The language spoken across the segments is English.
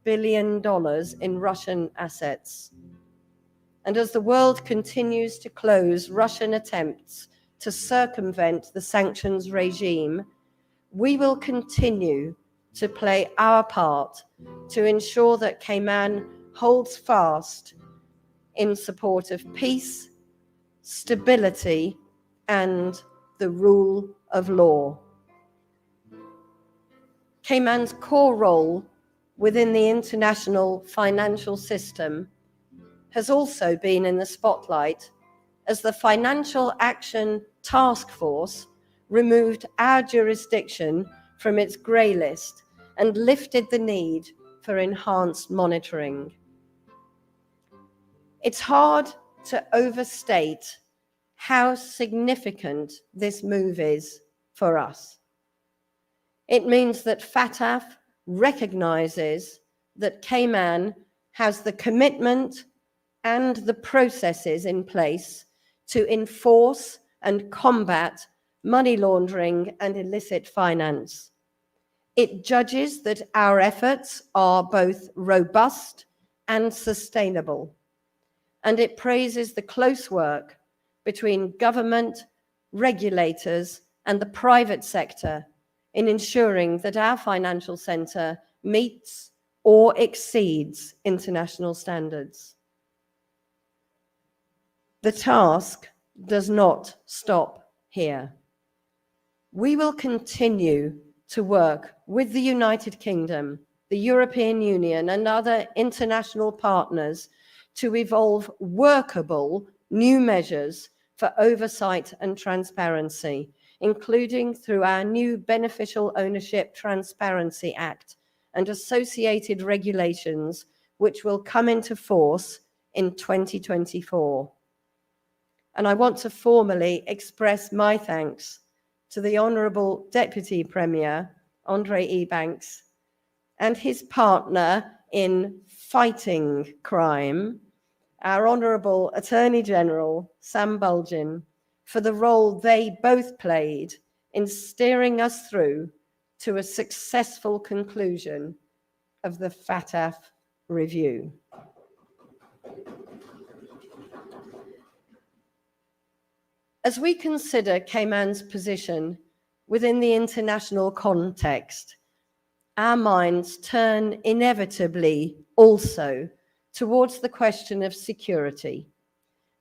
billion in Russian assets. And as the world continues to close Russian attempts to circumvent the sanctions regime, we will continue to play our part to ensure that Cayman holds fast in support of peace, stability, and the rule of law. Cayman's core role within the international financial system has also been in the spotlight as the Financial Action Task Force removed our jurisdiction from its grey list and lifted the need for enhanced monitoring. It's hard to overstate how significant this move is for us. It means that FATF recognizes that Cayman has the commitment and the processes in place to enforce and combat money laundering and illicit finance. It judges that our efforts are both robust and sustainable, and it praises the close work between government, regulators, and the private sector in ensuring that our financial center meets or exceeds international standards. The task does not stop here. We will continue to work with the United Kingdom, the European Union, and other international partners to evolve workable new measures for oversight and transparency, including through our new Beneficial Ownership Transparency Act and associated regulations, which will come into force in 2024. And I want to formally express my thanks to the Honourable Deputy Premier, Andre Ebanks, and his partner in fighting crime, our Honourable Attorney General, Sam Bulgin, for the role they both played in steering us through to a successful conclusion of the FATF review. As we consider Cayman's position within the international context, our minds turn inevitably also towards the question of security,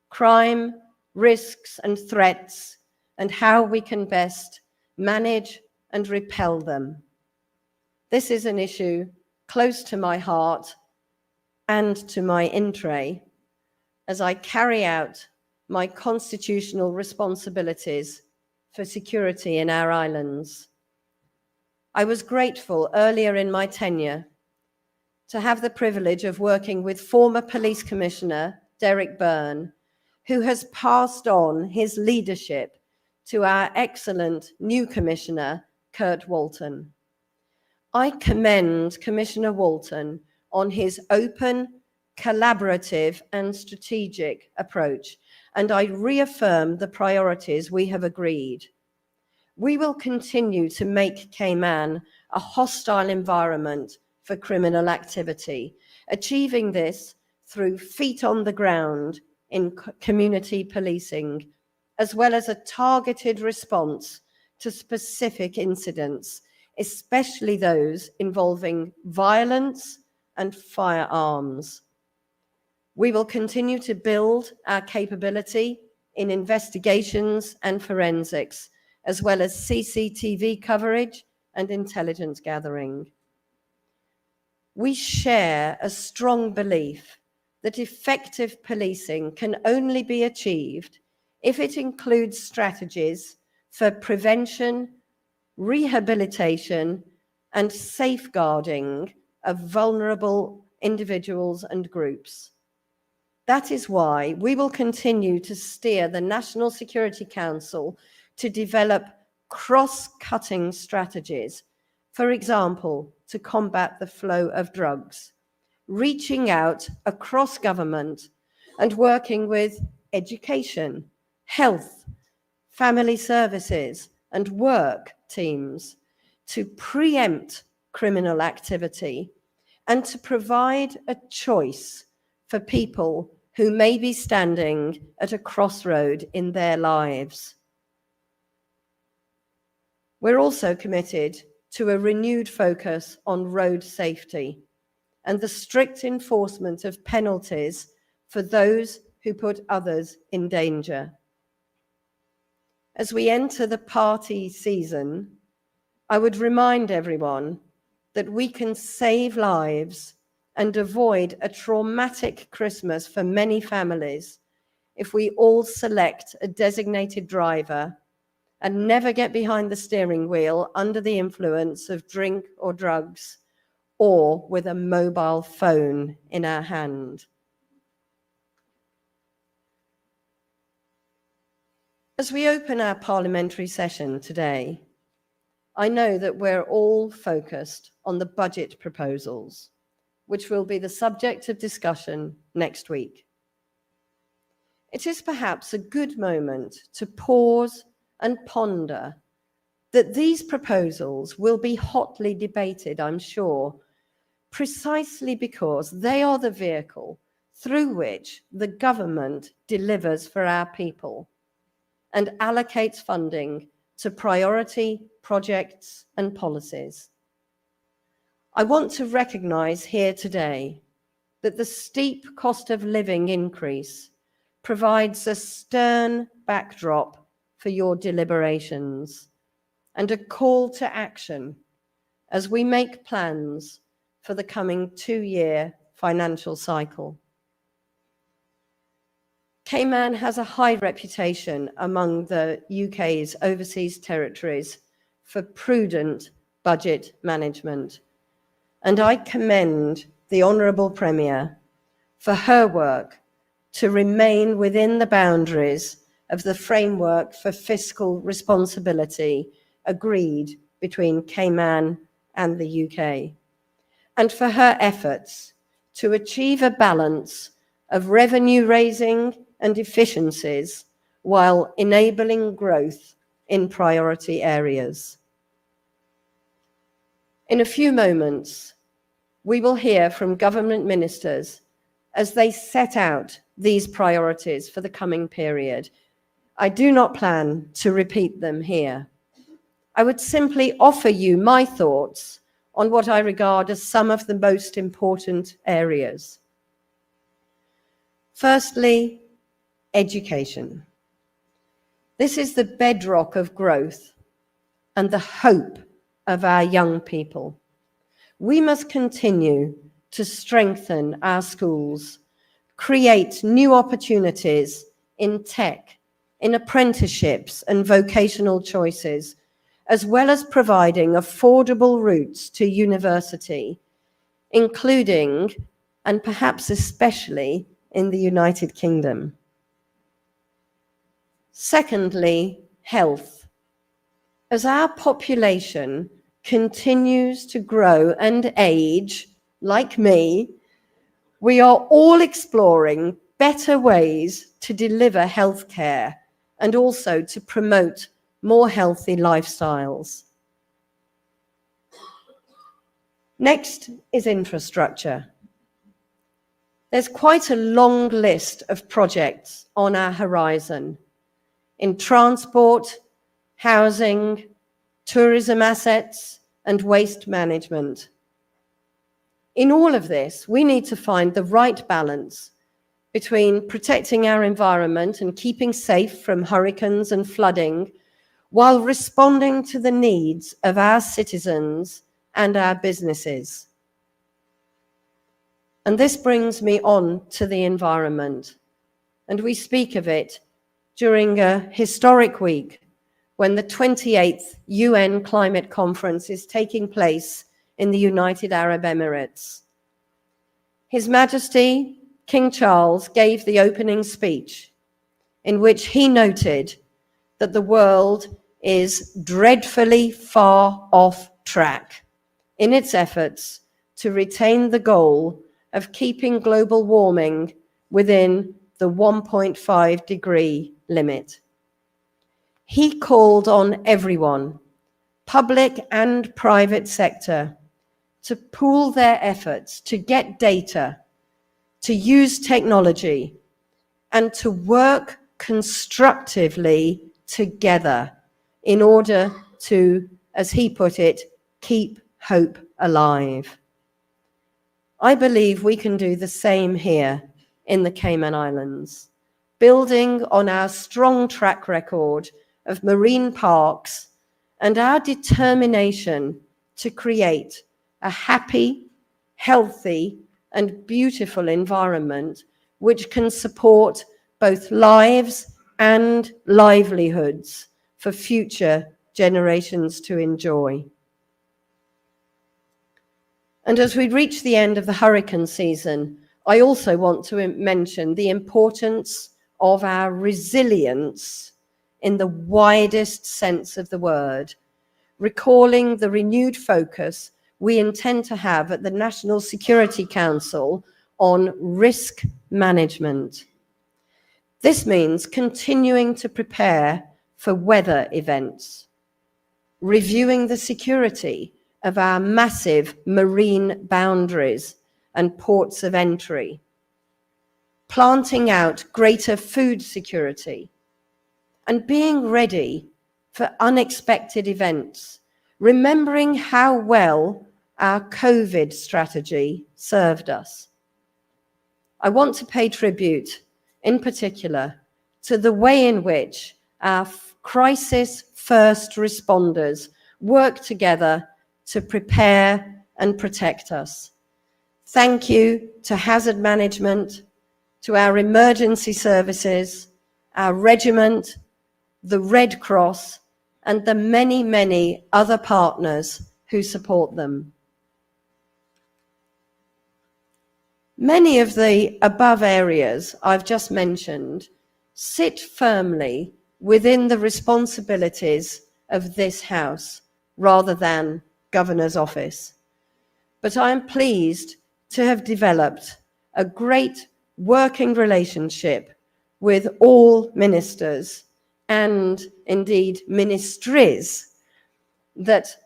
crime, risks and threats, and how we can best manage and repel them. This is an issue close to my heart and to my intre as I carry out my constitutional responsibilities for security in our islands. I was grateful earlier in my tenure to have the privilege of working with former Police Commissioner Derek Byrne, who has passed on his leadership to our excellent new Commissioner, Kurt Walton. I commend Commissioner Walton on his open, collaborative, and strategic approach, and I reaffirm the priorities we have agreed. We will continue to make Cayman a hostile environment for criminal activity, achieving this through feet on the ground in community policing, as well as a targeted response to specific incidents, especially those involving violence and firearms. We will continue to build our capability in investigations and forensics, as well as CCTV coverage and intelligence gathering. We share a strong belief that effective policing can only be achieved if it includes strategies for prevention, rehabilitation, and safeguarding of vulnerable individuals and groups. That is why we will continue to steer the National Security Council to develop cross-cutting strategies, for example, to combat the flow of drugs, reaching out across government and working with education, health, family services, and work teams to preempt criminal activity and to provide a choice for people who may be standing at a crossroad in their lives. We're also committed to a renewed focus on road safety and the strict enforcement of penalties for those who put others in danger. As we enter the party season, I would remind everyone that we can save lives and avoid a traumatic Christmas for many families if we all select a designated driver and never get behind the steering wheel under the influence of drink or drugs or with a mobile phone in our hand. As we open our parliamentary session today, I know that we're all focused on the budget proposals, which will be the subject of discussion next week. It is perhaps a good moment to pause and ponder that these proposals will be hotly debated, I'm sure, precisely because they are the vehicle through which the government delivers for our people and allocates funding to priority projects and policies. I want to recognise here today that the steep cost of living increase provides a stern backdrop for your deliberations and a call to action as we make plans for the coming 2-year financial cycle. Cayman has a high reputation among the UK's overseas territories for prudent budget management, and I commend the Honourable Premier for her work to remain within the boundaries of the framework for fiscal responsibility agreed between Cayman and the UK, and for her efforts to achieve a balance of revenue raising and efficiencies while enabling growth in priority areas. In a few moments, we will hear from government ministers as they set out these priorities for the coming period. I do not plan to repeat them here. I would simply offer you my thoughts on what I regard as some of the most important areas. Firstly, education. This is the bedrock of growth and the hope of our young people. We must continue to strengthen our schools, create new opportunities in tech, in apprenticeships and vocational choices, as well as providing affordable routes to university, including, and perhaps especially, in the United Kingdom. Secondly, health. As our population continues to grow and age, like me, we are all exploring better ways to deliver healthcare and also to promote more healthy lifestyles. Next is infrastructure. There's quite a long list of projects on our horizon in transport, housing, tourism assets, and waste management. In all of this, we need to find the right balance between protecting our environment and keeping safe from hurricanes and flooding, while responding to the needs of our citizens and our businesses. And this brings me on to the environment. And we speak of it during a historic week when the 28th UN Climate Conference is taking place in the United Arab Emirates. His Majesty, King Charles, gave the opening speech in which he noted that the world is dreadfully far off track in its efforts to retain the goal of keeping global warming within the 1.5 degree limit. He called on everyone, public and private sector, to pool their efforts, to get data, to use technology, and to work constructively together in order to, as he put it, keep hope alive. I believe we can do the same here in the Cayman Islands, building on our strong track record of marine parks and our determination to create a happy, healthy, and beautiful environment which can support both lives and livelihoods for future generations to enjoy. And as we reach the end of the hurricane season, I also want to mention the importance of our resilience in the widest sense of the word, recalling the renewed focus we intend to have at the National Security Council on risk management. This means continuing to prepare for weather events, reviewing the security of our massive marine boundaries and ports of entry, planting out greater food security, and being ready for unexpected events, remembering how well our COVID strategy served us. I want to pay tribute, in particular, to the way in which our crisis first responders work together to prepare and protect us. Thank you to hazard management, to our emergency services, our regiment, the Red Cross, and the many, many other partners who support them. Many of the above areas I've just mentioned sit firmly within the responsibilities of this House rather than Governor's office. But I am pleased to have developed a great working relationship with all ministers and indeed ministries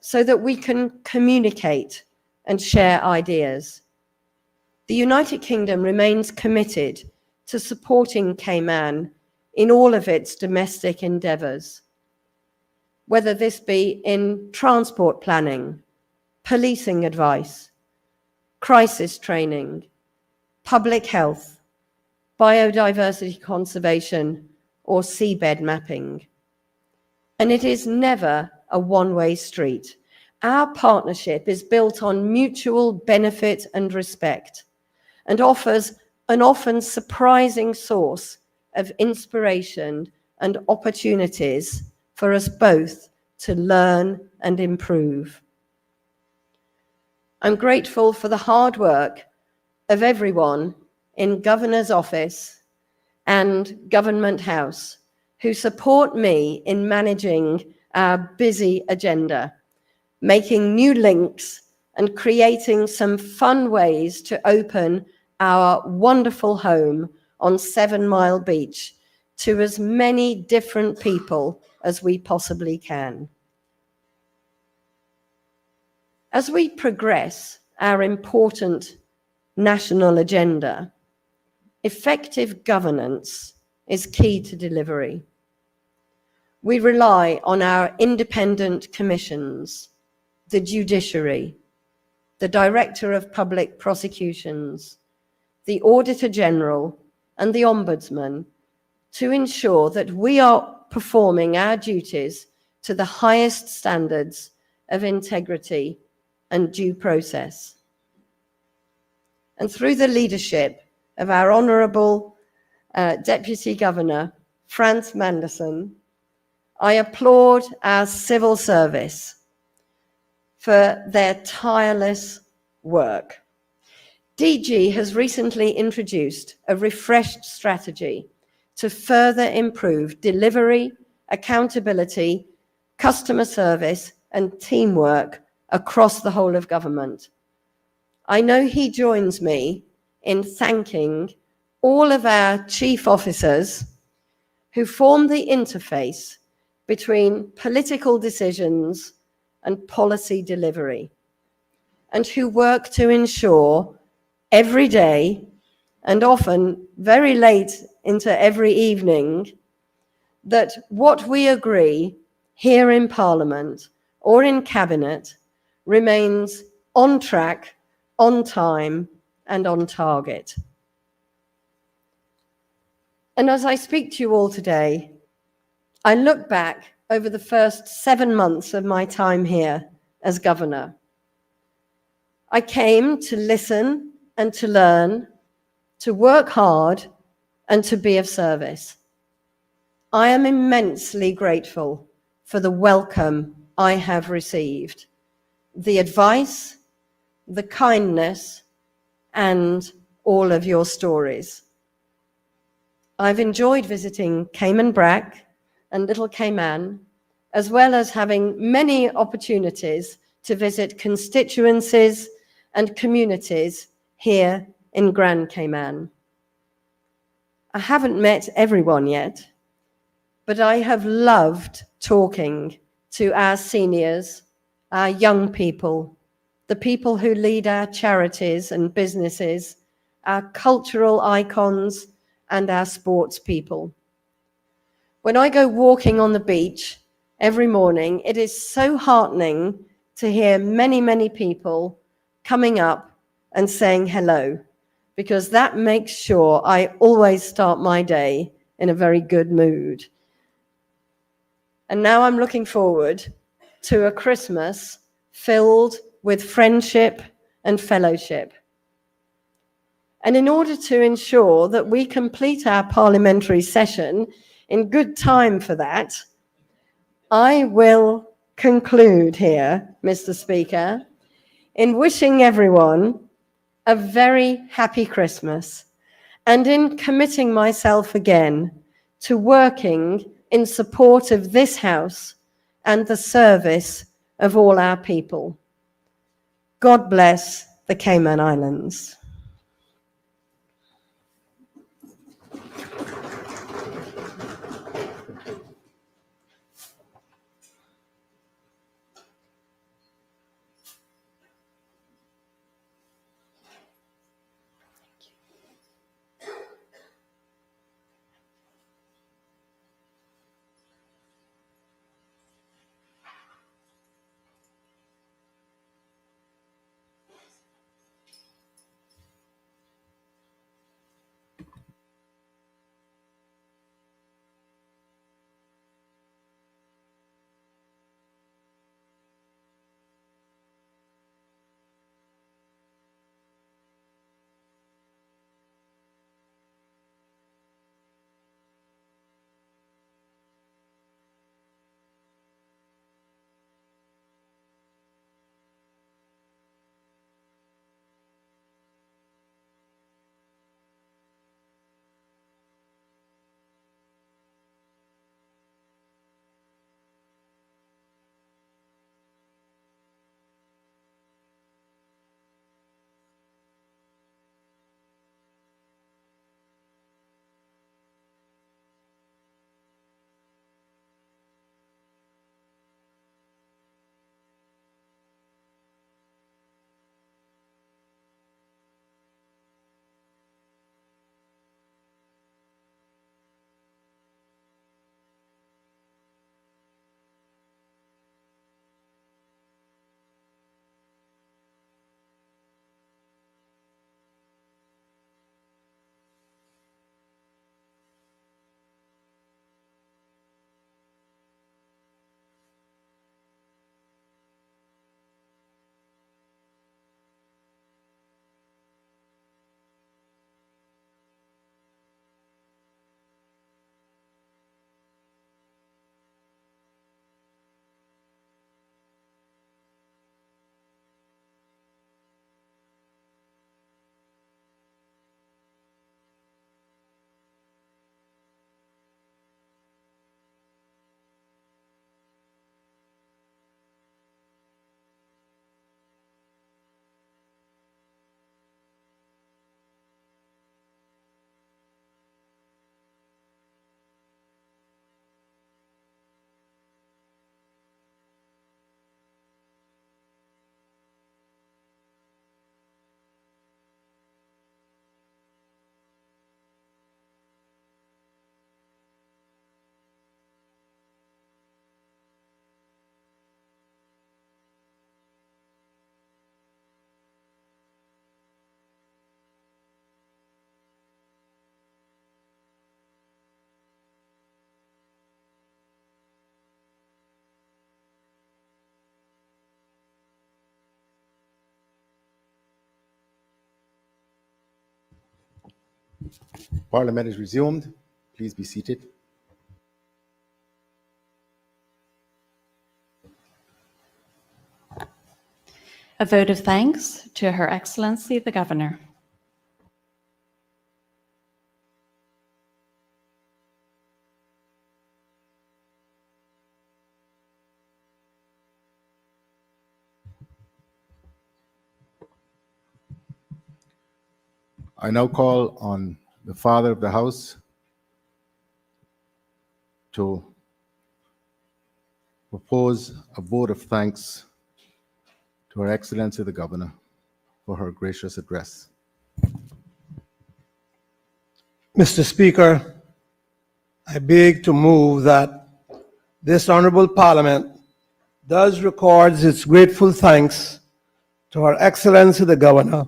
so that we can communicate and share ideas. The United Kingdom remains committed to supporting Cayman in all of its domestic endeavours, whether this be in transport planning, policing advice, crisis training, public health, biodiversity conservation, or seabed mapping. And it is never a one-way street. Our partnership is built on mutual benefit and respect, and offers an often surprising source of inspiration and opportunities for us both to learn and improve. I'm grateful for the hard work of everyone in Governor's office and Government House who support me in managing our busy agenda, making new links and creating some fun ways to open our wonderful home on 7 Mile Beach to as many different people as we possibly can. As we progress our important national agenda, effective governance is key to delivery. We rely on our independent commissions, the judiciary, the Director of Public Prosecutions, the Auditor General, and the Ombudsman to ensure that we are performing our duties to the highest standards of integrity and due process. And through the leadership of our Honourable Deputy Governor, Frans Manderson, I applaud our civil service for their tireless work. DG has recently introduced a refreshed strategy to further improve delivery, accountability, customer service, and teamwork across the whole of government. I know he joins me in thanking all of our chief officers who form the interface between political decisions and policy delivery. and who work to ensure every day, and often very late into every evening, that what we agree here in Parliament or in Cabinet remains on track, on time, and on target. And as I speak to you all today, I look back over the first 7 months of my time here as governor. I came to listen and to learn, to work hard, and to be of service. I am immensely grateful for the welcome I have received, the advice, the kindness, and all of your stories. I've enjoyed visiting Cayman Brac and Little Cayman, as well as having many opportunities to visit constituencies and communities here in Grand Cayman. I haven't met everyone yet, but I have loved talking to our seniors, our young people, the people who lead our charities and businesses, our cultural icons, and our sports people. When I go walking on the beach every morning, it is so heartening to hear many, many people coming up and saying hello, because that makes sure I always start my day in a very good mood. And now I'm looking forward to a Christmas filled with friendship and fellowship. And in order to ensure that we complete our parliamentary session in good time for that, I will conclude here, Mr. Speaker, in wishing everyone a very happy Christmas and in committing myself again to working in support of this House and the service of all our people. God bless the Cayman Islands. Parliament is resumed. Please be seated. A vote of thanks to Her Excellency the Governor. I now call on the Father of the House to propose a vote of thanks to Her Excellency the Governor for her gracious address. Mr. Speaker, I beg to move that this Honorable Parliament does record its grateful thanks to Her Excellency the Governor,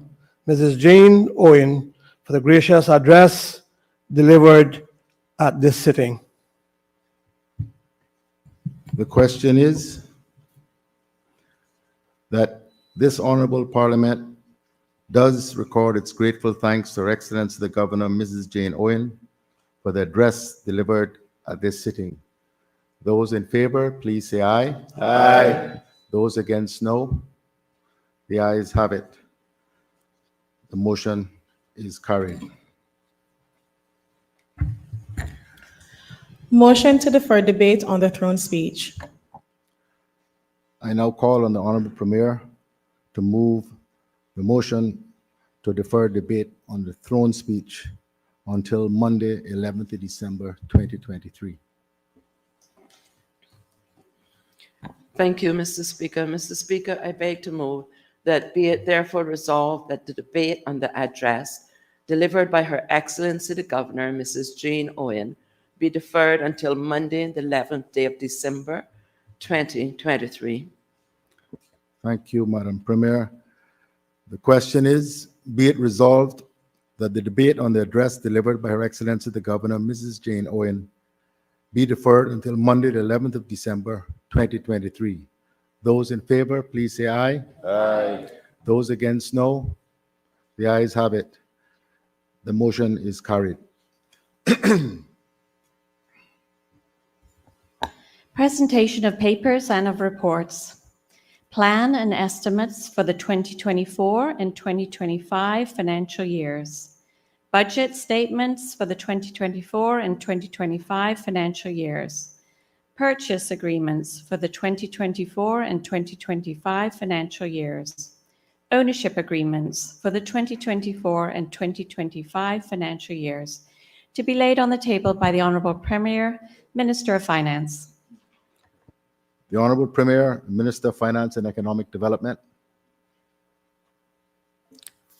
Mrs. Jane Owen, for the gracious address delivered at this sitting. The question is that this Honorable Parliament does record its grateful thanks to Her Excellency the Governor, Mrs. Jane Owen, for the address delivered at this sitting. Those in favor, please say aye. Aye. Those against, no. The ayes have it. The motion is carried. Motion to defer debate on the throne speech. I now call on the Honorable Premier to move the motion to defer debate on the throne speech until Monday, 11th of December, 2023. Thank you, Mr. Speaker. Mr. Speaker, I beg to move that be it therefore resolved that the debate on the address delivered by Her Excellency the Governor, Mrs. Jane Owen, be deferred until Monday, the 11th day of December, 2023. Thank you, Madam Premier. The question is, be it resolved that the debate on the address delivered by Her Excellency the Governor, Mrs. Jane Owen, be deferred until Monday, the 11th of December, 2023. Those in favor, please say aye. Aye. Those against, no. The ayes have it. The motion is carried. Presentation of papers and of reports. Plan and estimates for the 2024 and 2025 financial years. Budget statements for the 2024 and 2025 financial years. Purchase agreements for the 2024 and 2025 financial years. Ownership agreements for the 2024 and 2025 financial years. To be laid on the table by the Honourable Premier, Minister of Finance. The Honorable Premier, Minister of Finance and Economic Development.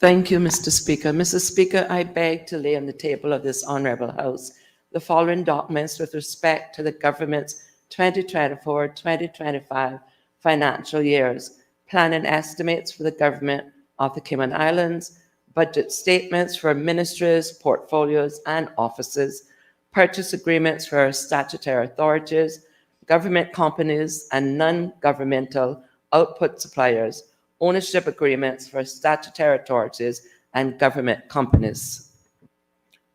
Thank you, Mr. Speaker. Mr. Speaker, I beg to lay on the table of this Honourable House the following documents with respect to the Government's 2024-2025 financial years. Planning estimates for the Government of the Cayman Islands, budget statements for ministries, portfolios and offices, purchase agreements for statutory authorities, government companies and non-governmental output suppliers, ownership agreements for statutory authorities and government companies.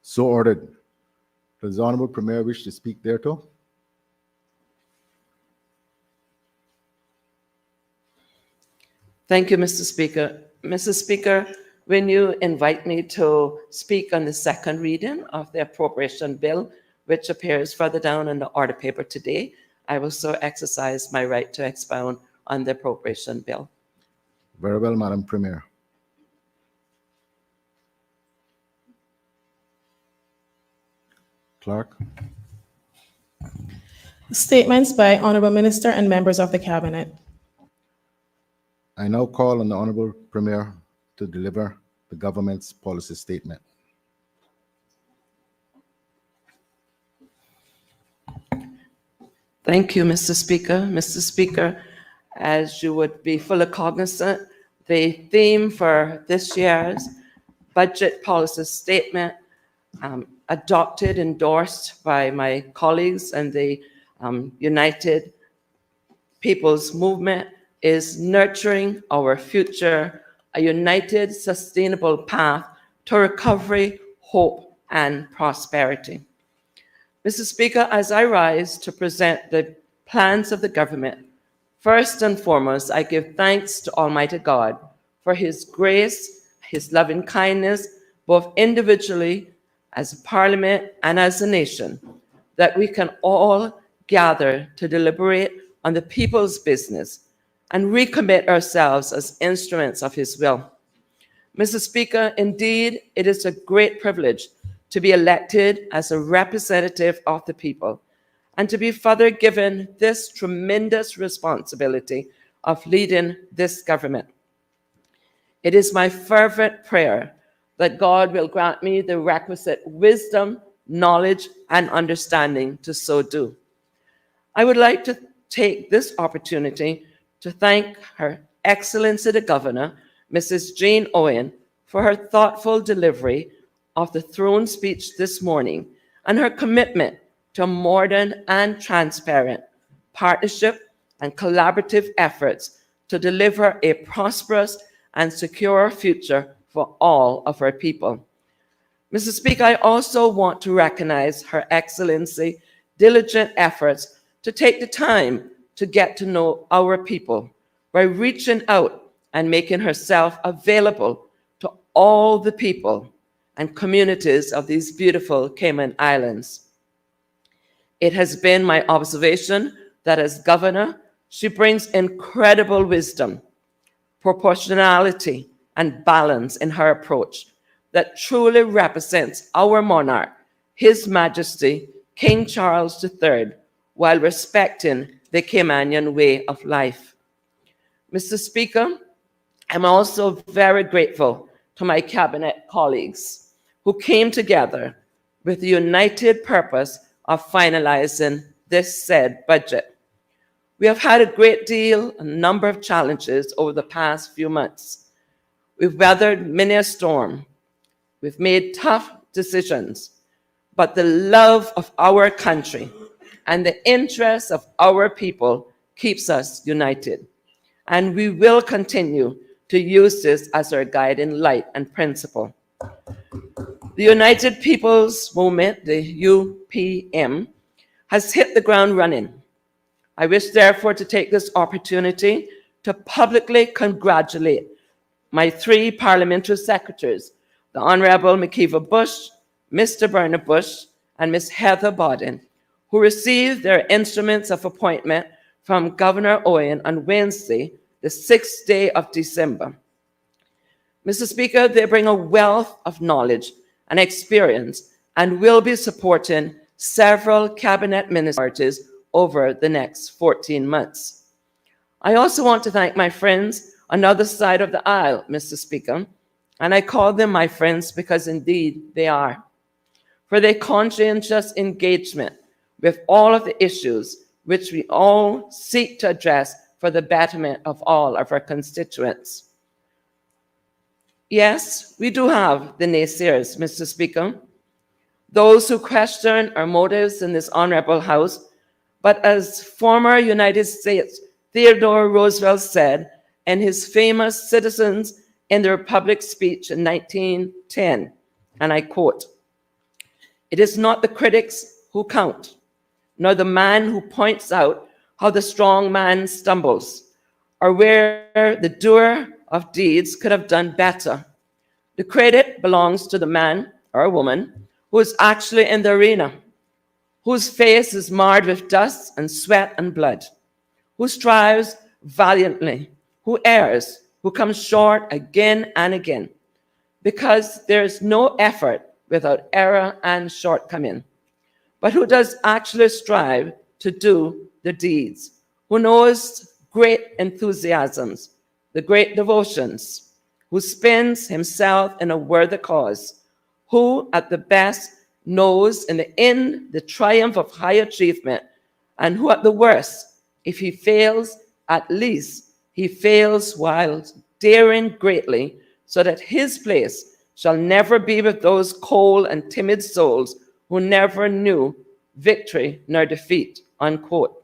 So ordered. Does the Honorable Premier wish to speak thereto? Thank you, Mr. Speaker. Mr. Speaker, when you invite me to speak on the second reading of the appropriation bill, which appears further down in the order paper today, I will so exercise my right to expound on the appropriation bill. Very well, Madam Premier. Clerk. Statements by Honourable Minister and members of the Cabinet. I now call on the Honorable Premier to deliver the government's policy statement. Thank you, Mr. Speaker. Mr. Speaker, as you would be fully cognizant, the theme for this year's budget policy statement, adopted, endorsed by my colleagues and the United People's Movement, is nurturing our future, a united, sustainable path to recovery, hope, and prosperity. Mr. Speaker, as I rise to present the plans of the government, first and foremost, I give thanks to Almighty God for His grace, His loving kindness, both individually, as a parliament, and as a nation, that we can all gather to deliberate on the people's business and recommit ourselves as instruments of His will. Mr. Speaker, indeed, it is a great privilege to be elected as a representative of the people and to be further given this tremendous responsibility of leading this government. It is my fervent prayer that God will grant me the requisite wisdom, knowledge, and understanding to so do. I would like to take this opportunity to thank Her Excellency the Governor, Mrs. Jane Owen, for her thoughtful delivery of the throne speech this morning and her commitment to modern and transparent partnership and collaborative efforts to deliver a prosperous and secure future for all of our people. Mr. Speaker, I also want to recognize Her Excellency's diligent efforts to take the time to get to know our people by reaching out and making herself available to all the people and communities of these beautiful Cayman Islands. It has been my observation that as governor, she brings incredible wisdom, proportionality, and balance in her approach that truly represents our monarch, His Majesty, King Charles III, while respecting the Caymanian way of life. Mr. Speaker, I'm also very grateful to my cabinet colleagues who came together with the united purpose of finalizing this said budget. We have had a number of challenges over the past few months. We've weathered many a storm. We've made tough decisions, but the love of our country and the interests of our people keeps us united. And we will continue to use this as our guiding light and principle. The United People's Movement, the UPM, has hit the ground running. I wish, therefore, to take this opportunity to publicly congratulate my three parliamentary secretaries, the Honorable McKeeva Bush, Mr. Bernard Bush, and Ms. Heather Bodden, who received their instruments of appointment from Governor Owen on Wednesday, the 6th day of December. Mr. Speaker, they bring a wealth of knowledge and experience and will be supporting several cabinet ministers over the next 14 months. I also want to thank my friends on the other side of the aisle, Mr. Speaker, and I call them my friends because indeed they are, for their conscientious engagement with all of the issues which we all seek to address for the betterment of all of our constituents. Yes, we do have the naysayers, Mr. Speaker, those who question our motives in this honorable House, but as former United States Theodore Roosevelt said in his famous Citizens in the Republic speech in 1910, and I quote, "It is not the critics who count, nor the man who points out how the strong man stumbles, or where the doer of deeds could have done better. The credit belongs to the man or woman who is actually in the arena, whose face is marred with dust and sweat and blood, who strives valiantly, who errs, who comes short again and again, because there is no effort without error and shortcoming, but who does actually strive to do the deeds, who knows great enthusiasms, the great devotions, who spends himself in a worthy cause, who at the best knows in the end the triumph of high achievement, and who at the worst, if he fails, at least he fails while daring greatly, so that his place shall never be with those cold and timid souls who never knew victory nor defeat," unquote.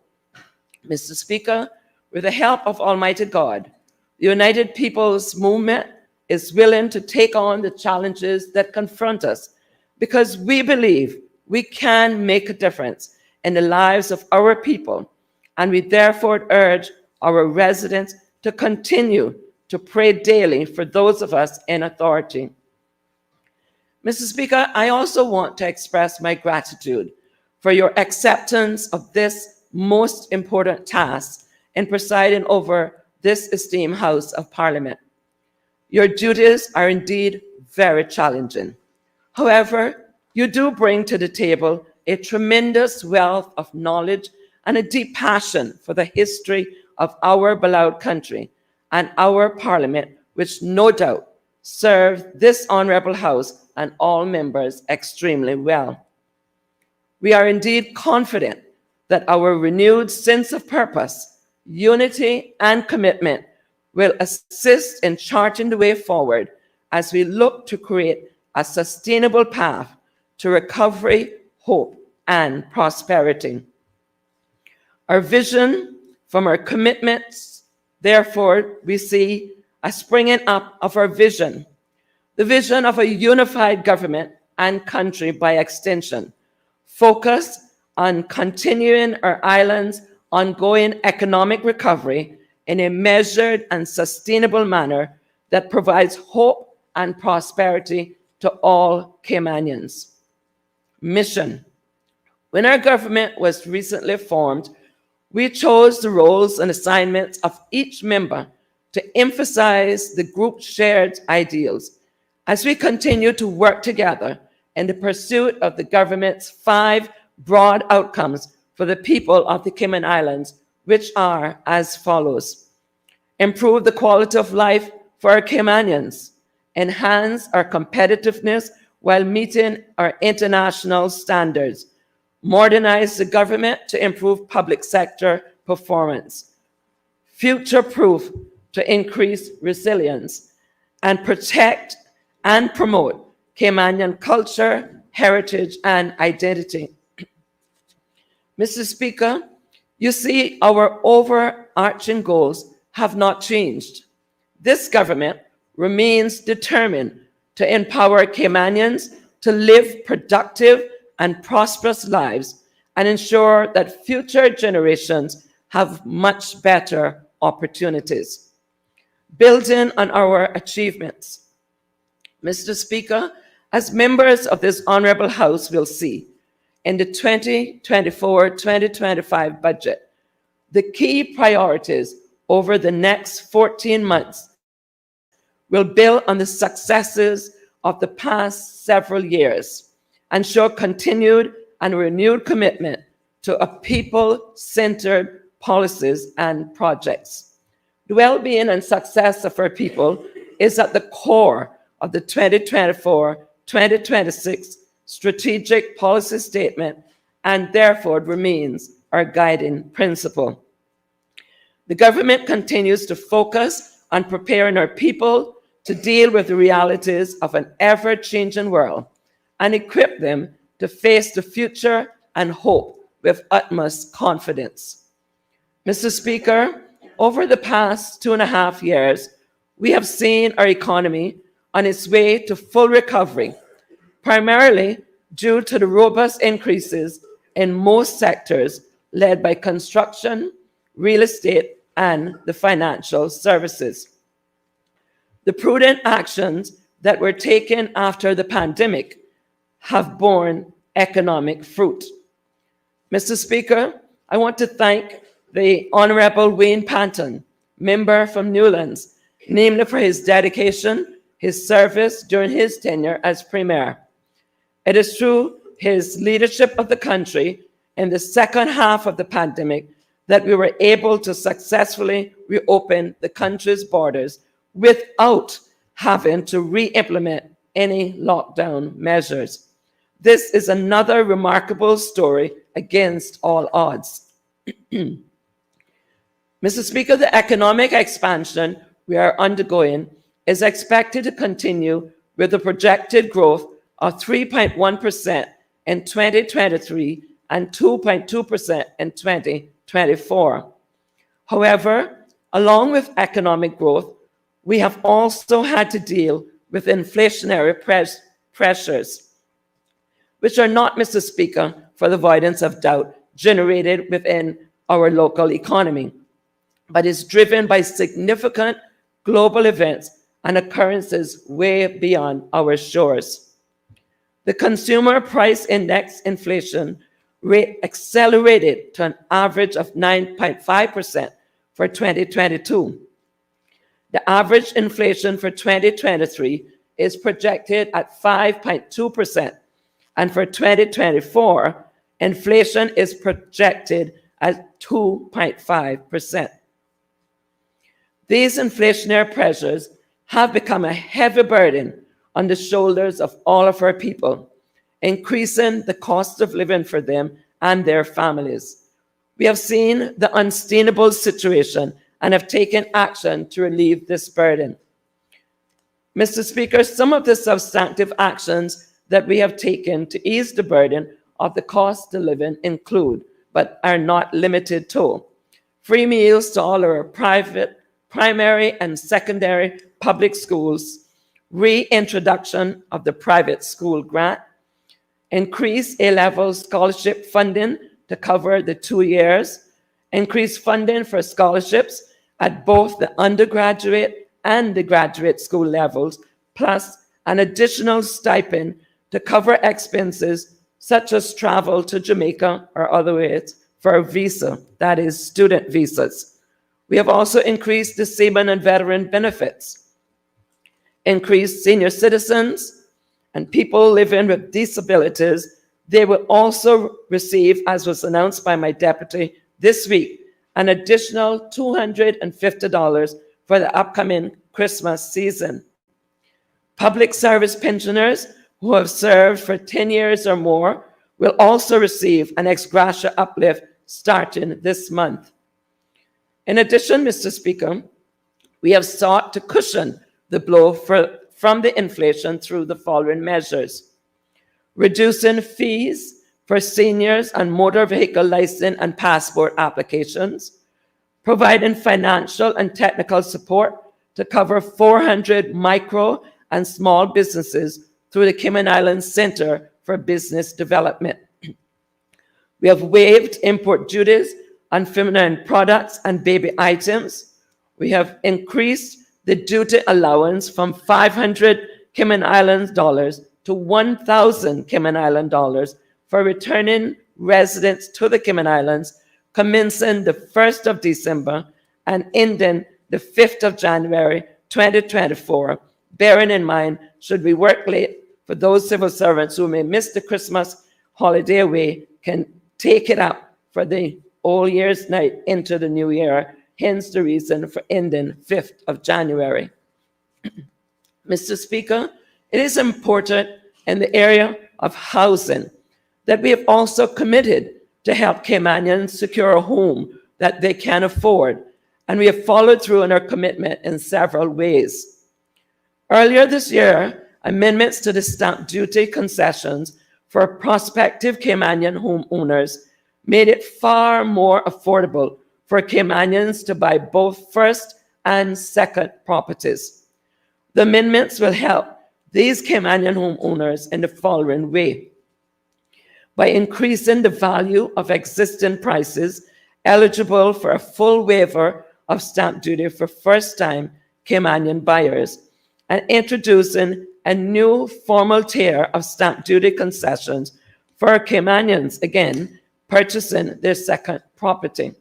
Mr. Speaker, with the help of Almighty God, the United People's Movement is willing to take on the challenges that confront us because we believe we can make a difference in the lives of our people, and we therefore urge our residents to continue to pray daily for those of us in authority. Mr. Speaker, I also want to express my gratitude for your acceptance of this most important task in presiding over this esteemed House of Parliament. Your duties are indeed very challenging. However, you do bring to the table a tremendous wealth of knowledge and a deep passion for the history of our beloved country and our Parliament, which no doubt serve this honorable House and all members extremely well. We are indeed confident that our renewed sense of purpose, unity, and commitment will assist in charting the way forward as we look to create a sustainable path to recovery, hope, and prosperity. Our vision from our commitments, therefore, we see a springing up of our vision, the vision of a unified government and country by extension, focused on continuing our island's ongoing economic recovery in a measured and sustainable manner that provides hope and prosperity to all Caymanians. Mission. When our government was recently formed, we chose the roles and assignments of each member to emphasize the group's shared ideals as we continue to work together in the pursuit of the government's 5 broad outcomes for the people of the Cayman Islands, which are as follows: improve the quality of life for our Caymanians, enhance our competitiveness while meeting our international standards, modernize the government to improve public sector performance, future-proof to increase resilience, and protect and promote Caymanian culture, heritage, and identity. Mr. Speaker, you see, our overarching goals have not changed. This government remains determined to empower Caymanians to live productive and prosperous lives and ensure that future generations have much better opportunities. Building on our achievements, Mr. Speaker, as members of this honorable House will see, in the 2024-2025 budget, the key priorities over the next 14 months will build on the successes of the past several years and show continued and renewed commitment to a people-centered policies and projects. The well-being and success of our people is at the core of the 2024-2026 strategic policy statement and therefore remains our guiding principle. The government continues to focus on preparing our people to deal with the realities of an ever-changing world and equip them to face the future and hope with utmost confidence. Mr. Speaker, over the past 2.5 years, we have seen our economy on its way to full recovery, primarily due to the robust increases in most sectors led by construction, real estate, and the financial services. The prudent actions that were taken after the pandemic have borne economic fruit. Mr. Speaker, I want to thank the Honorable Wayne Panton, member from Newlands, namely for his dedication, his service during his tenure as Premier. It is through his leadership of the country in the second half of the pandemic that we were able to successfully reopen the country's borders without having to re-implement any lockdown measures. This is another remarkable story against all odds. Mr. Speaker, the economic expansion we are undergoing is expected to continue with a projected growth of 3.1% in 2023 and 2.2% in 2024. However, along with economic growth, we have also had to deal with inflationary pressures. which are not, Mr. Speaker, for the avoidance of doubt, generated within our local economy, but is driven by significant global events and occurrences way beyond our shores. The Consumer Price Index inflation rate accelerated to an average of 9.5% for 2022. The average inflation for 2023 is projected at 5.2%, and for 2024, inflation is projected at 2.5%. These inflationary pressures have become a heavy burden on the shoulders of all of our people, increasing the cost of living for them and their families. We have seen the unsustainable situation and have taken action to relieve this burden. Mr. Speaker, some of the substantive actions that we have taken to ease the burden of the cost of living include, but are not limited to, free meals to all our private, primary, and secondary public schools, reintroduction of the private school grant, increased A-level scholarship funding to cover the 2 years, increased funding for scholarships at both the undergraduate and the graduate school levels, plus an additional stipend to cover expenses such as travel to Jamaica or other ways for a visa, that is, student visas. We have also increased the seaman and veteran benefits, increased senior citizens and people living with disabilities. They will also receive, as was announced by my deputy this week, an additional $250 for the upcoming Christmas season. Public service pensioners who have served for 10 years or more will also receive an ex gratia uplift starting this month. In addition, Mr. Speaker, we have sought to cushion the blow from the inflation through the following measures: reducing fees for seniors and motor vehicle license and passport applications, providing financial and technical support to cover 400 micro and small businesses through the Cayman Islands Center for Business Development. We have waived import duties on feminine products and baby items. We have increased the duty allowance from 500 Cayman Islands dollars to 1,000 Cayman Island dollars for returning residents to the Cayman Islands, commencing the 1st of December and ending the 5th of January 2024, bearing in mind, should we work late, for those civil servants who may miss the Christmas holiday away can take it up for the All Year's Night into the new year, hence the reason for ending 5th of January. Mr. Speaker, it is important in the area of housing that we have also committed to help Caymanians secure a home that they can afford, and we have followed through on our commitment in several ways. Earlier this year, amendments to the stamp duty concessions for prospective Caymanian homeowners made it far more affordable for Caymanians to buy both first and second properties. The amendments will help these Caymanian homeowners in the following way: by increasing the value of existing prices eligible for a full waiver of stamp duty for first-time Caymanian buyers, and introducing a new formal tier of stamp duty concessions for Caymanians, again, purchasing their second property.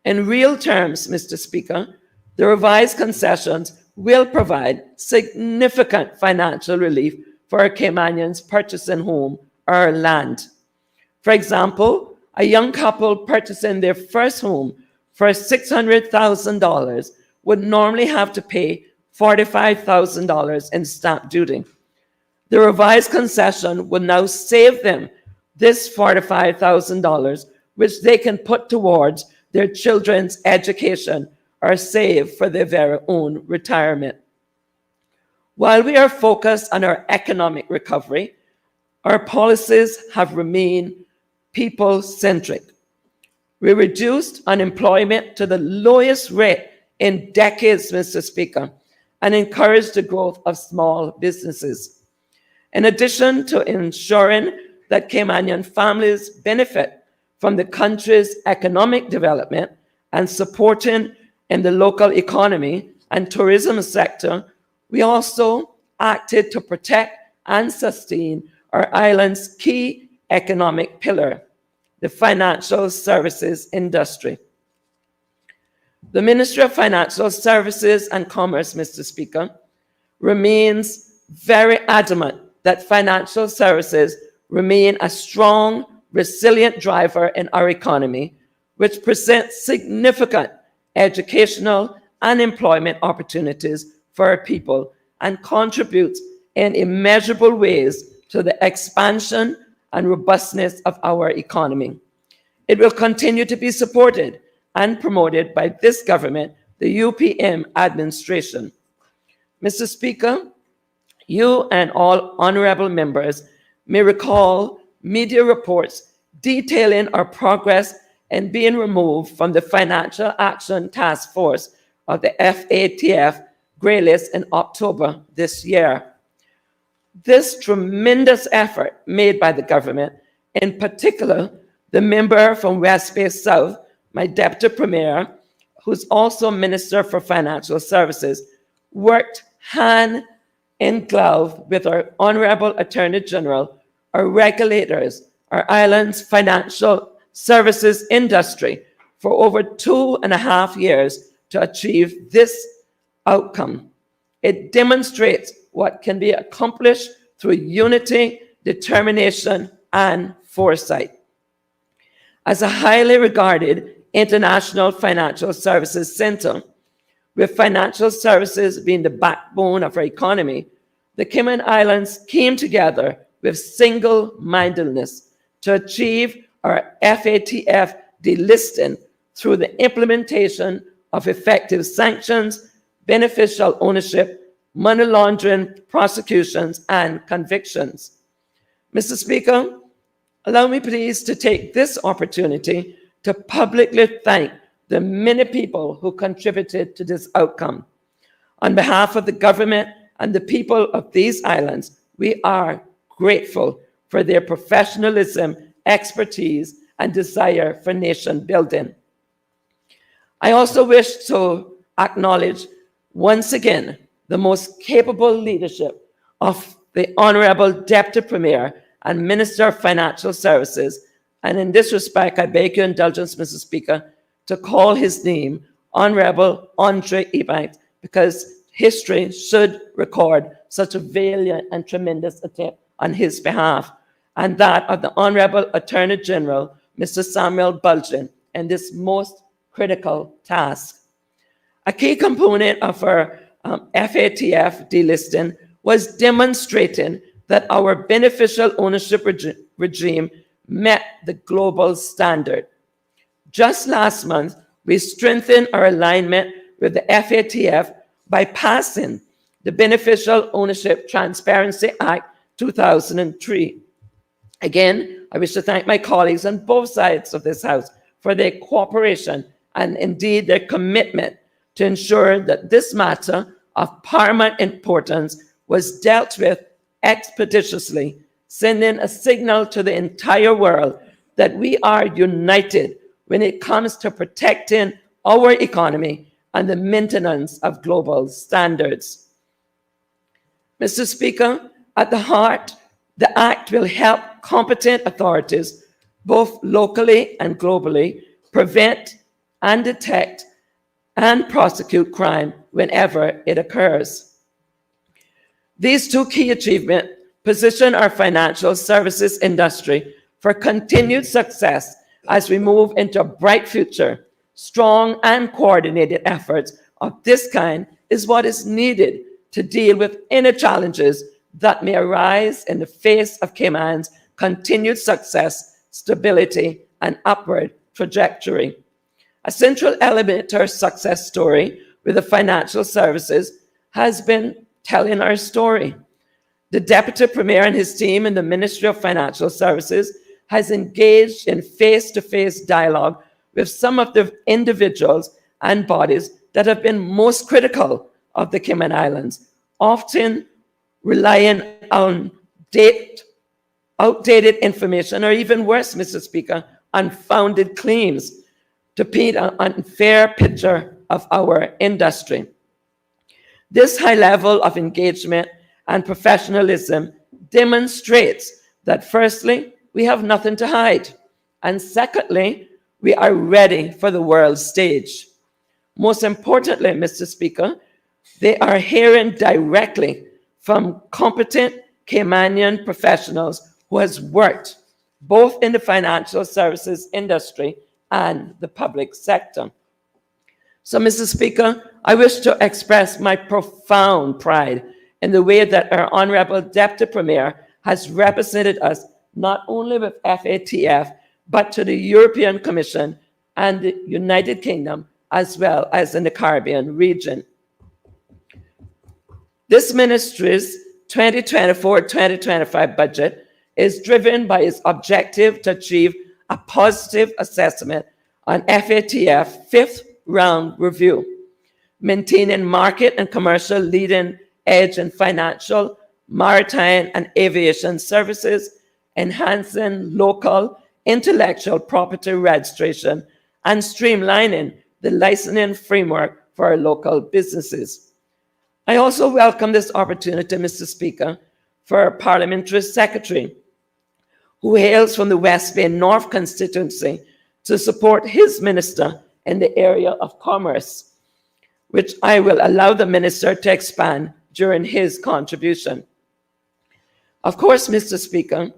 In real terms, Mr. Speaker, the revised concessions will provide significant financial relief for Caymanians purchasing home or land. For example, a young couple purchasing their first home for $600,000 would normally have to pay $45,000 in stamp duty. The revised concession will now save them this $45,000, which they can put towards their children's education or save for their very own retirement. While we are focused on our economic recovery, our policies have remained people-centric. We reduced unemployment to the lowest rate in decades, Mr. Speaker, and encouraged the growth of small businesses. In addition to ensuring that Caymanian families benefit from the country's economic development and supporting in the local economy and tourism sector, we also acted to protect and sustain our island's key economic pillar, the financial services industry. The Ministry of Financial Services and Commerce, Mr. Speaker, remains very adamant that financial services remain a strong, resilient driver in our economy, which presents significant educational and employment opportunities for our people and contributes in immeasurable ways to the expansion and robustness of our economy. It will continue to be supported and promoted by this government, the UPM administration. Mr. Speaker, you and all honorable members may recall media reports detailing our progress in being removed from the Financial Action Task Force of the FATF grey list in October this year. This tremendous effort made by the government, in particular, the member from West Bay South, my Deputy Premier, who's also Minister for Financial Services, worked hand in glove with our Honorable Attorney General, our regulators, our island's financial services industry for over 2.5 years to achieve this outcome. It demonstrates what can be accomplished through unity, determination, and foresight. As a highly regarded international financial services center, with financial services being the backbone of our economy, the Cayman Islands came together with single-mindedness to achieve our FATF delisting through the implementation of effective sanctions, beneficial ownership, money laundering prosecutions, and convictions. Mr. Speaker, allow me please to take this opportunity to publicly thank the many people who contributed to this outcome. On behalf of the government and the people of these islands, we are grateful for their professionalism, expertise, and desire for nation building. I also wish to acknowledge once again the most capable leadership of the Honorable Deputy Premier and Minister of Financial Services. And in this respect, I beg your indulgence, Mr. Speaker, to call his name Honorable Andre Ebanks, because history should record such a valiant and tremendous attempt on his behalf, and that of the Honorable Attorney General, Mr. Samuel Bulgin, in this most critical task. A key component of our FATF delisting was demonstrating that our beneficial ownership regime met the global standard. Just last month, we strengthened our alignment with the FATF by passing the Beneficial Ownership Transparency Act 2003. Again, I wish to thank my colleagues on both sides of this House for their cooperation and indeed their commitment to ensure that this matter of paramount importance was dealt with expeditiously, sending a signal to the entire world that we are united when it comes to protecting our economy and the maintenance of global standards. Mr. Speaker, at the heart, the Act will help competent authorities, both locally and globally, prevent and detect and prosecute crime whenever it occurs. These two key achievements position our financial services industry for continued success as we move into a bright future. Strong and coordinated efforts of this kind is what is needed to deal with any challenges that may arise in the face of Cayman's continued success, stability, and upward trajectory. A central element to our success story with the financial services has been telling our story. The Deputy Premier and his team in the Ministry of Financial Services has engaged in face-to-face dialogue with some of the individuals and bodies that have been most critical of the Cayman Islands, often relying on outdated information, or even worse, Mr. Speaker, unfounded claims to paint an unfair picture of our industry. This high level of engagement and professionalism demonstrates that, firstly, we have nothing to hide, and secondly, we are ready for the world stage. Most importantly, Mr. Speaker, they are hearing directly from competent Caymanian professionals who has worked both in the financial services industry and the public sector. So, Mr. Speaker, I wish to express my profound pride in the way that our Honorable Deputy Premier has represented us not only with FATF, but to the European Commission and the United Kingdom, as well as in the Caribbean region. This ministry's 2024-2025 budget is driven by its objective to achieve a positive assessment on FATF fifth round review, maintaining market and commercial leading edge in financial, maritime, and aviation services, enhancing local intellectual property registration, and streamlining the licensing framework for our local businesses. I also welcome this opportunity, Mr. Speaker, for our Parliamentary Secretary, who hails from the West Bay North constituency, to support his minister in the area of commerce, which I will allow the minister to expand during his contribution. Of course, Mr. Speaker,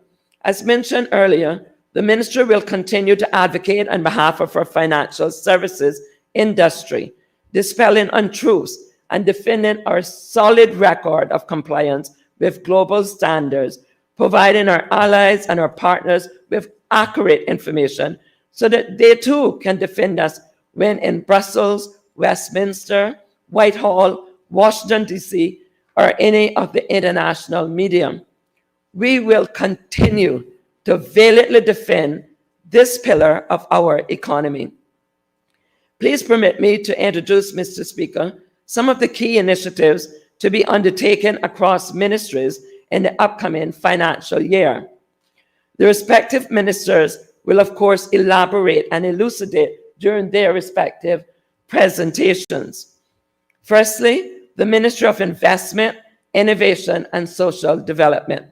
as mentioned earlier, the minister will continue to advocate on behalf of our financial services industry, dispelling untruths and defending our solid record of compliance with global standards, providing our allies and our partners with accurate information so that they too can defend us when in Brussels, Westminster, Whitehall, Washington, D.C., or any of the international media. We will continue to valiantly defend this pillar of our economy. Please permit me to introduce, Mr. Speaker, some of the key initiatives to be undertaken across ministries in the upcoming financial year. The respective ministers will, of course, elaborate and elucidate during their respective presentations. Firstly, the Ministry of Investment, Innovation, and Social Development.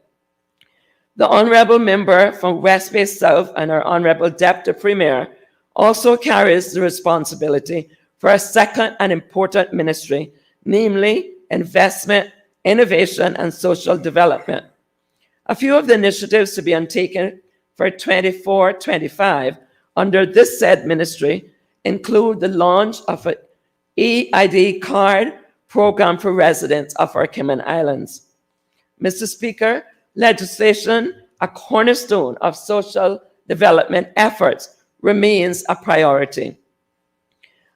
The Honourable Member from West Bay South and our Honourable Deputy Premier also carries the responsibility for a second and important ministry, namely Investment, Innovation, and Social Development. A few of the initiatives to be undertaken for 24-25 under this said ministry include the launch of an EID card program for residents of our Cayman Islands. Mr. Speaker, legislation, a cornerstone of social development efforts, remains a priority.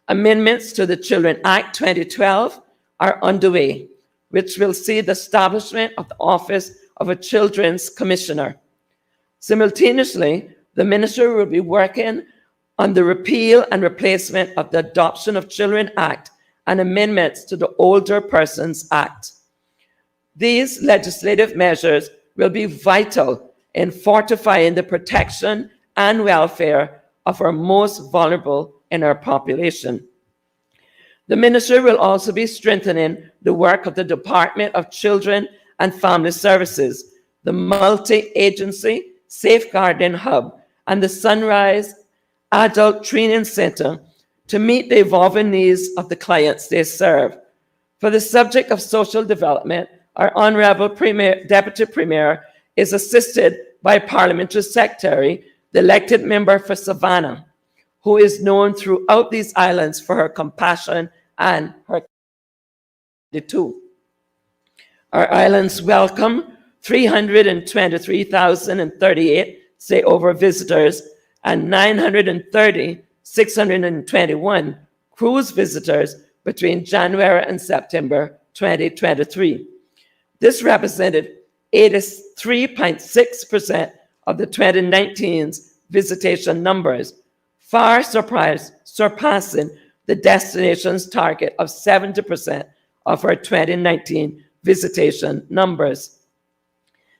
Amendments to the Children Act 2012 are underway, which will see the establishment of the Office of a Children's Commissioner. Simultaneously, the minister will be working on the repeal and replacement of the Adoption of Children Act and amendments to the Older Persons Act. These legislative measures will be vital in fortifying the protection and welfare of our most vulnerable in our population. The minister will also be strengthening the work of the Department of Children and Family Services, the multi-agency safeguarding hub, and the Sunrise Adult Training Center to meet the evolving needs of the clients they serve. For the subject of social development, our Honourable Deputy Premier is assisted by Parliamentary Secretary, the elected member for Savannah, who is known throughout these islands for her compassion and her too. Our islands welcome 323,038 stay-over visitors and 930,621 cruise visitors between January and September 2023. This represented 83.6% of the 2019's visitation numbers, far surpassing the destination's target of 70% of our 2019 visitation numbers.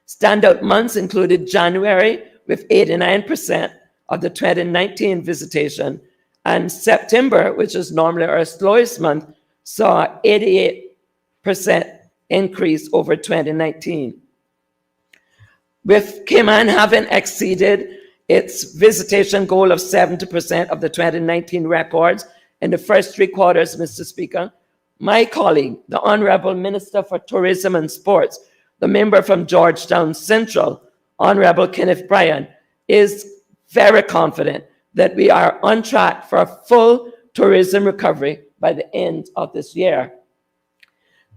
Standout months included January with 89% of the 2019 visitation, and September, which is normally our slowest month, saw 88% increase over 2019. With Cayman having exceeded its visitation goal of 70% of the 2019 records in the first 3 quarters, Mr. Speaker, my colleague, the Honorable Minister for Tourism and Sports, the member from Georgetown Central, Honorable Kenneth Bryan, is very confident that we are on track for a full tourism recovery by the end of this year.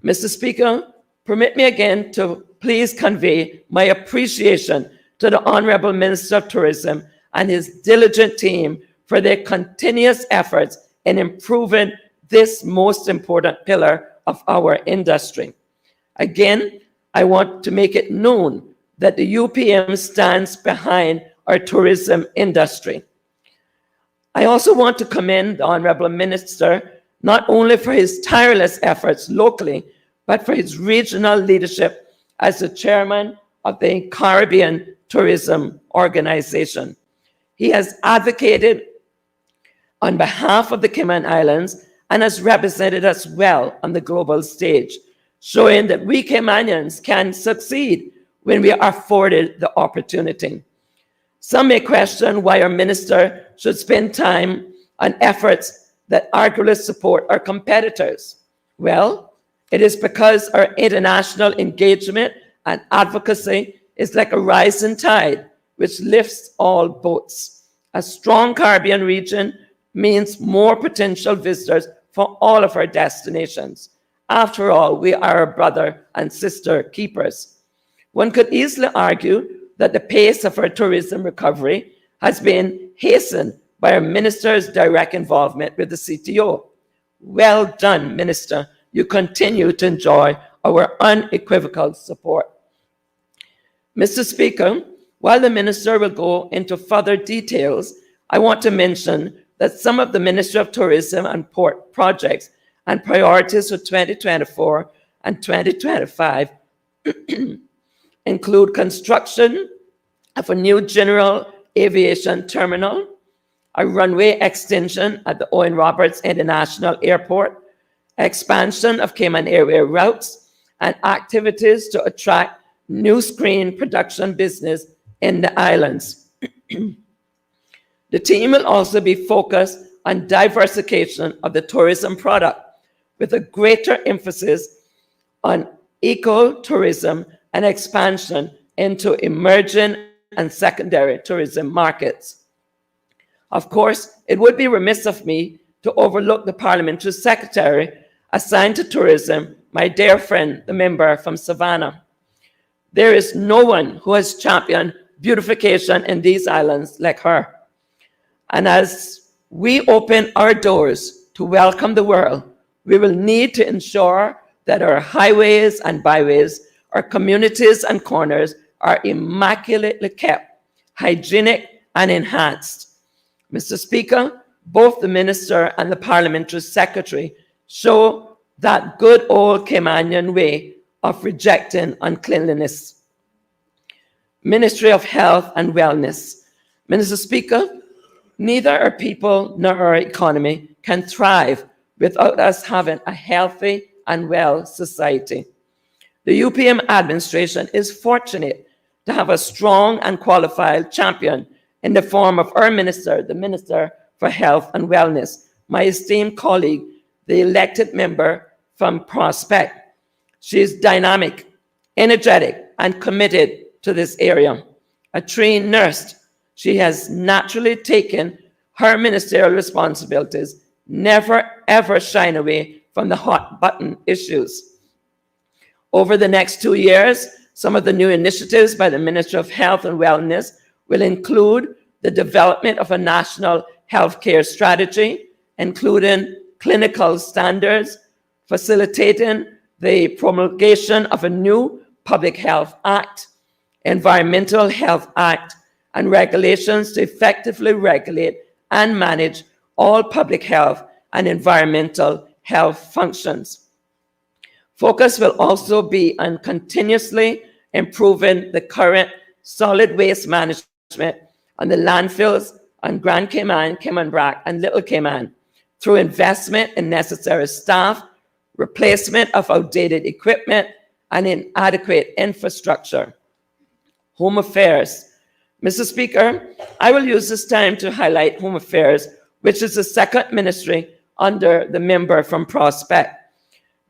Mr. Speaker, permit me again to please convey my appreciation to the Honorable Minister of Tourism and his diligent team for their continuous efforts in improving this most important pillar of our industry. Again, I want to make it known that the UPM stands behind our tourism industry. I also want to commend the Honorable Minister not only for his tireless efforts locally, but for his regional leadership as the chairman of the Caribbean Tourism Organization. He has advocated on behalf of the Cayman Islands and has represented us well on the global stage, showing that we Caymanians can succeed when we are afforded the opportunity. Some may question why our minister should spend time on efforts that arguably support our competitors. Well, it is because our international engagement and advocacy is like a rising tide, which lifts all boats. A strong Caribbean region means more potential visitors for all of our destinations. After all, we are brother and sister keepers. One could easily argue that the pace of our tourism recovery has been hastened by our minister's direct involvement with the CTO. Well done, Minister. You continue to enjoy our unequivocal support. Mr. Speaker, while the minister will go into further details, I want to mention that some of the Ministry of Tourism and Port projects and priorities for 2024 and 2025 include construction of a new general aviation terminal, a runway extension at the Owen Roberts International Airport, expansion of Cayman Airway routes, and activities to attract new screen production business in the islands. The team will also be focused on diversification of the tourism product with a greater emphasis on eco-tourism and expansion into emerging and secondary tourism markets. Of course, it would be remiss of me to overlook the Parliamentary Secretary assigned to tourism, my dear friend, the member from Savannah. There is no one who has championed beautification in these islands like her. And as we open our doors to welcome the world, we will need to ensure that our highways and byways, our communities and corners are immaculately kept, hygienic, and enhanced. Mr. Speaker, both the Minister and the Parliamentary Secretary show that good old Caymanian way of rejecting uncleanliness. Ministry of Health and Wellness. Mr. Speaker, neither our people nor our economy can thrive without us having a healthy and well society. The UPM administration is fortunate to have a strong and qualified champion in the form of our minister, the Minister for Health and Wellness, my esteemed colleague, the elected member from Prospect. She is dynamic, energetic, and committed to this area. A trained nurse, she has naturally taken her ministerial responsibilities, never ever shying away from the hot button issues. Over the next 2 years, some of the new initiatives by the Ministry of Health and Wellness will include the development of a national healthcare strategy, including clinical standards, facilitating the promulgation of a new Public Health Act, Environmental Health Act, and regulations to effectively regulate and manage all public health and environmental health functions. Focus will also be on continuously improving the current solid waste management on the landfills on Grand Cayman, Cayman Brac, and Little Cayman through investment in necessary staff, replacement of outdated equipment, and inadequate infrastructure. Home Affairs. Mr. Speaker, I will use this time to highlight Home Affairs, which is the second ministry under the member from Prospect.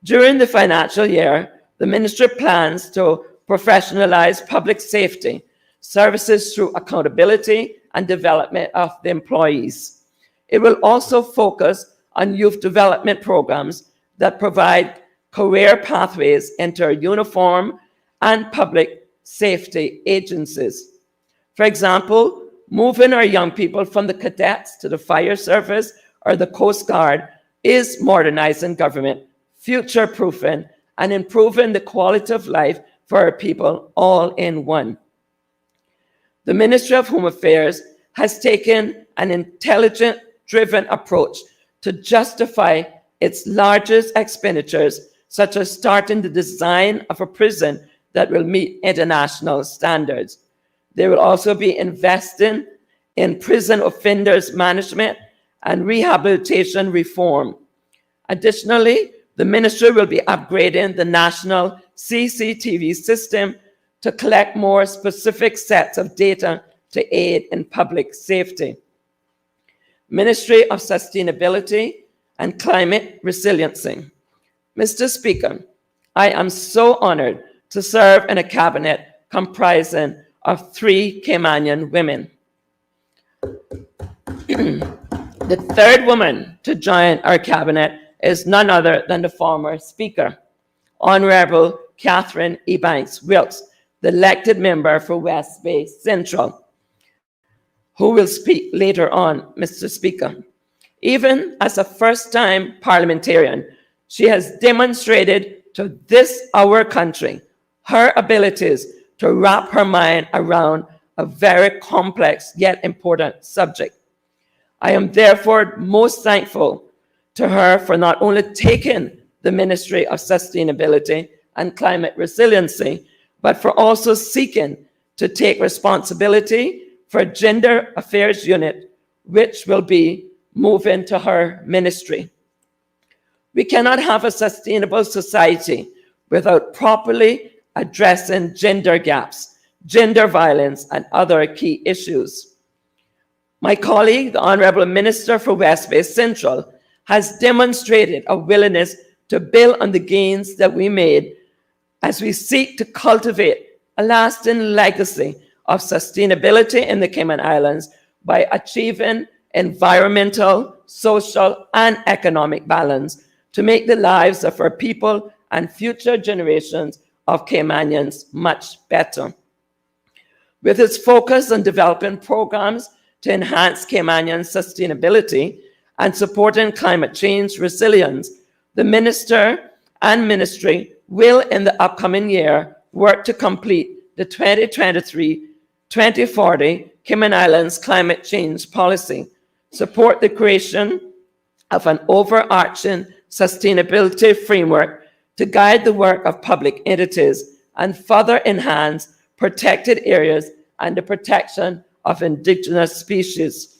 During the financial year, the ministry plans to professionalize public safety services through accountability and development of the employees. It will also focus on youth development programs that provide career pathways into uniform and public safety agencies. For example, moving our young people from the cadets to the fire service or the Coast Guard is modernizing government, future-proofing, and improving the quality of life for our people all in one. The Ministry of Home Affairs has taken an intelligent, driven approach to justify its largest expenditures, such as starting the design of a prison that will meet international standards. They will also be investing in prison offenders management and rehabilitation reform. Additionally, the ministry will be upgrading the national CCTV system to collect more specific sets of data to aid in public safety. Ministry of Sustainability and Climate Resiliency. Mr. Speaker, I am so honored to serve in a cabinet comprising of 3 Caymanian women. The third woman to join our cabinet is none other than the former Speaker, Honorable Catherine Ebanks Wilkes, the elected member for West Bay Central, who will speak later on, Mr. Speaker. Even as a first-time parliamentarian, she has demonstrated to this, our country, her abilities to wrap her mind around a very complex yet important subject. I am therefore most thankful to her for not only taking the Ministry of Sustainability and Climate Resiliency, but for also seeking to take responsibility for Gender Affairs Unit, which will be moving to her ministry. We cannot have a sustainable society without properly addressing gender gaps, gender violence, and other key issues. My colleague, the Honourable Minister for West Bay Central, has demonstrated a willingness to build on the gains that we made as we seek to cultivate a lasting legacy of sustainability in the Cayman Islands by achieving environmental, social, and economic balance to make the lives of our people and future generations of Caymanians much better. With its focus on developing programs to enhance Caymanian sustainability and supporting climate change resilience, the Minister and Ministry will, in the upcoming year, work to complete the 2023-2040 Cayman Islands Climate Change Policy, support the creation of an overarching sustainability framework to guide the work of public entities, and further enhance protected areas and the protection of indigenous species.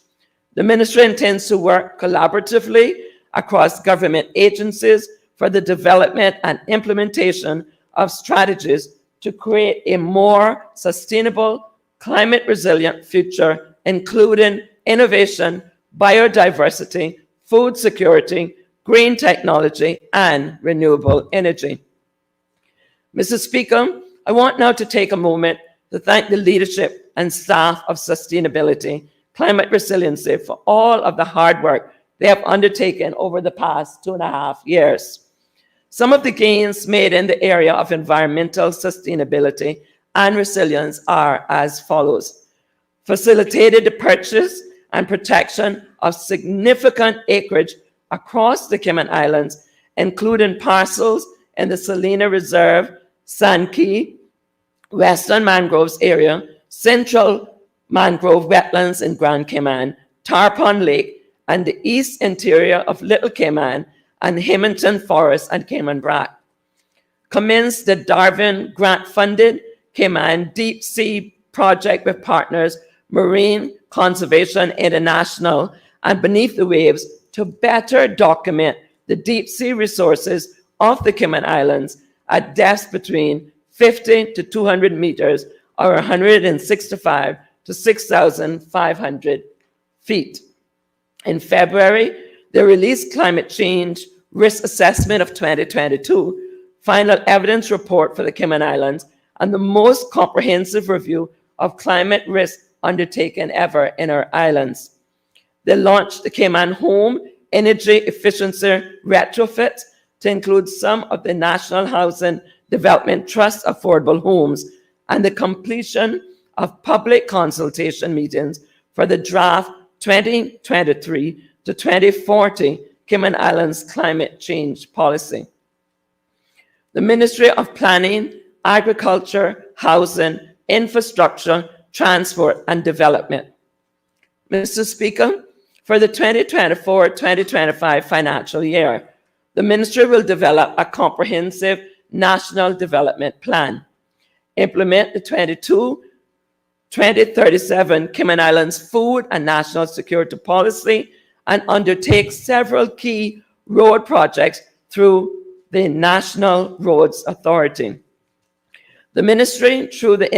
The Ministry intends to work collaboratively across government agencies for the development and implementation of strategies to create a more sustainable, climate-resilient future, including innovation, biodiversity, food security, green technology, and renewable energy. Mr. Speaker, I want now to take a moment to thank the leadership and staff of Sustainability, Climate Resiliency for all of the hard work they have undertaken over the past 2.5 years. Some of the gains made in the area of environmental sustainability and resilience are as follows: facilitated the purchase and protection of significant acreage across the Cayman Islands, including parcels in the Salina Reserve, Sankey, Western Mangroves area, Central Mangrove Wetlands in Grand Cayman, Tarpon Lake, and the east interior of Little Cayman, and Hamilton Forest and Cayman Brac. Commenced the Darwin grant-funded Cayman Deep Sea Project with partners Marine Conservation International and Beneath the Waves to better document the deep sea resources of the Cayman Islands at depths between 50 to 200 meters or 165 to 6,500 feet. In February, they released Climate Change Risk Assessment of 2022, Final Evidence Report for the Cayman Islands, and the most comprehensive review of climate risk undertaken ever in our islands. They launched the Cayman Home Energy Efficiency Retrofit to include some of the National Housing Development Trust affordable homes and the completion of public consultation meetings for the draft 2023 to 2040 Cayman Islands Climate Change Policy. The Ministry of Planning, Agriculture, Housing, Infrastructure, Transport and Development. Mr. Speaker, for the 2024-2025 financial year, the Ministry will develop a comprehensive national development plan, implement the 2037 Cayman Islands Food and National Security Policy, and undertake several key road projects through the National Roads Authority. The Ministry, through the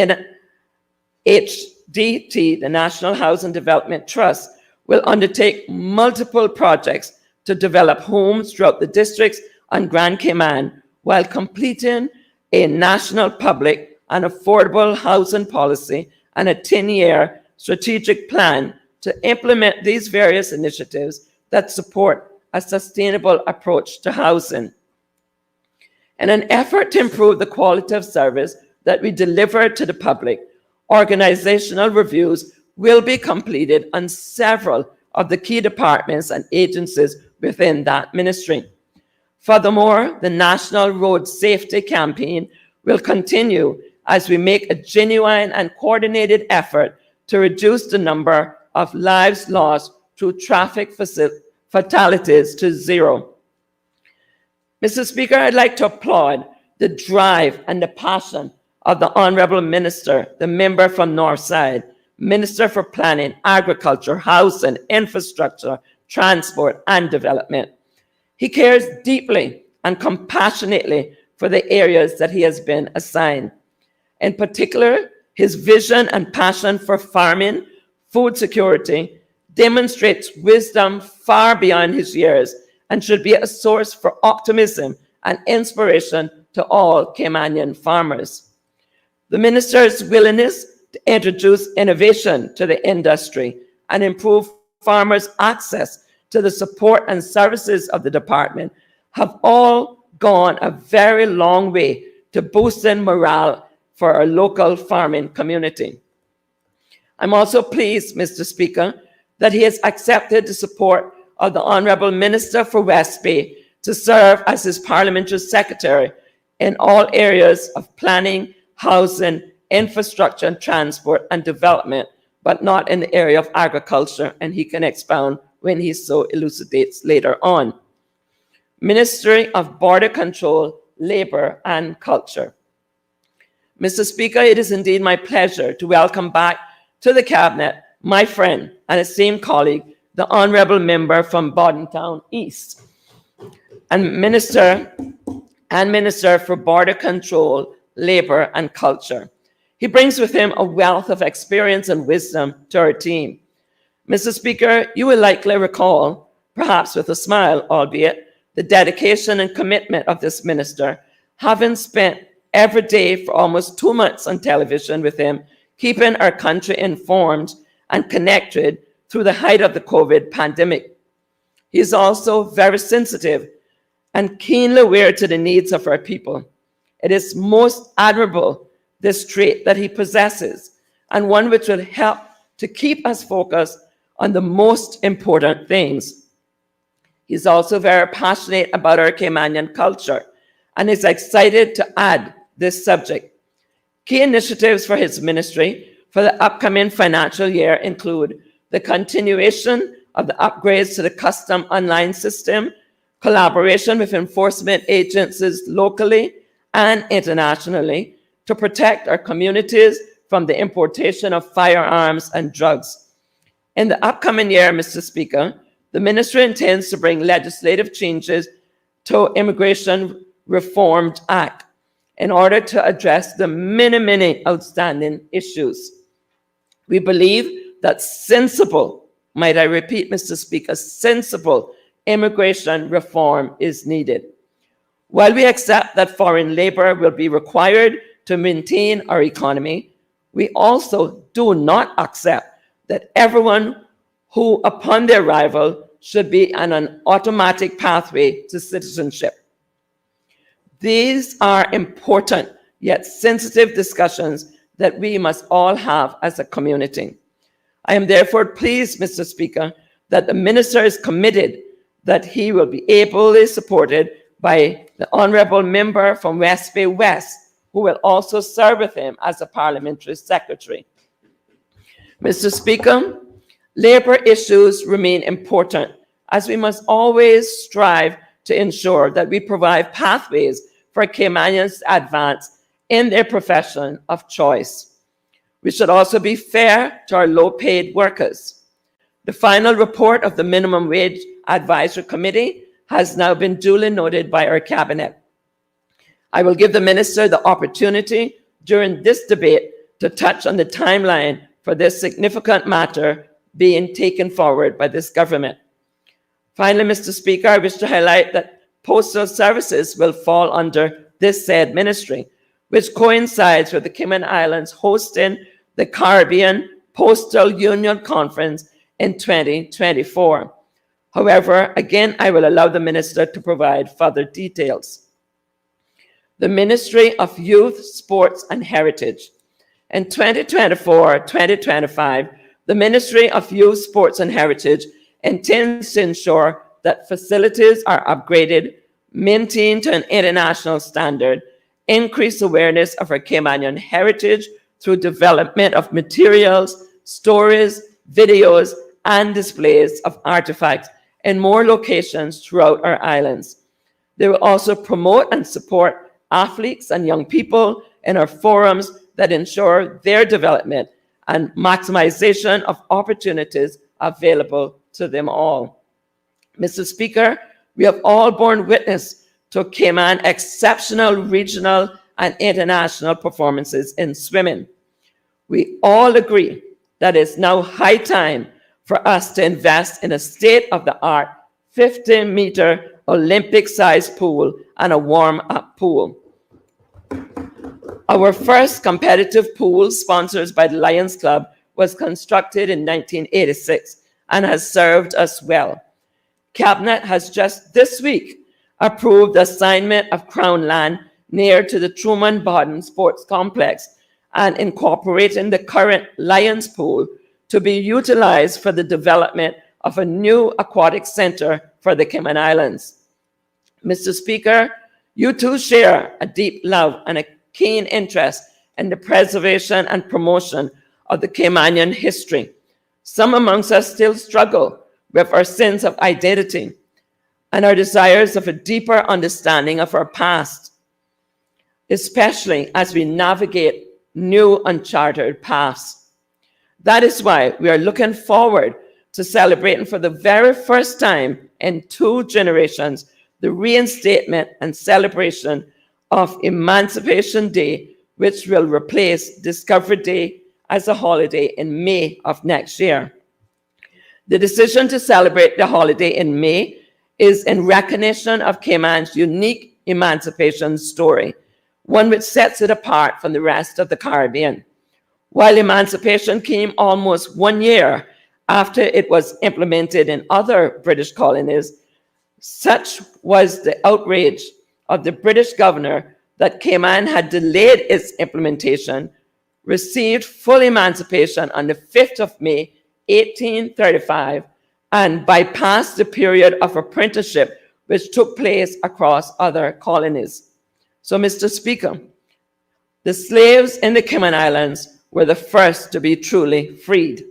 NHDT, the National Housing Development Trust, will undertake multiple projects to develop homes throughout the districts on Grand Cayman while completing a national public and affordable housing policy and a 10-year strategic plan to implement these various initiatives that support a sustainable approach to housing. In an effort to improve the quality of service that we deliver to the public, organizational reviews will be completed on several of the key departments and agencies within that ministry. Furthermore, the National Road Safety Campaign will continue as we make a genuine and coordinated effort to reduce the number of lives lost through traffic fatalities to zero. Mr. Speaker, I'd like to applaud the drive and the passion of the Honorable Minister, the member from Northside, Minister for Planning, Agriculture, Housing, Infrastructure, Transport, and Development. He cares deeply and compassionately for the areas that he has been assigned. In particular, his vision and passion for farming, food security, demonstrates wisdom far beyond his years and should be a source for optimism and inspiration to all Caymanian farmers. The minister's willingness to introduce innovation to the industry and improve farmers' access to the support and services of the department have all gone a very long way to boosting morale for our local farming community. I'm also pleased, Mr. Speaker, that he has accepted the support of the Honourable Minister for West Bay to serve as his parliamentary secretary in all areas of planning, housing, infrastructure, and transport and development, but not in the area of agriculture, and he can expound when he so elucidates later on. Ministry of Border Control, Labour and Culture. Mr. Speaker, it is indeed my pleasure to welcome back to the Cabinet my friend and esteemed colleague, the Honourable Member from Bordentown East, and Minister for Border Control, Labour and Culture. He brings with him a wealth of experience and wisdom to our team. Mr. Speaker, you will likely recall, perhaps with a smile, albeit, the dedication and commitment of this minister, having spent every day for almost 2 months on television with him, keeping our country informed and connected through the height of the COVID pandemic. He is also very sensitive and keenly aware to the needs of our people. It is most admirable, this trait that he possesses, and one which will help to keep us focused on the most important things. He's also very passionate about our Caymanian culture and is excited to add this subject. Key initiatives for his ministry for the upcoming financial year include the continuation of the upgrades to the custom online system, collaboration with enforcement agencies locally and internationally to to protect our communities from the importation of firearms and drugs. In the upcoming year, Mr. Speaker, the ministry intends to bring legislative changes to Immigration Reform Act in order to address the many outstanding issues. We believe that sensible, might I repeat, Mr. Speaker, sensible immigration reform is needed. While we accept that foreign labor will be required to maintain our economy, we also do not accept that everyone who, upon their arrival, should be on an automatic pathway to citizenship. These are important yet sensitive discussions that we must all have as a community. I am therefore pleased, Mr. Speaker, that the minister is committed that he will be ably supported by the honourable member from West Bay West, who will also serve with him as a parliamentary secretary. Mr. Speaker, labour issues remain important, as we must always strive to ensure that we provide pathways for Caymanians to advance in their profession of choice. We should also be fair to our low-paid workers. The final report of the Minimum Wage Advisory Committee has now been duly noted by our Cabinet. I will give the Minister the opportunity during this debate to touch on the timeline for this significant matter being taken forward by this government. Finally, Mr. Speaker, I wish to highlight that postal services will fall under this said ministry, which coincides with the Cayman Islands hosting the Caribbean Postal Union Conference in 2024. However, again, I will allow the Minister to provide further details. The Ministry of Youth, Sports and Heritage. In 2024-2025, the Ministry of Youth, Sports and Heritage intends to ensure that facilities are upgraded, maintained to an international standard, increase awareness of our Caymanian heritage through development of materials, stories, videos, and displays of artifacts in more locations throughout our islands. They will also promote and support athletes and young people in our forums that ensure their development and maximization of opportunities available to them all. Mr. Speaker, we have all borne witness to Cayman exceptional regional and international performances in swimming. We all agree that it's now high time for us to invest in a state-of-the-art 15-meter Olympic-sized pool and a warm-up pool. Our first competitive pool, sponsored by the Lions Club, was constructed in 1986 and has served us well. Cabinet has just this week approved the assignment of Crown land near to the Truman Bodden Sports Complex and incorporating the current Lions pool to be utilized for the development of a new aquatic center for the Cayman Islands. Mr. Speaker, you too share a deep love and a keen interest in the preservation and promotion of the Caymanian history. Some amongst us still struggle with our sense of identity and our desires of a deeper understanding of our past, especially as we navigate new uncharted paths. That is why we are looking forward to celebrating for the very first time in 2 generations the reinstatement and celebration of Emancipation Day, which will replace Discovery Day as a holiday in May of next year. The decision to celebrate the holiday in May is in recognition of Cayman's unique emancipation story, one which sets it apart from the rest of the Caribbean. While emancipation came almost 1 year after it was implemented in other British colonies, such was the outrage of the British governor that Cayman had delayed its implementation, received full emancipation on the 5th of May, 1835, and bypassed the period of apprenticeship which took place across other colonies. So, Mr. Speaker, the slaves in the Cayman Islands were the first to be truly freed.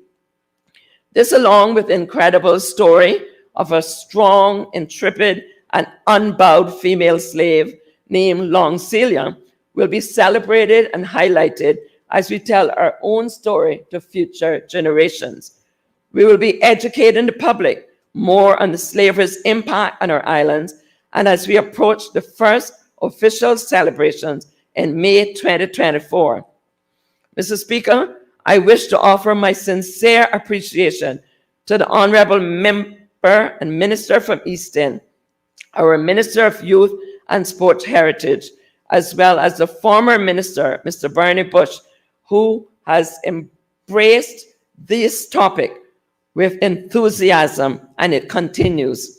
This, along with the incredible story of a strong, intrepid, and unbowed female slave named Long Celia, will be celebrated and highlighted as we tell our own story to future generations. We will be educating the public more on the slavery's impact on our islands, and as we approach the first official celebrations in May 2024. Mr. Speaker, I wish to offer my sincere appreciation to the Honourable Member and Minister from Easton, our Minister of Youth and Sports Heritage, as well as the former Minister, Mr. Bernie Bush, who has embraced this topic with enthusiasm, and it continues.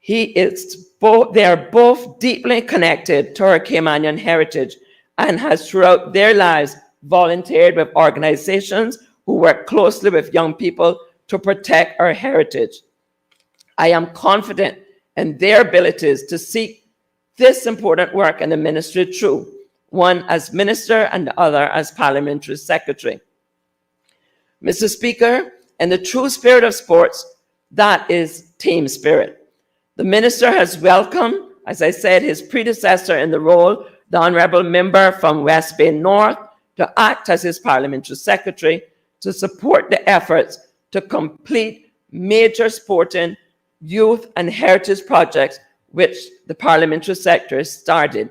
They are both deeply connected to our Caymanian heritage and has throughout their lives volunteered with organizations who work closely with young people to protect our heritage. I am confident in their abilities to seek this important work in the ministry through, one as minister and the other as parliamentary secretary. Mr. Speaker, in the true spirit of sports, that is team spirit. The minister has welcomed, as I said, his predecessor in the role, the honourable member from West Bay North, to act as his parliamentary secretary to support the efforts to complete major sporting, youth and heritage projects which the parliamentary sector started.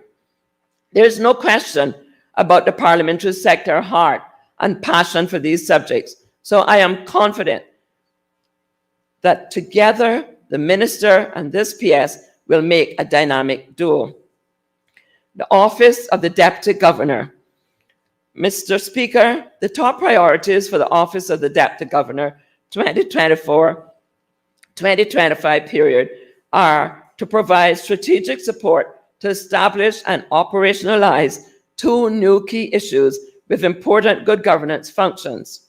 There is no question about the parliamentary sector's heart and passion for these subjects. So I am confident that together the minister and this PS will make a dynamic duo. The office of the Deputy Governor. Mr. Speaker, the top priorities for the office of the Deputy Governor 2024-2025 period are to provide strategic support to establish and operationalize two new key issues with important good governance functions.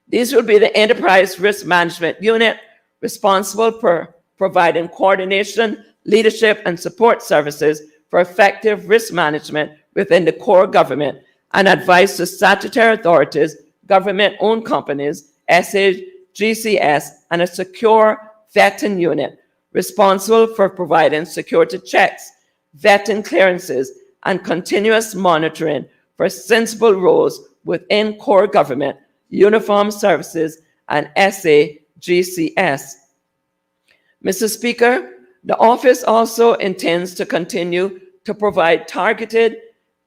These will be the Enterprise Risk Management Unit, responsible for providing coordination, leadership, and support services for effective risk management within the core government, and advice to statutory authorities, government-owned companies, SAGCS, and a secure vetting unit responsible for providing security checks, vetting clearances, and continuous monitoring for sensible roles within core government, uniformed services, and SAGCS. Mr. Speaker, the office also intends to continue to provide targeted,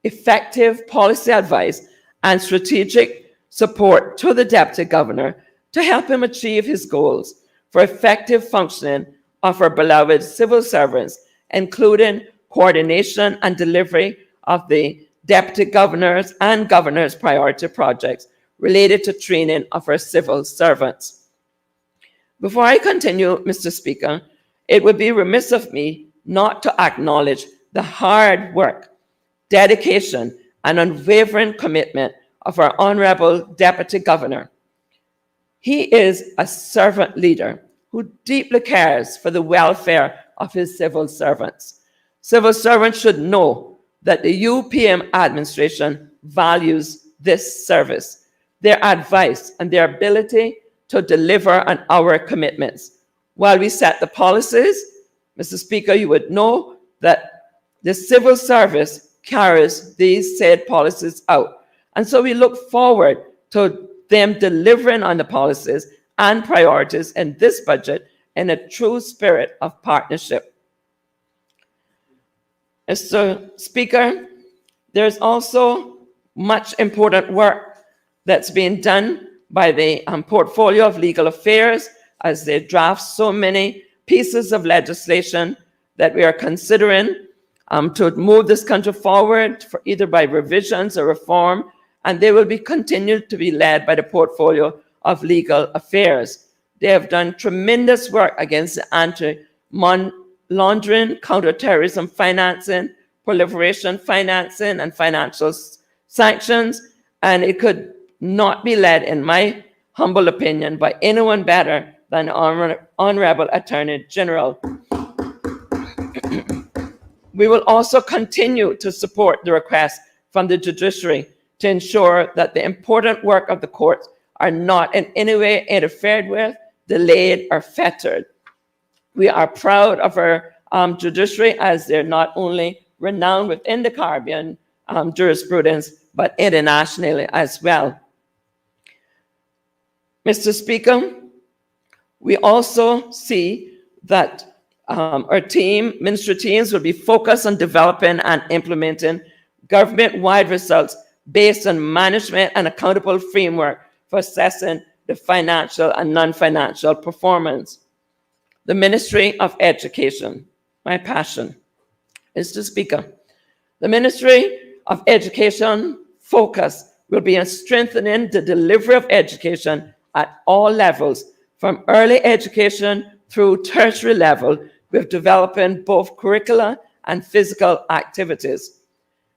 effective policy advice and strategic support to the Deputy Governor to help him achieve his goals for effective functioning of our beloved civil servants, including coordination and delivery of the Deputy Governors and Governors' priority projects related to training of our civil servants. Before I continue, Mr. Speaker, it would be remiss of me not to acknowledge the hard work, dedication, and unwavering commitment of our Honourable Deputy Governor. He is a servant leader who deeply cares for the welfare of his civil servants. Civil servants should know that the UPM administration values this service, their advice, and their ability to deliver on our commitments. While we set the policies, Mr. Speaker, you would know that the civil service carries these said policies out. And so we look forward to them delivering on the policies and priorities in this budget in a true spirit of partnership. Mr. Speaker, there's also much important work that's being done by the portfolio of legal affairs as they draft so many pieces of legislation that we are considering to move this country forward for either by revisions or reform, and they will be continued to be led by the portfolio of legal affairs. They have done tremendous work against the anti-laundering, counterterrorism financing, proliferation financing, and financial sanctions, and it could not be led, in my humble opinion, by anyone better than Honourable Attorney General. We will also continue to support the request from the judiciary to ensure that the important work of the courts are not in any way interfered with, delayed, or fettered. We are proud of our judiciary as they're not only renowned within the Caribbean jurisprudence, but internationally as well. Mr. Speaker, we also see that our ministry teams will be focused on developing and implementing government-wide results based on management and accountable framework for assessing the financial and non-financial performance. The Ministry of Education, my passion. Mr. Speaker, the Ministry of Education focus will be on strengthening the delivery of education at all levels, from early education through tertiary level, with developing both curricula and physical activities.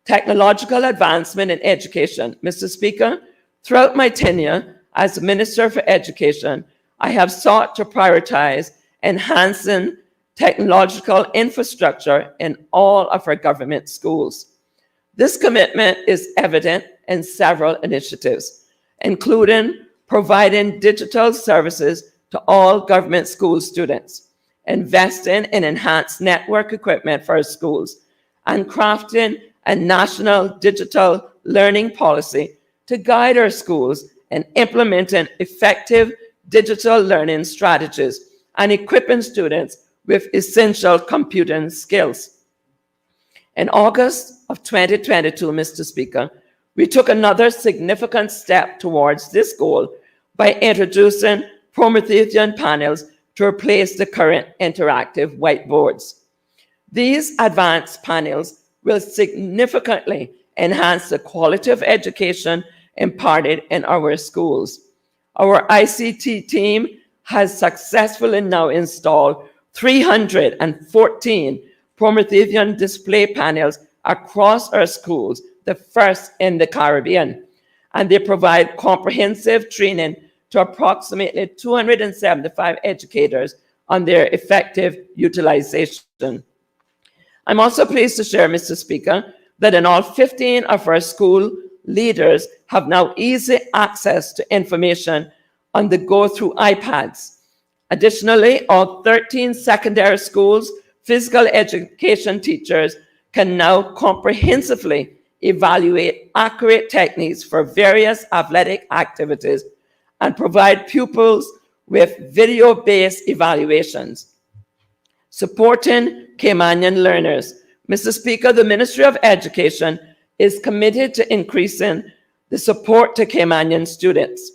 Technological advancement in education. Mr. Speaker, throughout my tenure as Minister for Education, I have sought to prioritize enhancing technological infrastructure in all of our government schools. This commitment is evident in several initiatives, including providing digital services to all government school students, investing in enhanced network equipment for our schools, and crafting a national digital learning policy to guide our schools in implementing effective digital learning strategies and equipping students with essential computing skills. In August of 2022, Mr. Speaker, we took another significant step towards this goal by introducing Promethean panels to replace the current interactive whiteboards. These advanced panels will significantly enhance the quality of education imparted in our schools. Our ICT team has successfully now installed 314 Promethean display panels across our schools, the first in the Caribbean, and they provide comprehensive training to approximately 275 educators on their effective utilization. I'm also pleased to share, Mr. Speaker, that in all 15 of our school leaders have now easy access to information on the go through iPads. Additionally, all 13 secondary schools physical education teachers can now comprehensively evaluate accurate techniques for various athletic activities and provide pupils with video-based evaluations. Supporting Caymanian learners. Mr. Speaker, the Ministry of Education is committed to increasing the support to Caymanian students.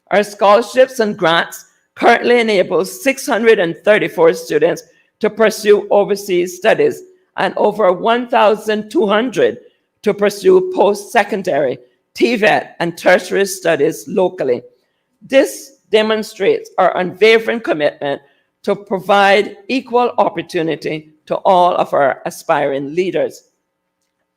Our scholarships and grants currently enable 634 students to pursue overseas studies and over 1,200 to pursue post-secondary, TVET, and tertiary studies locally. This demonstrates our unwavering commitment to provide equal opportunity to all of our aspiring leaders.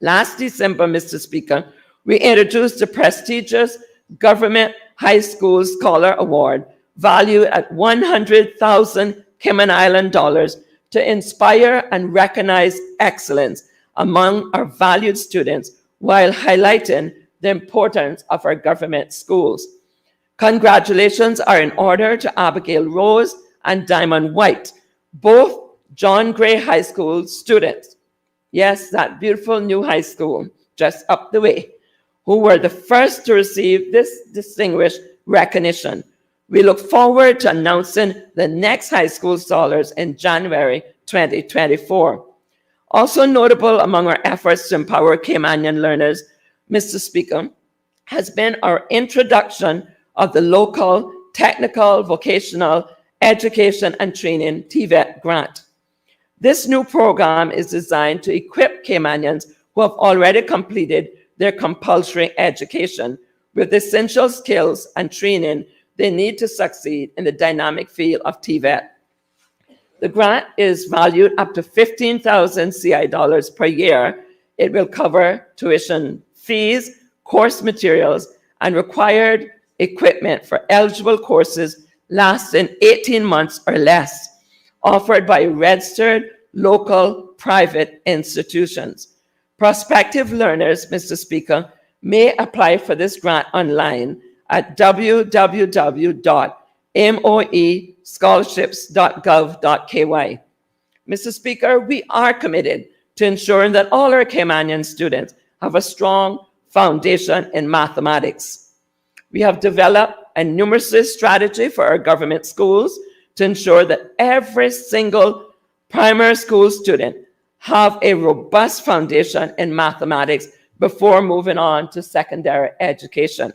Last December, Mr. Speaker, we introduced the prestigious Government High School Scholar Award, valued at 100,000 Cayman Island dollars, to inspire and recognize excellence among our valued students while highlighting the importance of our government schools. Congratulations are in order to Abigail Rose and Diamond White, both John Gray High School students. Yes, that beautiful new high school just up the way, who were the first to receive this distinguished recognition. We look forward to announcing the next high school scholars in January 2024. Also notable among our efforts to empower Caymanian learners, Mr. Speaker, has been our introduction of the local technical vocational education and training TVET grant. This new program is designed to equip Caymanians who have already completed their compulsory education with essential skills and training they need to succeed in the dynamic field of TVET. The grant is valued up to 15,000 CI dollars per year. It will cover tuition fees, course materials, and required equipment for eligible courses lasting 18 months or less, offered by registered local private institutions. Prospective learners, Mr. Speaker, may apply for this grant online at www.moescholarships.gov.ky. Mr. Speaker, we are committed to ensuring that all our Caymanian students have a strong foundation in mathematics. We have developed a numeracy strategy for our government schools to ensure that every single primary school student have a robust foundation in mathematics before moving on to secondary education.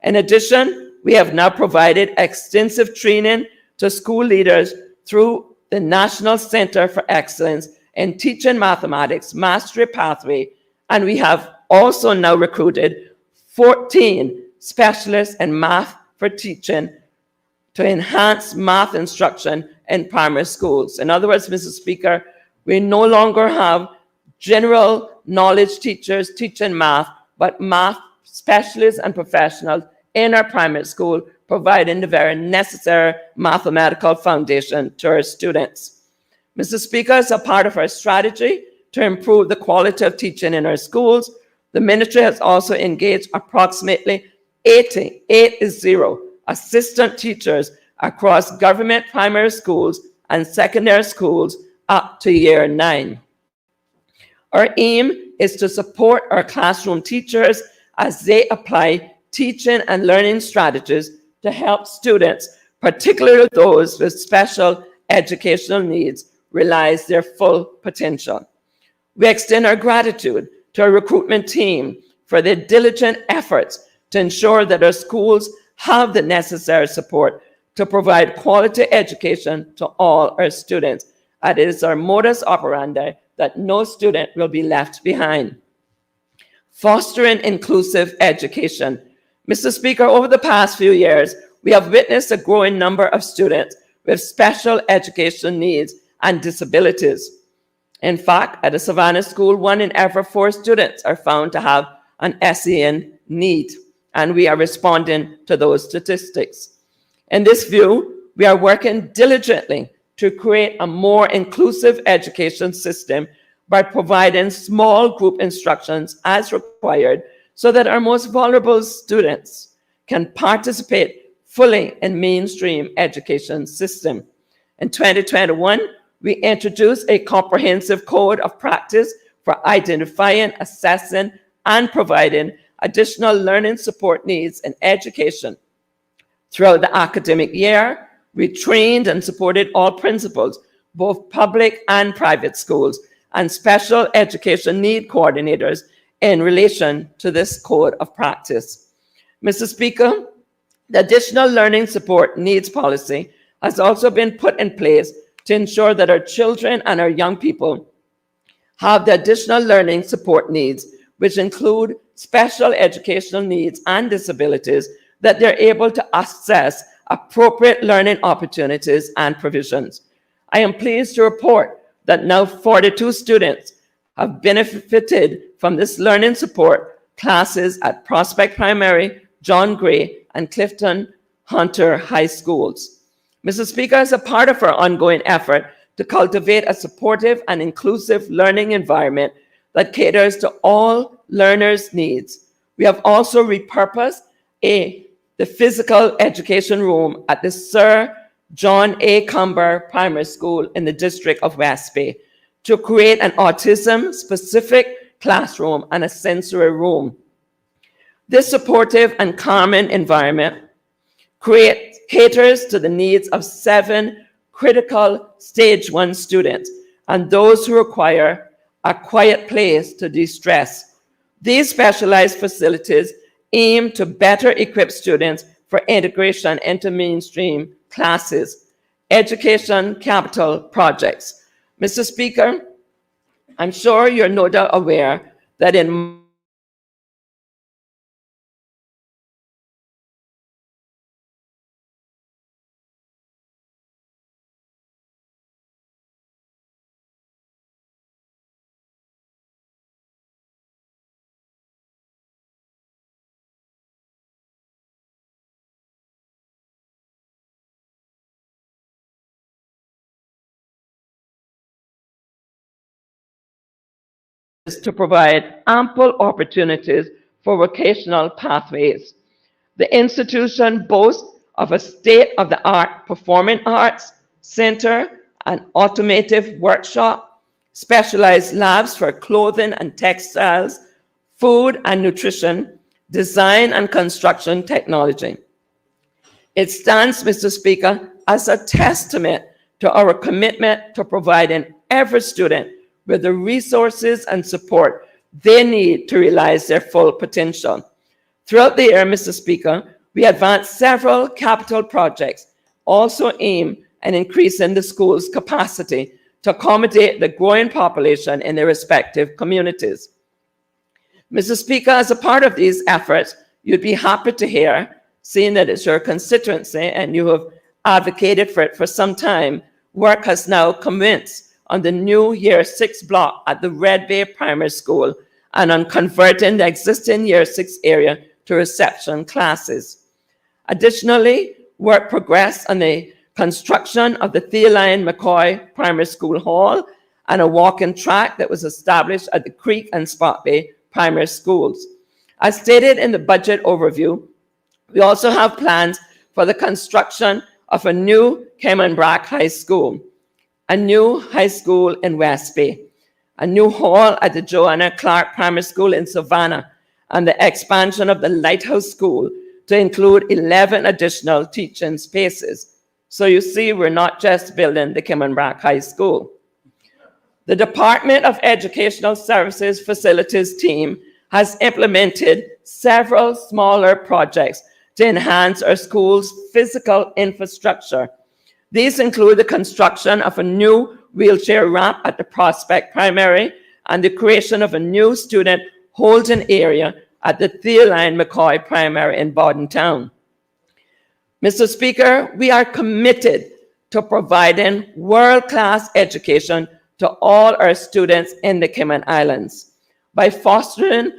In addition, we have now provided extensive training to school leaders through the National Center for Excellence in Teaching Mathematics Mastery Pathway, and we have also now recruited 14 specialists in math for teaching to enhance math instruction in primary schools. In other words, Mr. Speaker, we no longer have general knowledge teachers teaching math, but math specialists and professionals in our primary school providing the very necessary mathematical foundation to our students. Mr. Speaker, as a part of our strategy to improve the quality of teaching in our schools, the ministry has also engaged approximately 80 assistant teachers across government primary schools and secondary schools up to year 9. Our aim is to support our classroom teachers as they apply teaching and learning strategies to help students, particularly those with special educational needs, realize their full potential. We extend our gratitude to our recruitment team for their diligent efforts to ensure that our schools have the necessary support to provide quality education to all our students. And it is our modus operandi that no student will be left behind. Fostering inclusive education. Mr. Speaker, over the past few years, we have witnessed a growing number of students with special education needs and disabilities. In fact, at the Savannah School, 1 in every 4 students are found to have an SEN need, and we are responding to those statistics. In this view, we are working diligently to create a more inclusive education system by providing small group instructions as required so that our most vulnerable students can participate fully in mainstream education system. In 2021, we introduced a comprehensive code of practice for identifying, assessing, and providing additional learning support needs in education. Throughout the academic year, we trained and supported all principals, both public and private schools, and special education need coordinators in relation to this code of practice. Mr. Speaker, the additional learning support needs policy has also been put in place to ensure that our children and our young people have the additional learning support needs, which include special educational needs and disabilities, that they're able to access appropriate learning opportunities and provisions. I am pleased to report that now 42 students have benefited from this learning support classes at Prospect Primary, John Gray, and Clifton Hunter High Schools. Mr. Speaker, as a part of our ongoing effort to cultivate a supportive and inclusive learning environment that caters to all learners' needs, we have also repurposed the physical education room at the Sir John A. Cumber Primary School in the District of West Bay to create an autism-specific classroom and a sensory room. This supportive and calming environment caters to the needs of 7 critical Stage 1 students and those who require a quiet place to de-stress. These specialized facilities aim to better equip students for integration into mainstream classes. Education capital projects. Mr. Speaker, I'm sure you're no doubt aware that in to provide ample opportunities for vocational pathways. The institution boasts of a state-of-the-art performing arts center, an automotive workshop, specialized labs for clothing and textiles, food and nutrition, design and construction technology. It stands, Mr. Speaker, as a testament to our commitment to providing every student with the resources and support they need to realize their full potential. Throughout the year, Mr. Speaker, we advanced several capital projects, also aimed at increasing the school's capacity to accommodate the growing population in their respective communities. Mr. Speaker, as a part of these efforts, you'd be happy to hear, seeing that it's your constituency and you have advocated for it for some time, work has now commenced on the new Year 6 block at the Red Bay Primary School and on converting the existing Year 6 area to reception classes. Additionally, work progressed on the construction of the Theoline McCoy Primary School Hall and a walking track that was established at the Creek and Spot Bay Primary Schools. As stated in the budget overview, we also have plans for the construction of a new Cayman Brack High School, a new high school in West Bay, a new hall at the Joanna Clark Primary School in Savannah, and the expansion of the Lighthouse School to include 11 additional teaching spaces. So you see, we're not just building the Cayman Brack High School. The Department of Educational Services Facilities team has implemented several smaller projects to enhance our school's physical infrastructure. These include the construction of a new wheelchair ramp at the Prospect Primary and the creation of a new student holding area at the Theoline McCoy Primary in Bordentown. Mr. Speaker, we are committed to providing world-class education to all our students in the Cayman Islands by fostering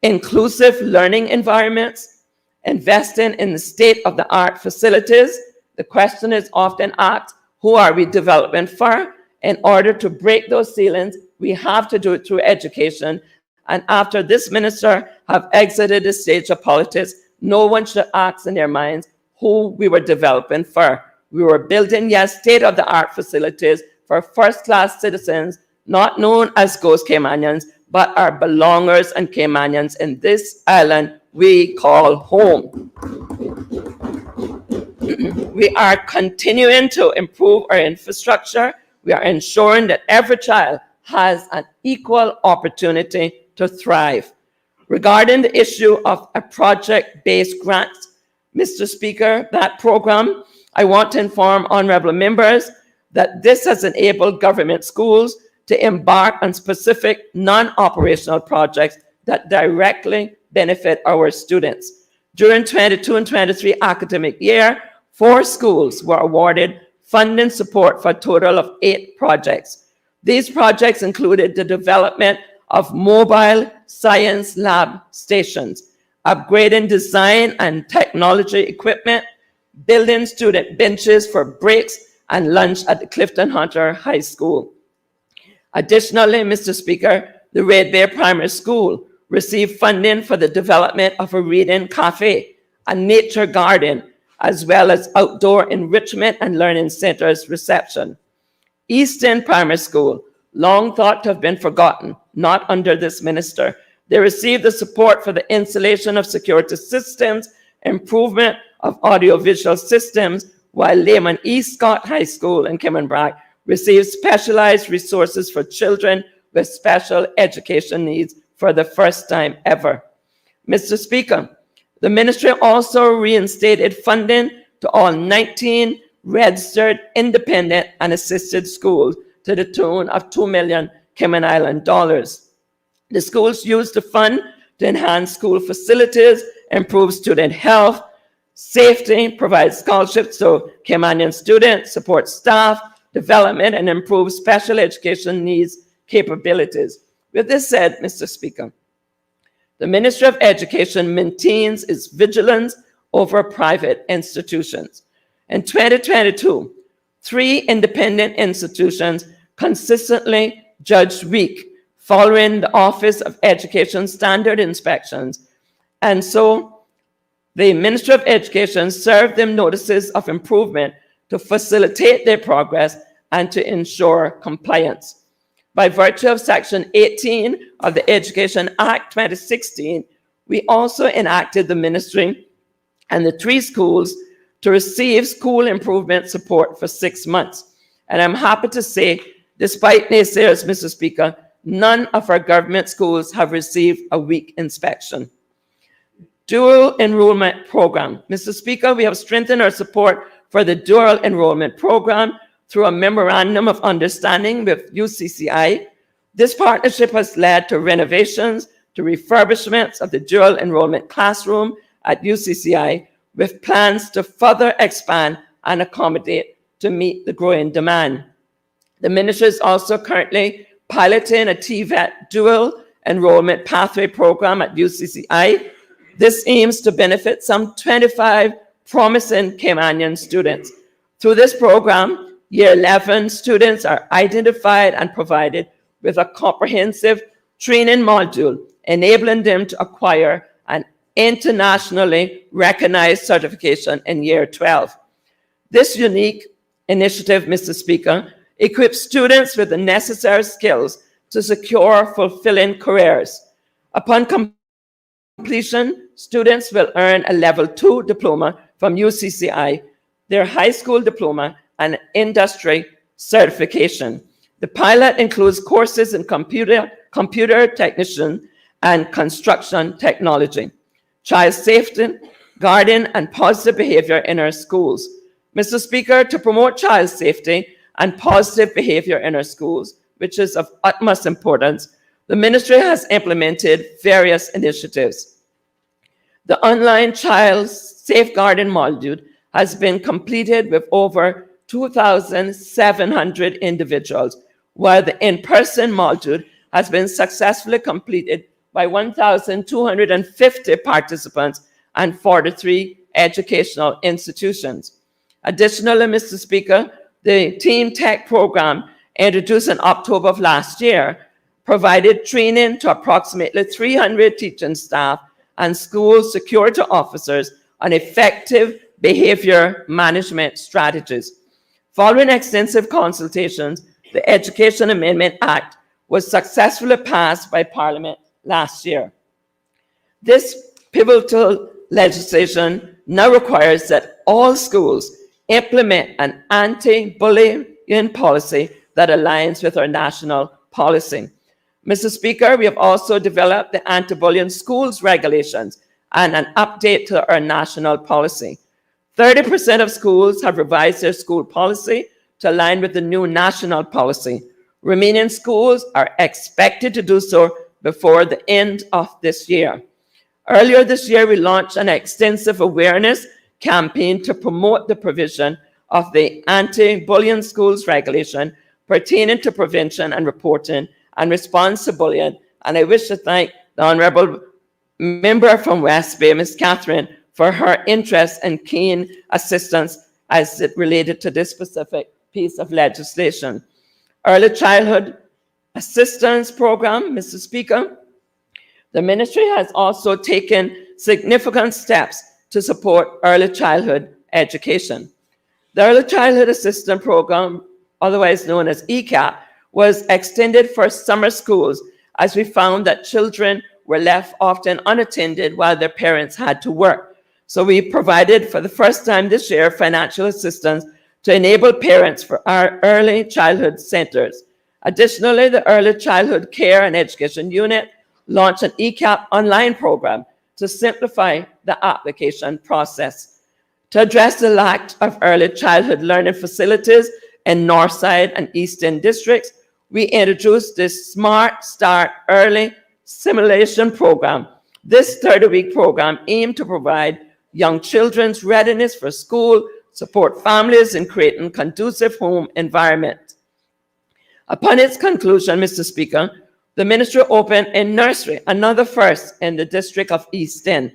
inclusive learning environments, investing in the state-of-the-art facilities. The question is often asked, who are we developing for? In order to break those ceilings, we have to do it through education. And after this minister have exited the stage of politics, no one should ask in their minds who we were developing for. We were building, yes, state-of-the-art facilities for first-class citizens, not known as Ghost Caymanians, but our belongers and Caymanians in this island we call home. We are continuing to improve our infrastructure. We are ensuring that every child has an equal opportunity to thrive. Regarding the issue of a project-based grant, Mr. Speaker, that program, I want to inform honorable members that this has enabled government schools to embark on specific non-operational projects that directly benefit our students. During 22 and 23 academic year, 4 schools were awarded funding support for a total of 8 projects. These projects included the development of mobile science lab stations, upgrading design and technology equipment, building student benches for breaks and lunch at the Clifton Hunter High School. Additionally, Mr. Speaker, the Red Bay Primary School received funding for the development of a reading cafe, a nature garden, as well as outdoor enrichment and learning centers reception. Easton Primary School, long thought to have been forgotten, not under this minister. They received the support for the installation of security systems, improvement of audiovisual systems, while Lehman E. Scott High School in Cayman Brack received specialized resources for children with special education needs for the first time ever. Mr. Speaker, the ministry also reinstated funding to all 19 registered independent and assisted schools to the tune of $2 million Cayman Island dollars. The schools used the fund to enhance school facilities, improve student health, safety, provide scholarships to Caymanian students, support staff development, and improve special education needs capabilities. With this said, Mr. Speaker, the Ministry of Education maintains its vigilance over private institutions. In 2022, 3 independent institutions consistently judged weak following the Office of Education standard inspections. And so the Ministry of Education served them notices of improvement to facilitate their progress and to ensure compliance. By virtue of Section 18 of the Education Act 2016, we also enacted the ministry and the 3 schools to receive school improvement support for 6 months. And I'm happy to say, despite naysayers, Mr. Speaker, none of our government schools have received a week inspection. Dual enrollment program. Mr. Speaker, we have strengthened our support for the dual enrollment program through a memorandum of understanding with UCCI. This partnership has led to renovations, to refurbishments of the dual enrollment classroom at UCCI, with plans to further expand and accommodate to meet the growing demand. The ministry is also currently piloting a TVET dual enrollment pathway program at UCCI. This aims to benefit some 25 promising Caymanian students. Through this program, Year 11 students are identified and provided with a comprehensive training module, enabling them to acquire an internationally recognized certification in Year 12. This unique initiative, Mr. Speaker, equips students with the necessary skills to secure fulfilling careers. Upon completion, students will earn a Level 2 diploma from UCCI, their high school diploma, and industry certification. The pilot includes courses in computer technician and construction technology, child safety, guardian, and positive behavior in our schools. Mr. Speaker, to promote child safety and positive behavior in our schools, which is of utmost importance, the ministry has implemented various initiatives. The online child safeguarding module has been completed with over 2,700 individuals, while the in-person module has been successfully completed by 1,250 participants and 43 educational institutions. Additionally, Mr. Speaker, the Team Tech program, introduced in October of last year, provided training to approximately 300 teaching staff and school security officers on effective behavior management strategies. Following extensive consultations, the Education Amendment Act was successfully passed by Parliament last year. This pivotal legislation now requires that all schools implement an anti-bullying policy that aligns with our national policy. Mr. Speaker, we have also developed the anti-bullying schools regulations and an update to our national policy. 30% of schools have revised their school policy to align with the new national policy. Remaining schools are expected to do so before the end of this year. Earlier this year, we launched an extensive awareness campaign to promote the provision of the anti-bullying schools regulation pertaining to prevention and reporting and response to bullying. And I wish to thank the Honourable Member from West Bay, Ms. Catherine, for her interest and keen assistance as it related to this specific piece of legislation. Early Childhood Assistance Program, Mr. Speaker, the ministry has also taken significant steps to support early childhood education. The Early Childhood Assistance Program, otherwise known as ECAP, was extended for summer schools as we found that children were left often unattended while their parents had to work. So we provided for the first time this year financial assistance to enable parents for our early childhood centers. Additionally, the Early Childhood Care and Education Unit launched an ECAP online program to simplify the application process. To address the lack of early childhood learning facilities in Northside and Eastern districts, we introduced this Smart Start Early Simulation Program. This 30-week program aimed to provide young children's readiness for school, support families in creating conducive home environment. Upon its conclusion, Mr. Speaker, the ministry opened a nursery, another first in the district of East End,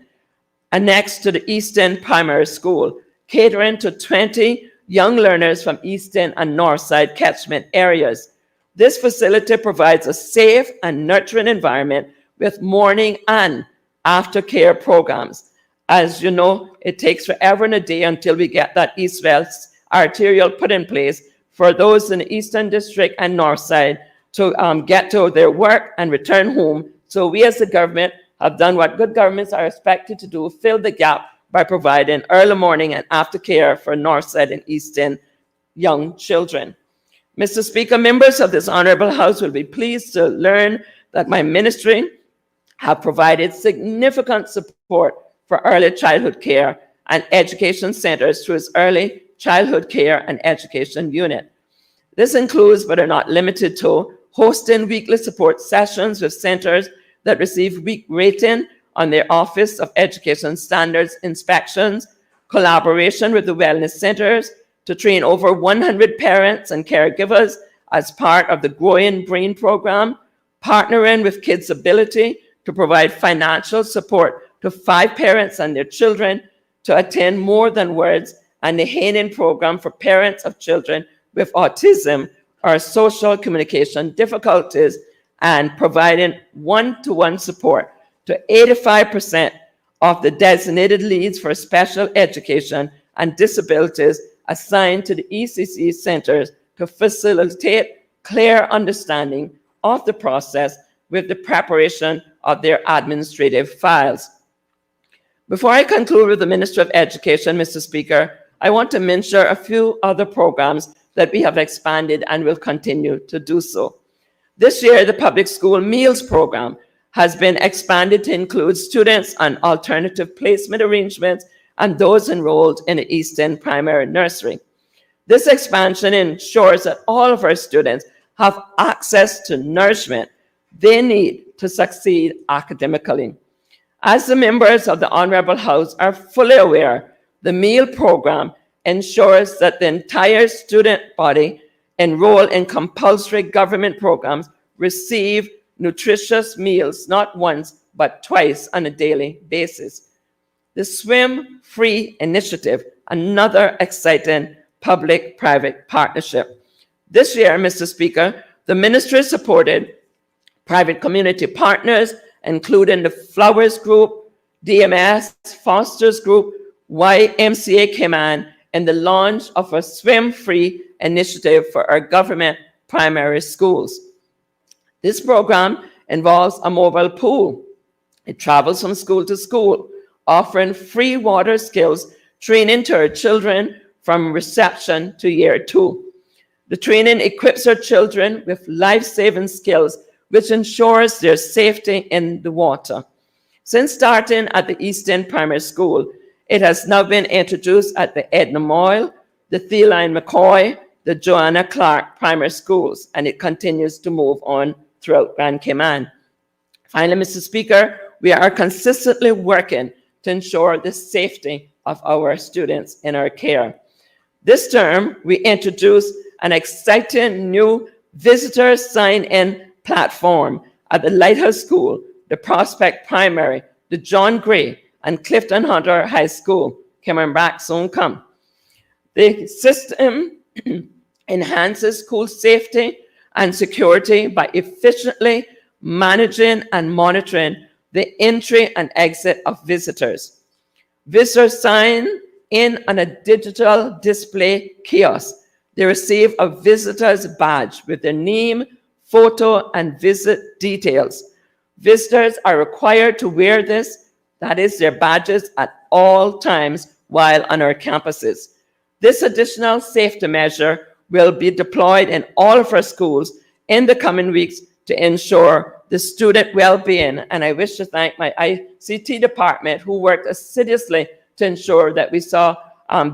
annexed to the East End Primary School, catering to 20 young learners from East End and Northside catchment areas. This facility provides a safe and nurturing environment with morning and aftercare programs. As you know, it takes forever and a day until we get that east-west arterial put in place for those in the Eastern District and Northside. to get to their work and return home. So we as the government have done what good governments are expected to do, fill the gap by providing early morning and aftercare for North Side and East End young children. Mr. Speaker, members of this Honorable House will be pleased to learn that my ministry have provided significant support for early childhood care and education centers through its early childhood care and education unit. This includes, but are not limited to, hosting weekly support sessions with centers that receive weak rating on their Office of Education Standards inspections, collaboration with the wellness centers to train over 100 parents and caregivers as part of the Growing Brain program, partnering with Kids Ability to provide financial support to 5 parents and their children to attend More Than Words, and the Hanen program for parents of children with autism or social communication difficulties, and providing one-to-one support to 85% of the designated leads for special education and disabilities assigned to the ECC centers to facilitate clear understanding of the process with the preparation of their administrative files. Before I conclude with the Minister of Education, Mr. Speaker, I want to mention a few other programs that we have expanded and will continue to do so. This year, the Public School Meals Program has been expanded to include students on alternative placement arrangements and those enrolled in the East End Primary Nursery. This expansion ensures that all of our students have access to nourishment they need to succeed academically. As the members of the Honorable House are fully aware, the meal program ensures that the entire student body enrolled in compulsory government programs receive nutritious meals not once but twice on a daily basis. The Swim Free Initiative, another exciting public-private partnership. This year, Mr. Speaker, the ministry supported private community partners, including the Flowers Group, DMS, Foster's Group, YMCA Cayman, and the launch of a swim-free initiative for our government primary schools. This program involves a mobile pool. It travels from school to school, offering free water skills training to our children from reception to year 2. The training equips our children with life-saving skills, which ensures their safety in the water. Since starting at the East End Primary School, it has now been introduced at the Edna Moyle, the Theline McCoy, the Joanna Clark Primary Schools, and it continues to move on throughout Grand Cayman. Finally, Mr. Speaker, we are consistently working to ensure the safety of our students in our care. This term, we introduced an exciting new visitor sign-in platform at the Lighthouse School, the Prospect Primary, the John Gray, and Clifton Hunter High School. Coming back soon come. The system enhances school safety and security by efficiently managing and monitoring the entry and exit of visitors. Visitors sign in on a digital display kiosk. They receive a visitor's badge with their name, photo, and visit details. Visitors are required to wear this, that is, their badges, at all times while on our campuses. This additional safety measure will be deployed in all of our schools in the coming weeks to ensure the student well-being. And I wish to thank my ICT department who worked assiduously to ensure that we saw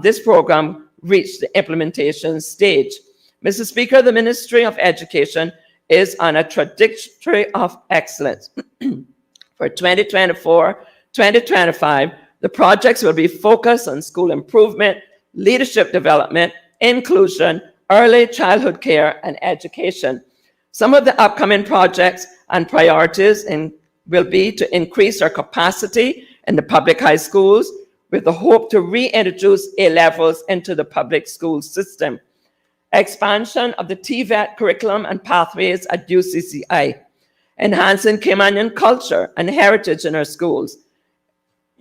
this program reach the implementation stage. Mr. Speaker, the Ministry of Education is on a trajectory of excellence. For 2024-2025, the projects will be focused on school improvement, leadership development, inclusion, early childhood care, and education. Some of the upcoming projects and priorities will be to increase our capacity in the public high schools with the hope to reintroduce A-levels into the public school system. Expansion of the TVET curriculum and pathways at UCCI. Enhancing Caymanian culture and heritage in our schools.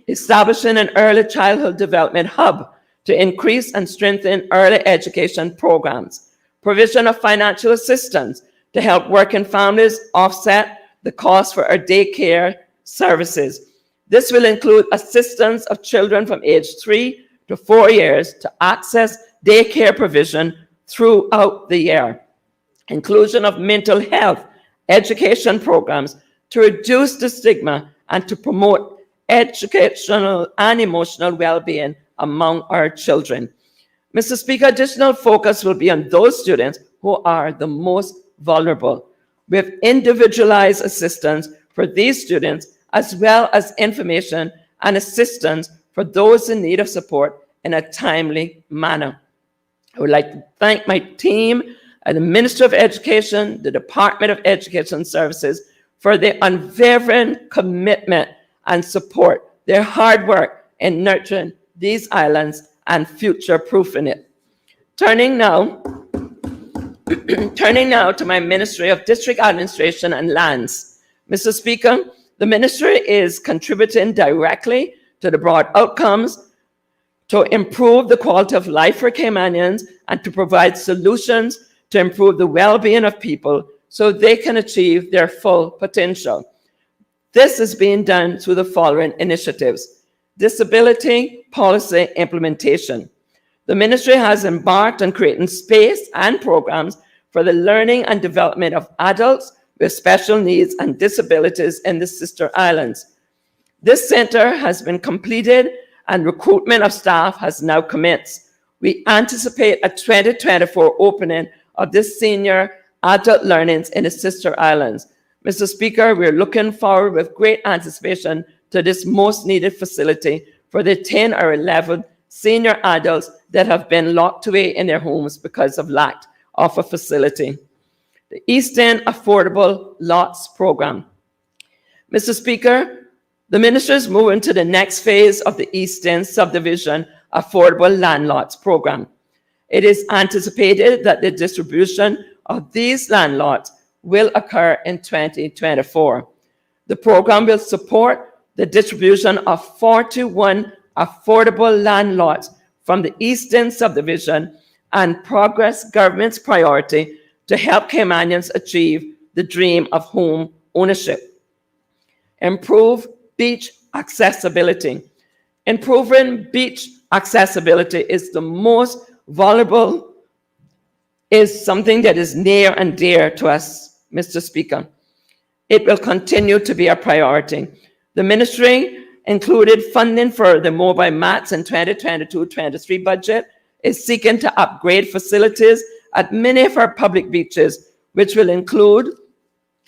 Establishing an early childhood development hub to increase and strengthen early education programs. Provision of financial assistance to help working families offset the cost for our daycare services. This will include assistance of children from age 3 to 4 years to access daycare provision throughout the year, inclusion of mental health education programs to reduce the stigma and to promote educational and emotional well-being among our children. Mr. Speaker, additional focus will be on those students who are the most vulnerable, with individualized assistance for these students, as well as information and assistance for those in need of support in a timely manner. I would like to thank my team and the Minister of Education, the Department of Education Services, for their unwavering commitment and support, their hard work in nurturing these islands and future-proofing it. Turning now to my Ministry of District Administration and Lands. Mr. Speaker, the ministry is contributing directly to the broad outcomes to improve the quality of life for Caymanians and to provide solutions to improve the well-being of people so they can achieve their full potential. This is being done through the following initiatives: disability policy implementation. The ministry has embarked on creating space and programs for the learning and development of adults with special needs and disabilities in the sister islands. This center has been completed and recruitment of staff has now commenced. We anticipate a 2024 opening of this senior adult learnings in the sister islands. Mr. Speaker, we're looking forward with great anticipation to this most needed facility for the 10 or 11 senior adults that have been locked away in their homes because of lack of a facility. The Eastern Affordable Lots Program. Mr. Speaker, the minister is moving to the next phase of the Eastern Subdivision Affordable Land Lots Program. It is anticipated that the distribution of these land lots will occur in 2024. The program will support the distribution of 41 affordable land lots from the Eastern Subdivision and progress government's priority to help Caymanians achieve the dream of home ownership. Improve beach accessibility. Improving beach accessibility is the most vulnerable, is something that is near and dear to us, Mr. Speaker. It will continue to be a priority. The ministry included funding for the mobile mats in 2022-23 budget, is seeking to upgrade facilities at many of our public beaches, which will include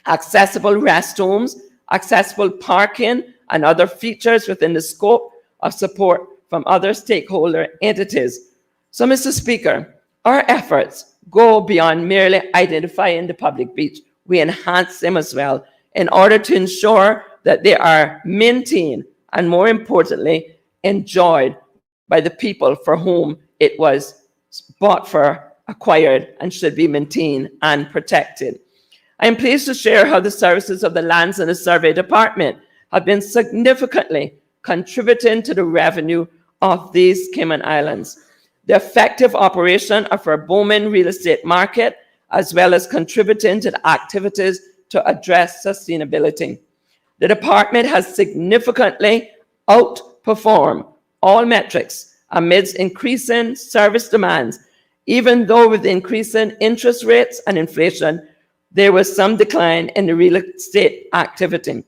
accessible restrooms, accessible parking, and other features within the scope of support from other stakeholder entities. So, Mr. Speaker, our efforts go beyond merely identifying the public beach. We enhance them as well in order to ensure that they are maintained and, more importantly, enjoyed by the people for whom it was bought for, acquired, and should be maintained and protected. I am pleased to share how the services of the Lands and the Survey Department have been significantly contributing to the revenue of these Cayman Islands. The effective operation of our booming real estate market, as well as contributing to the activities to address sustainability. The department has significantly outperformed all metrics amidst increasing service demands. Even though with increasing interest rates and inflation, there was some decline in the real estate activity.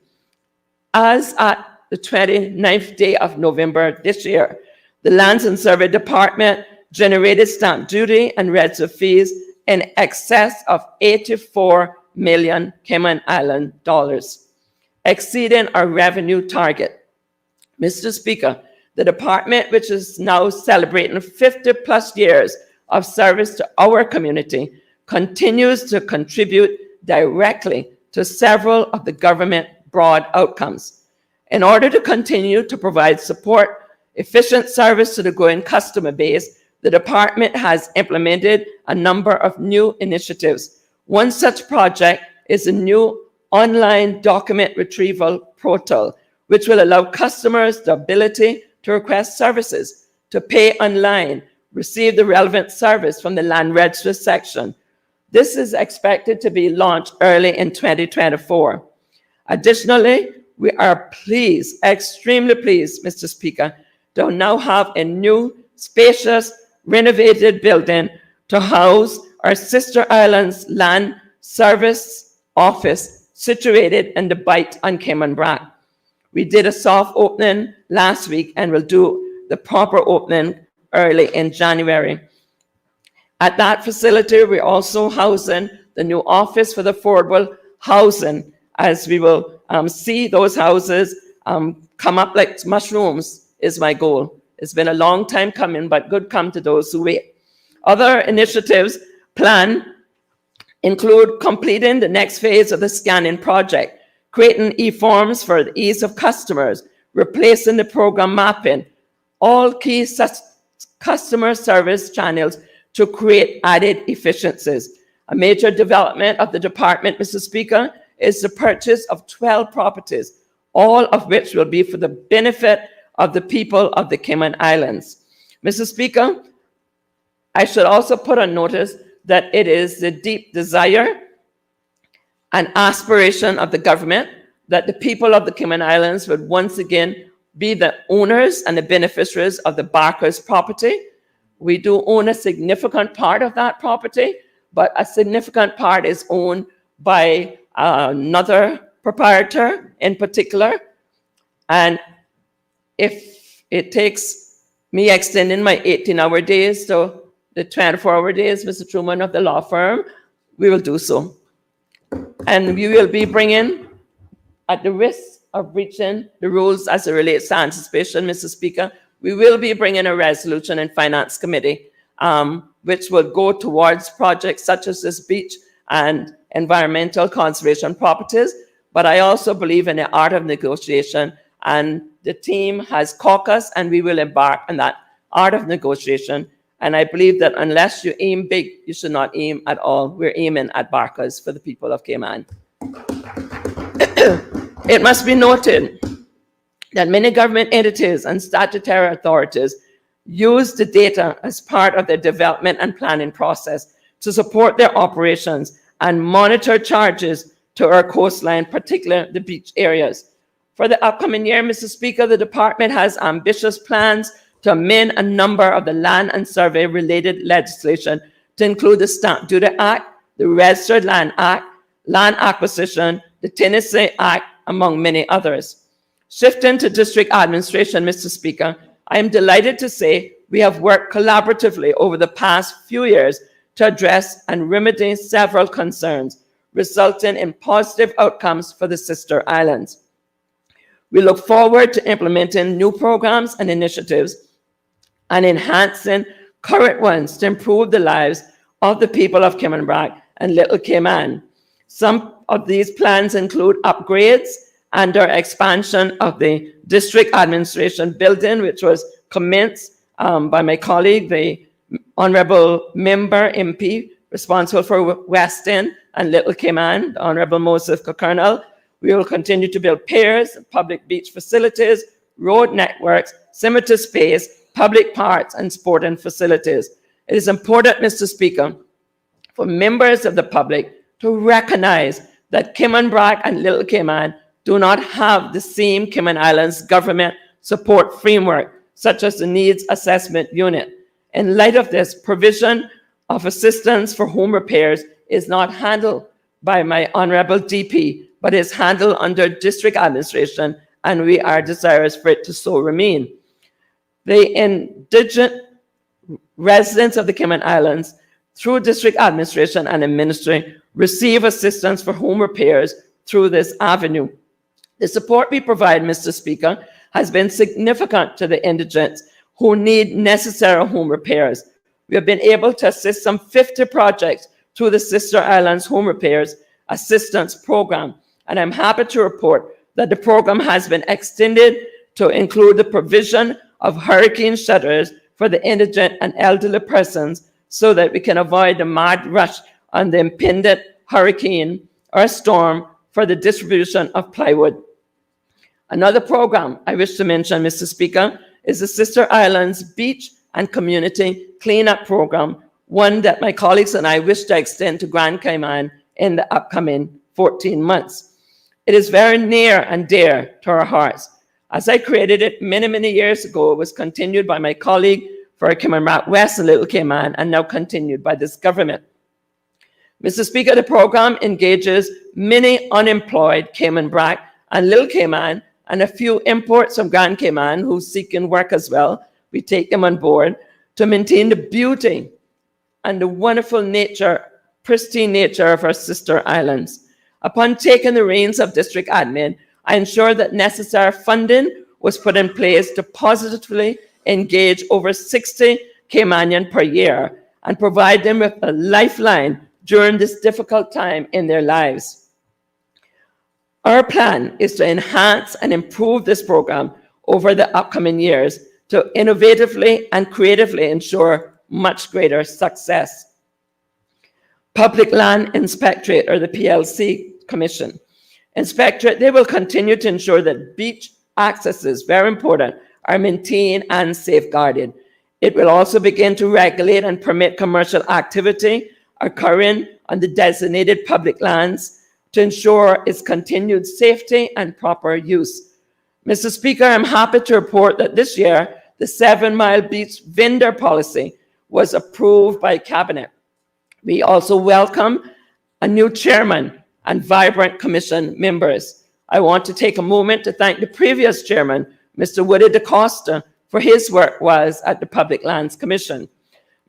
As at the 29th day of November this year, the Lands and Survey Department generated stamp duty and register fees in excess of 84 million Cayman Island dollars, exceeding our revenue target. Mr. Speaker, the department, which is now celebrating 50 plus years of service to our community, continues to contribute directly to several of the government broad outcomes. In order to continue to provide support, efficient service to the growing customer base, the department has implemented a number of new initiatives. One such project is a new online document retrieval portal, which will allow customers the ability to request services, to pay online, receive the relevant service from the land register section. This is expected to be launched early in 2024. Additionally, we are pleased, extremely pleased, Mr. Speaker, to now have a new, spacious, renovated building to house our Sister Islands Land Service Office situated in the Bight on Cayman Brac. We did a soft opening last week and will do the proper opening early in January. At that facility, we're also housing the new office for the affordable housing, as we will see those houses come up like mushrooms is my goal. It's been a long time coming, but good come to those who wait. Other initiatives planned include completing the next phase of the scanning project, creating e-forms for the ease of customers, replacing the program mapping, all key customer service channels to create added efficiencies. A major development of the department, Mr. Speaker, is the purchase of 12 properties, all of which will be for the benefit of the people of the Cayman Islands. Mr. Speaker, I should also put on notice that it is the deep desire and aspiration of the government that the people of the Cayman Islands would once again be the owners and the beneficiaries of the Barker's property. We do own a significant part of that property, but a significant part is owned by another proprietor in particular. And if it takes me extending my 18-hour days to the 24-hour days, Mr. Truman, of the law firm, we will do so. And we will be bringing, at the risk of breaching the rules as it relates to anticipation, Mr. Speaker, we will be bringing a resolution in Finance Committee, which will go towards projects such as this beach and environmental conservation properties. But I also believe in the art of negotiation, and the team has caucus, and we will embark on that art of negotiation. And I believe that unless you aim big, you should not aim at all. We're aiming at Barker's for the people of Cayman. It must be noted that many government entities and statutory authorities use the data as part of their development and planning process to support their operations and monitor charges to our coastline, particularly the beach areas. For the upcoming year, Mr. Speaker, the department has ambitious plans to amend a number of the land and survey related legislation to include the Stamp Duty Act, the Registered Land Act, Land Acquisition, the Tennessee Act, among many others. Shifting to district administration, Mr. Speaker, I am delighted to say we have worked collaboratively over the past few years to address and remedy several concerns, resulting in positive outcomes for the sister islands. We look forward to implementing new programs and initiatives and enhancing current ones to improve the lives of the people of Cayman Brac and Little Cayman. Some of these plans include upgrades and our expansion of the district administration building, which was commenced by my colleague, the Honorable Member MP responsible for West End and Little Cayman, the Honorable Moses Kokernel. We will continue to build piers, public beach facilities, road networks, cemetery space, public parks, and sporting facilities. It is important, Mr. Speaker, for members of the public to recognize that Cayman Brac and Little Cayman do not have the same Cayman Islands government support framework, such as the Needs Assessment Unit. In light of this, provision of assistance for home repairs is not handled by my Honorable DP, but is handled under district administration, and we are desirous for it to so remain. The indigent residents of the Cayman Islands, through district administration and the ministry, receive assistance for home repairs through this avenue. The support we provide, Mr. Speaker, has been significant to the indigents who need necessary home repairs. We have been able to assist some 50 projects through the Sister Islands Home Repairs Assistance Program, and I'm happy to report that the program has been extended to include the provision of hurricane shelters for the indigent and elderly persons so that we can avoid the mad rush on the impending hurricane or storm for the distribution of plywood. Another program I wish to mention, Mr. Speaker, is the Sister Islands Beach and Community Cleanup Program, one that my colleagues and I wish to extend to Grand Cayman in the upcoming 14 months. It is very near and dear to our hearts. As I created it many, many years ago, it was continued by my colleague for Cayman Brac West and Little Cayman, and now continued by this government. Mr. Speaker, the program engages many unemployed Cayman Brac and Little Cayman and a few imports from Grand Cayman who seek in work as well. We take them on board to maintain the beauty and the wonderful nature, pristine nature of our sister islands. Upon taking the reins of district admin, I ensured that necessary funding was put in place to positively engage over 60 Caymanian per year and provide them with a lifeline during this difficult time in their lives. Our plan is to enhance and improve this program over the upcoming years to innovatively and creatively ensure much greater success. Public Land Inspectorate, or the PLC Commission. Inspectorate, they will continue to ensure that beach accesses, very important, are maintained and safeguarded. It will also begin to regulate and permit commercial activity occurring on the designated public lands to ensure its continued safety and proper use. Mr. Speaker, I'm happy to report that this year, the 7 Mile Beach vendor policy was approved by Cabinet. We also welcome a new chairman and vibrant commission members. I want to take a moment to thank the previous chairman, Mr. Woody DaCosta, for his work was at the Public Lands Commission.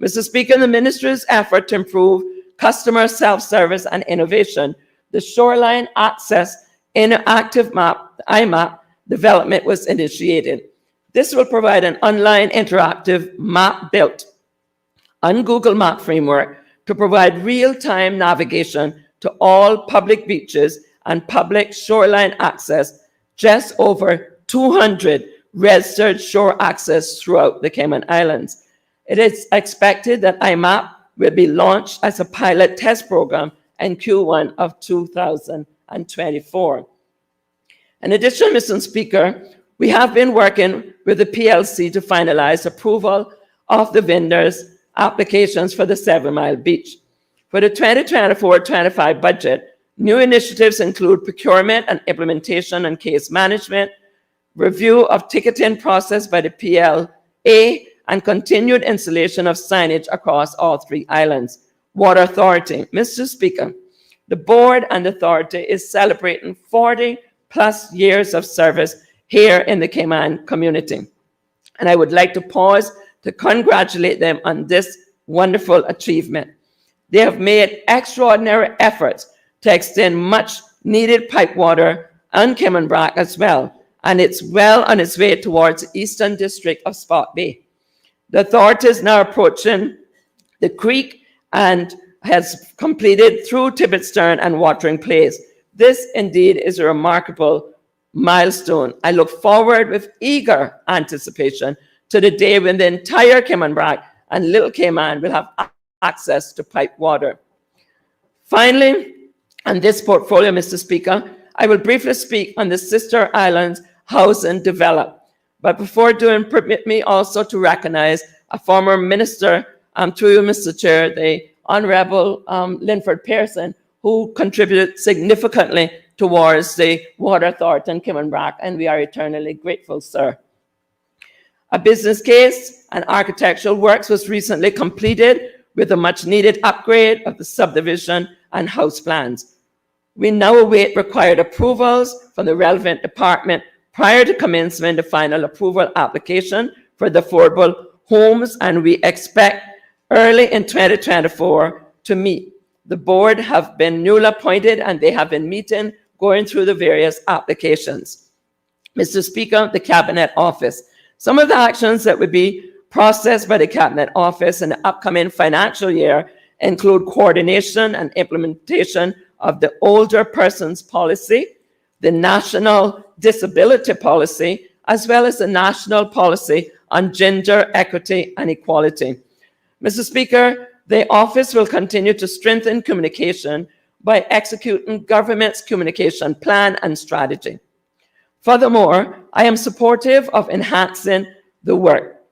Mr. Speaker, in the ministry's effort to improve customer self-service and innovation, the Shoreline Access Interactive Map, IMAP, development was initiated. This will provide an online interactive map built on Google Map framework to provide real-time navigation to all public beaches and public shoreline access, just over 200 registered shore access throughout the Cayman Islands. It is expected that IMAP will be launched as a pilot test program in Q1 of 2024. In addition, Mr. Speaker, we have been working with the PLC to finalize approval of the vendors' applications for the 7 Mile Beach. For the 2024-25 budget, new initiatives include procurement and implementation and case management, review of ticketing process by the PLA, and continued installation of signage across all 3 islands. Water Authority. Mr. Speaker, the board and authority is celebrating 40+ years of service here in the Cayman community. And I would like to pause to congratulate them on this wonderful achievement. They have made extraordinary efforts to extend much needed pipe water on Cayman Brac as well, and it's well on its way towards the eastern district of Spot Bay. The authority is now approaching the creek and has completed through Tibbet Stern and Watering Place. This indeed is a remarkable milestone. I look forward with eager anticipation to the day when the entire Cayman Brac and Little Cayman will have access to pipe water. Finally, on this portfolio, Mr. Speaker, I will briefly speak on the Sister Islands Housing Develop. But before doing, permit me also to recognize a former minister, through you, Mr. Chair, the Honorable Linford Pearson, who contributed significantly towards the Water Authority in Cayman Brac, and we are eternally grateful, sir. A business case and architectural works was recently completed with a much-needed upgrade of the subdivision and house plans. We now await required approvals from the relevant department prior to commencement the final approval application for the affordable homes, and we expect early in 2024 to meet. The board have been newly appointed and they have been meeting, going through the various applications. Mr. Speaker, the Cabinet Office. Some of the actions that would be processed by the Cabinet Office in the upcoming financial year include coordination and implementation of the Older Persons Policy, the National Disability Policy, as well as the National Policy on Gender Equity and Equality. Mr. Speaker, the office will continue to strengthen communication by executing government's communication plan and strategy. Furthermore, I am supportive of enhancing the work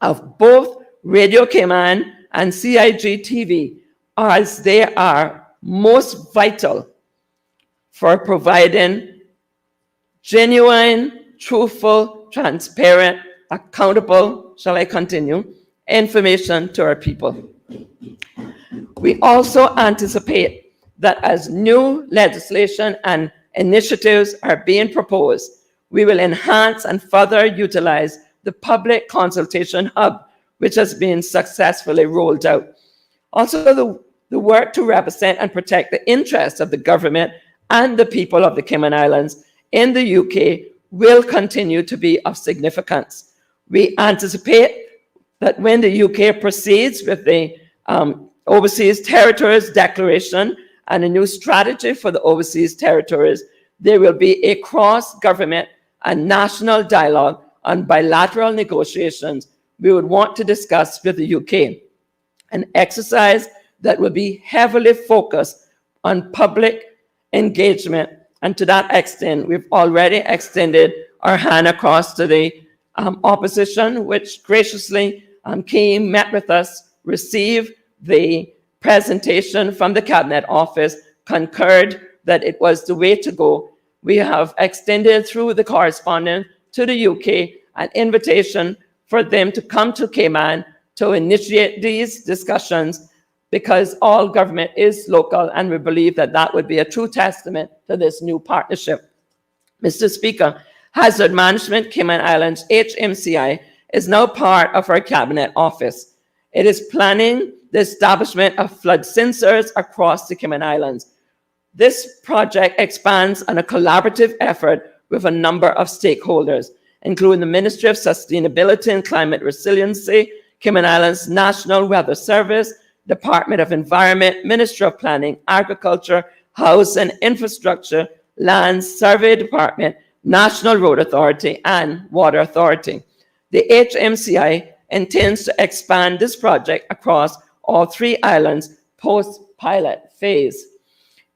of both Radio Cayman and CIG-TV, as they are most vital for providing genuine, truthful, transparent, accountable, shall I continue, information to our people. We also anticipate that as new legislation and initiatives are being proposed, we will enhance and further utilize the public consultation hub, which has been successfully rolled out. Also, the work to represent and protect the interests of the government and the people of the Cayman Islands in the UK will continue to be of significance. We anticipate that when the UK proceeds with the Overseas Territories Declaration and a new strategy for the overseas territories, there will be a cross-government and national dialogue on bilateral negotiations we would want to discuss with the UK, an exercise that will be heavily focused on public engagement. And to that extent, we've already extended our hand across to the opposition, which graciously came, met with us, received the presentation from the Cabinet Office, concurred that it was the way to go. We have extended through the correspondent to the UK an invitation for them to come to Cayman to initiate these discussions, because all government is local, and we believe that that would be a true testament to this new partnership. Mr. Speaker, Hazard Management Cayman Islands, HMCI, is now part of our Cabinet Office. It is planning the establishment of flood sensors across the Cayman Islands. This project expands on a collaborative effort with a number of stakeholders, including the Ministry of Sustainability and Climate Resiliency, Cayman Islands National Weather Service, Department of Environment, Ministry of Planning, Agriculture, Housing, Infrastructure, Lands, Survey Department, National Road Authority, and Water Authority. The HMCI intends to expand this project across all 3 islands post-pilot phase.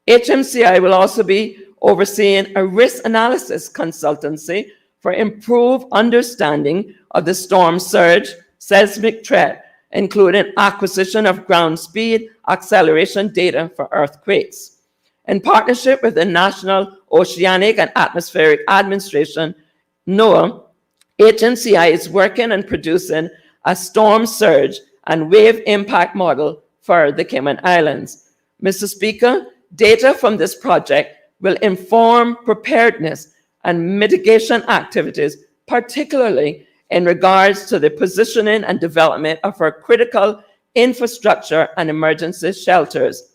HMCI will also be overseeing a risk analysis consultancy for improved understanding of the storm surge, seismic threat, including acquisition of ground speed acceleration data for earthquakes. In partnership with the National Oceanic and Atmospheric Administration, NOAA, HMCI is working and producing a storm surge and wave impact model for the Cayman Islands. Mr. Speaker, data from this project will inform preparedness and mitigation activities, particularly in regards to the positioning and development of our critical infrastructure and emergency shelters.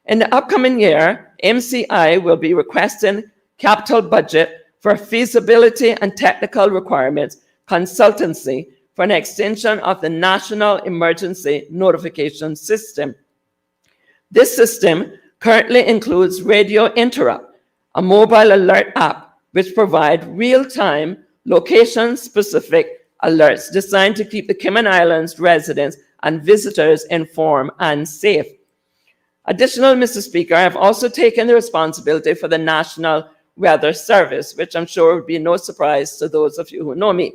In the upcoming year, MCI will be requesting capital budget for feasibility and technical requirements consultancy for an extension of the National Emergency Notification System. This system currently includes Radio Interrupt, a mobile alert app which provides real-time, location-specific alerts designed to keep the Cayman Islands residents and visitors informed and safe. Additionally, Mr. Speaker, I have also taken the responsibility for the National Weather Service, which I'm sure would be no surprise to those of you who know me.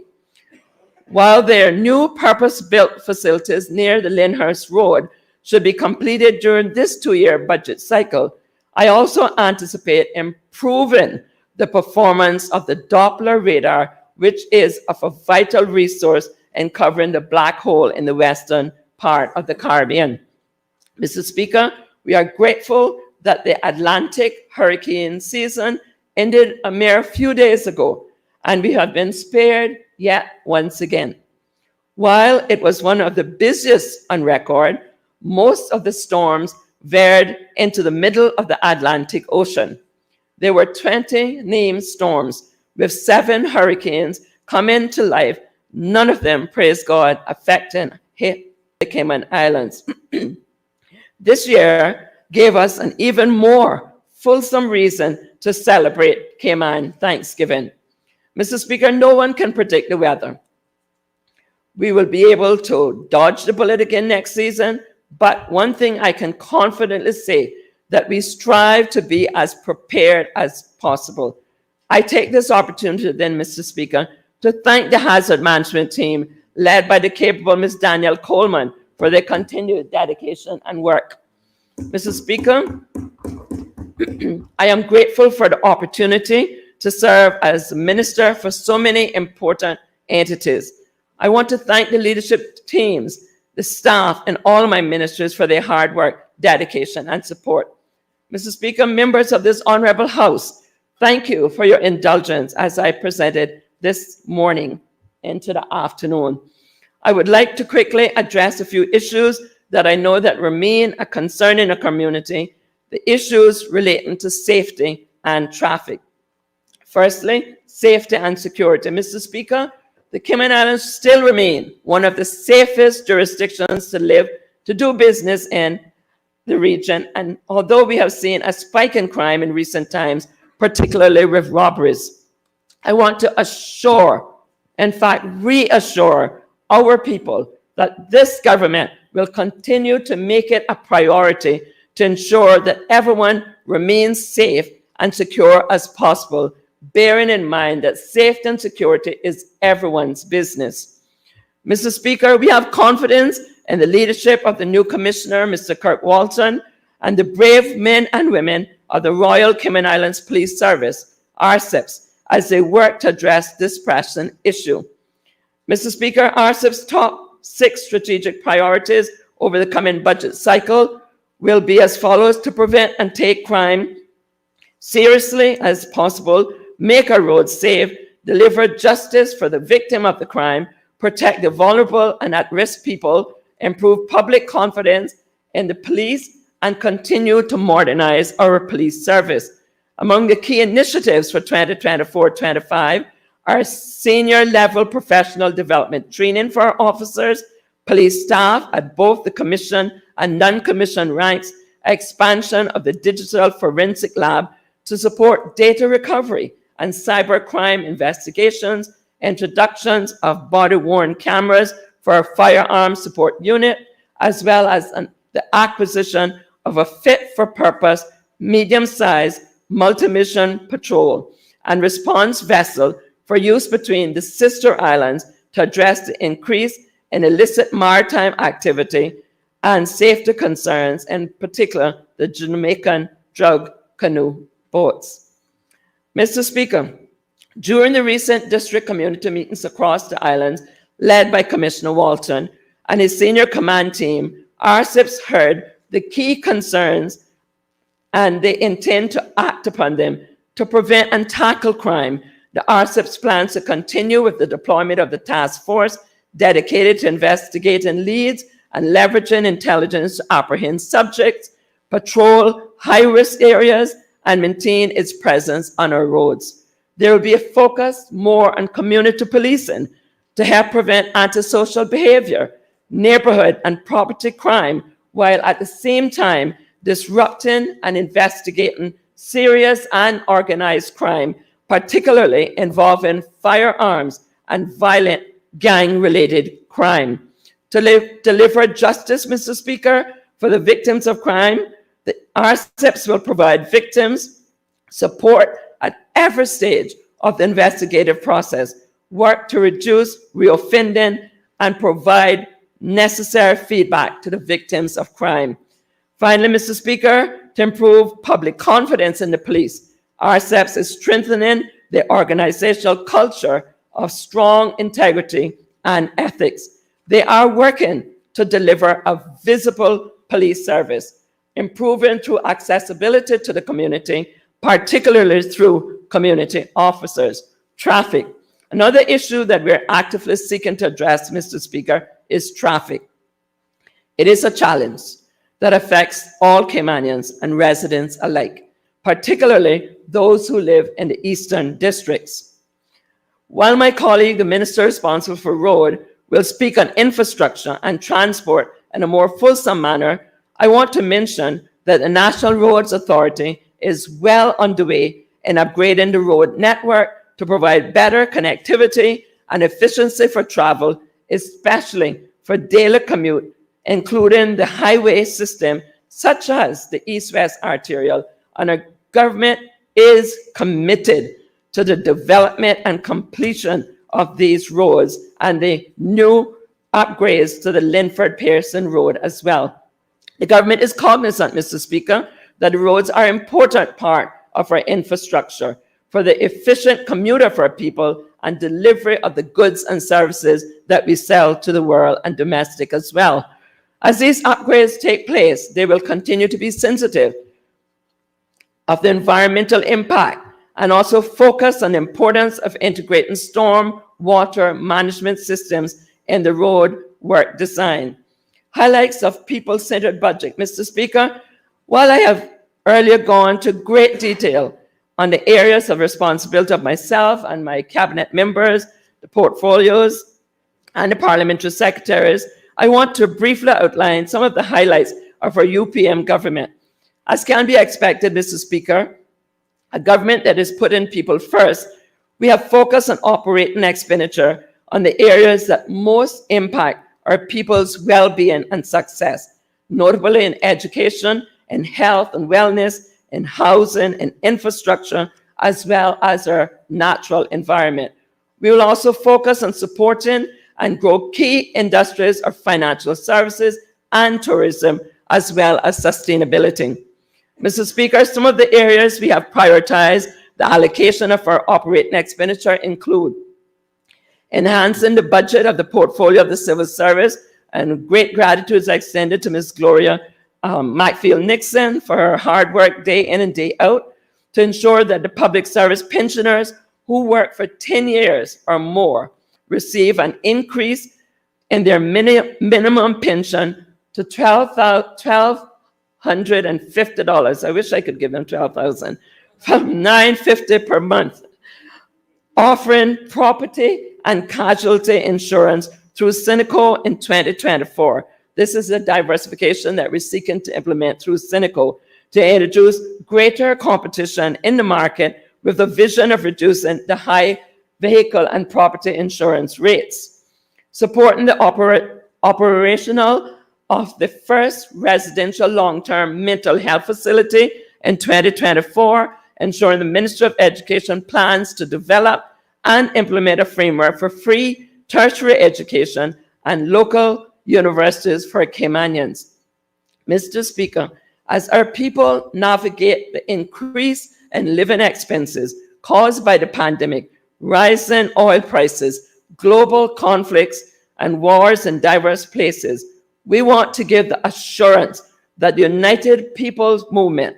While their new purpose-built facilities near the Lyndhurst Road should be completed during this 2-year budget cycle, I also anticipate improving the performance of the Doppler radar, which is of a vital resource in covering the black hole in the western part of the Caribbean. Mr. Speaker, we are grateful that the Atlantic hurricane season ended a mere few days ago, and we have been spared yet once again. While it was one of the busiest on record, most of the storms veered into the middle of the Atlantic Ocean. There were 20 named storms, with 7 hurricanes coming to life, none of them, praise God, affecting the Cayman Islands. This year gave us an even more fulsome reason to celebrate Cayman Thanksgiving. Mr. Speaker, no one can predict the weather. We will be able to dodge the bullet again next season, but one thing I can confidently say, that we strive to be as prepared as possible. I take this opportunity then, Mr. Speaker, to thank the hazard management team led by the capable Ms. Danielle Coleman for their continued dedication and work. Mr. Speaker, I am grateful for the opportunity to serve as minister for so many important entities. I want to thank the leadership teams, the staff, and all my ministers for their hard work, dedication, and support. Mr. Speaker, members of this honorable House, thank you for your indulgence as I presented this morning into the afternoon. I would like to quickly address a few issues that I know that remain a concern in the community, the issues relating to safety and traffic. Firstly, safety and security. Mr. Speaker, the Cayman Islands still remain one of the safest jurisdictions to live, to do business in the region. And although we have seen a spike in crime in recent times, particularly with robberies, I want to assure, in fact, reassure our people that this government will continue to make it a priority to ensure that everyone remains safe and secure as possible, bearing in mind that safety and security is everyone's business. Mr. Speaker, we have confidence in the leadership of the new Commissioner, Mr. Kirk Walton, and the brave men and women of the Royal Cayman Islands Police Service, RCIPS, as they work to address this pressing issue. Mr. Speaker, RCIP's top 6 strategic priorities over the coming budget cycle will be as follows: to prevent and take crime seriously as possible, make our roads safe, deliver justice for the victim of the crime, protect the vulnerable and at-risk people, improve public confidence in the police, and continue to modernize our police service. Among the key initiatives for 2024-25 are senior level professional development training for our officers, police staff at both the commission and non-commissioned ranks, expansion of the digital forensic lab to support data recovery and cybercrime investigations, introductions of body-worn cameras for our firearms support unit, as well as the acquisition of a fit-for-purpose, medium-sized, multi-mission patrol and response vessel for use between the sister islands to address the increase in illicit maritime activity and safety concerns, in particular the Jamaican drug canoe boats. Mr. Speaker, during the recent district community meetings across the islands, led by Commissioner Walton and his senior command team, RCIPS heard the key concerns and they intend to act upon them to prevent and tackle crime. The RCIPS plans to continue with the deployment of the task force dedicated to investigating leads and leveraging intelligence to apprehend subjects, patrol high-risk areas, and maintain its presence on our roads. There will be a focus more on community policing to help prevent antisocial behavior, neighborhood and property crime, while at the same time disrupting and investigating serious and organized crime, particularly involving firearms and violent gang-related crime. To deliver justice, Mr. Speaker, for the victims of crime, the RCIPS will provide victims support at every stage of the investigative process, work to reduce reoffending, and provide necessary feedback to the victims of crime. Finally, Mr. Speaker, to improve public confidence in the police, RCIPS is strengthening the organizational culture of strong integrity and ethics. They are working to deliver a visible police service, improving through accessibility to the community, particularly through community officers. Traffic. Another issue that we're actively seeking to address, Mr. Speaker, is traffic. It is a challenge that affects all Caymanians and residents alike, particularly those who live in the eastern districts. While my colleague, the minister responsible for road, will speak on infrastructure and transport in a more fulsome manner, I want to mention that the National Roads Authority is well underway in upgrading the road network to provide better connectivity and efficiency for travel, especially for daily commute, including the highway system, such as the East-West Arterial, and our government is committed to the development and completion of these roads and the new upgrades to the Linford-Pearson Road as well. The government is cognizant, Mr. Speaker, that the roads are an important part of our infrastructure for the efficient commuter for our people and delivery of the goods and services that we sell to the world and domestic as well. As these upgrades take place, they will continue to be sensitive of the environmental impact and also focus on the importance of integrating storm water management systems in the road work design. Highlights of people-centered budget. Mr. Speaker, while I have earlier gone to great detail on the areas of responsibility of myself and my cabinet members, the portfolios, and the parliamentary secretaries, I want to briefly outline some of the highlights of our UPM government. As can be expected, Mr. Speaker, a government that is putting people first, we have focused on operating expenditure on the areas that most impact our people's well-being and success, notably in education, in health and wellness, in housing, in infrastructure, as well as our natural environment. We will also focus on supporting and grow key industries of financial services and tourism, as well as sustainability. Mr. Speaker, some of the areas we have prioritized the allocation of our operating expenditure include enhancing the budget of the portfolio of the civil service, and great gratitude is extended to Ms. Gloria Macfield-Nixon for her hard work day in and day out to ensure that the public service pensioners who work for 10 years or more receive an increase in their minimum pension to $1,250. I wish I could give them $12,000, from $950 per month, offering property and casualty insurance through Synico in 2024. This is a diversification that we're seeking to implement through Synico to introduce greater competition in the market with the vision of reducing the high vehicle and property insurance rates. Supporting the operational of the first residential long-term mental health facility in 2024, ensuring the Ministry of Education plans to develop and implement a framework for free tertiary education and local universities for Caymanians. Mr. Speaker, as our people navigate the increase in living expenses caused by the pandemic, rising oil prices, global conflicts, and wars in diverse places, we want to give the assurance that the United People's Movement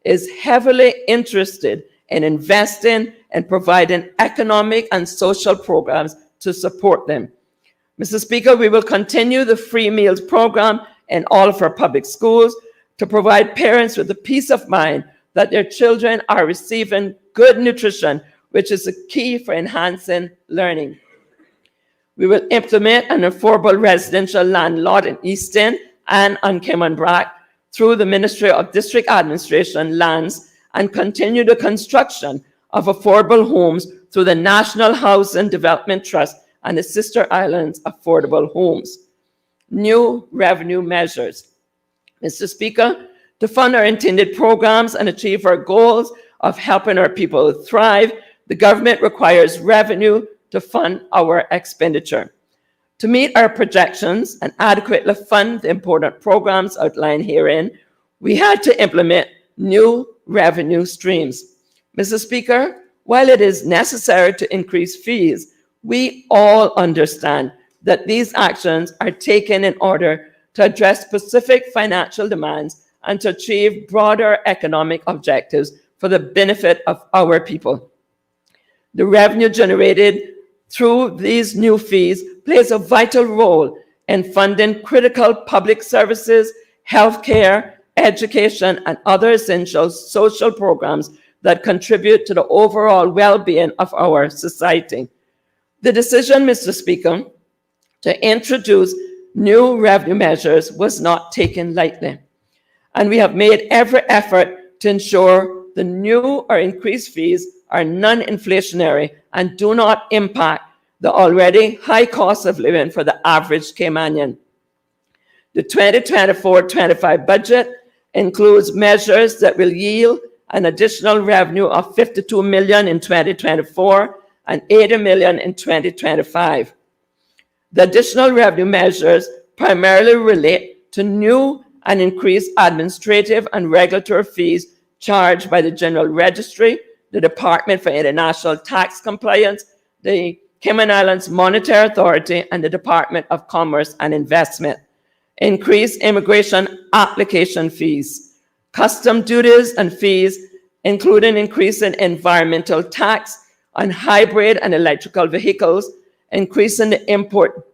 is heavily interested in investing and providing economic and social programs to support them. Mr. Speaker, we will continue the free meals program in all of our public schools to provide parents with the peace of mind that their children are receiving good nutrition, which is a key for enhancing learning. We will implement an affordable residential land lot in Easton and on Cayman Brac through the Ministry of District Administration Lands and continue the construction of affordable homes through the National Housing Development Trust and the Sister Islands Affordable Homes. New revenue measures. Mr. Speaker, to fund our intended programs and achieve our goals of helping our people thrive, the government requires revenue to fund our expenditure. To meet our projections and adequately fund the important programs outlined herein, we had to implement new revenue streams. Mr. Speaker, while it is necessary to increase fees, we all understand that these actions are taken in order to address specific financial demands and to achieve broader economic objectives for the benefit of our people. The revenue generated through these new fees plays a vital role in funding critical public services, healthcare, education, and other essential social programs that contribute to the overall well-being of our society. The decision, Mr. Speaker, to introduce new revenue measures was not taken lightly, and we have made every effort to ensure the new or increased fees are non-inflationary and do not impact the already high cost of living for the average Caymanian. The 2024-25 budget includes measures that will yield an additional revenue of $52 million in 2024 and $80 million in 2025. The additional revenue measures primarily relate to new and increased administrative and regulatory fees charged by the General Registry, the Department for International Tax Compliance, the Cayman Islands Monetary Authority, and the Department of Commerce and Investment. Increased immigration application fees, custom duties and fees, including increase in environmental tax on hybrid and electrical vehicles, increasing the import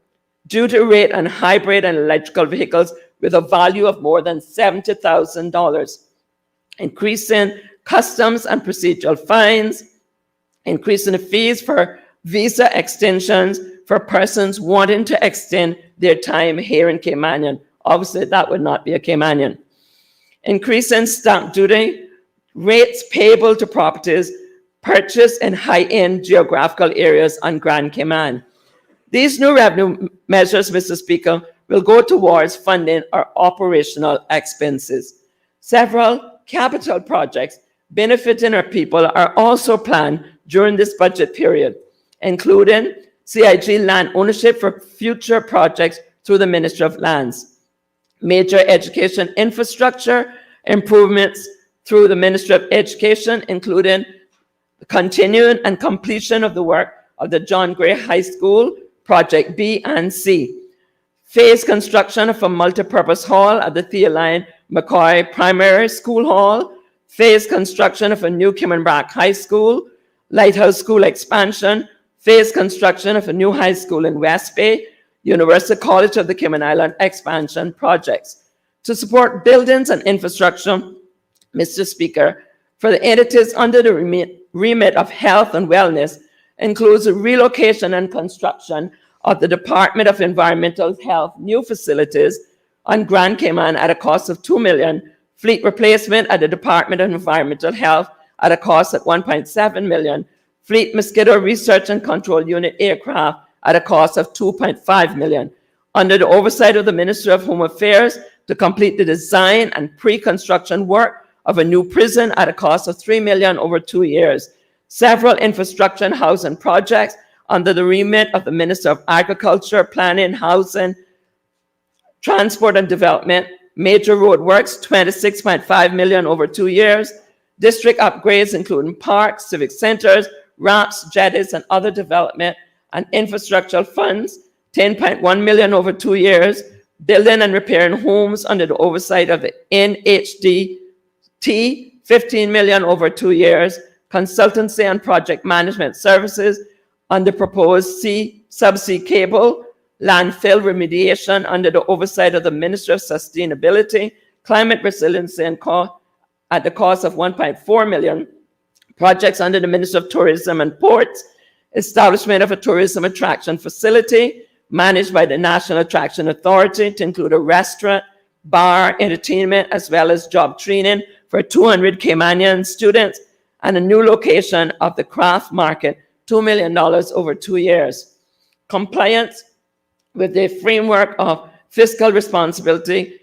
duty rate on hybrid and electrical vehicles with a value of more than $70,000, increasing customs and procedural fines, increasing the fees for visa extensions for persons wanting to extend their time here in Caymanian. Obviously, that would not be a Caymanian. Increasing stamp duty rates payable to properties purchased in high-end geographical areas on Grand Cayman. These new revenue measures, Mr. Speaker, will go towards funding our operational expenses. Several capital projects benefiting our people are also planned during this budget period, including CIG land ownership for future projects through the Ministry of Lands, major education infrastructure improvements through the Ministry of Education, including the continuing and completion of the work of the John Gray High School, Project B and C, phase construction of a multipurpose hall at the Theoline McCoy Primary School Hall, phase construction of a new Cayman Brac High School, Lighthouse School expansion, phase construction of a new high school in West Bay, University College of the Cayman Island expansion projects. To support buildings and infrastructure, Mr. Speaker, for the entities under the remit of health and wellness includes the relocation and construction of the Department of Environmental Health new facilities on Grand Cayman at a cost of $2 million, fleet replacement at the Department of Environmental Health at a cost of $1.7 million, fleet mosquito research and control unit aircraft at a cost of $2.5 million, under the oversight of the Ministry of Home Affairs to complete the design and pre-construction work of a new prison at a cost of $3 million over 2 years. Several infrastructure and housing projects under the remit of the Minister of Agriculture, Planning, Housing, Transport and Development, major road works, $26.5 million over 2 years, district upgrades including parks, civic centers, ramps, jetties, and other development and infrastructural funds, $10.1 million over 2 years, building and repairing homes under the oversight of the NHDT, $15 million over 2 years, consultancy and project management services under proposed subsea cable, landfill remediation under the oversight of the Ministry of Sustainability, Climate Resiliency and at the cost of $1.4 million, projects under the Ministry of Tourism and Ports, establishment of a tourism attraction facility managed by the National Attraction Authority to include a restaurant, bar, entertainment, as well as job training for 200 Caymanian students, and a new location of the craft market, $2 million over 2 years. Compliance with the framework of fiscal responsibility,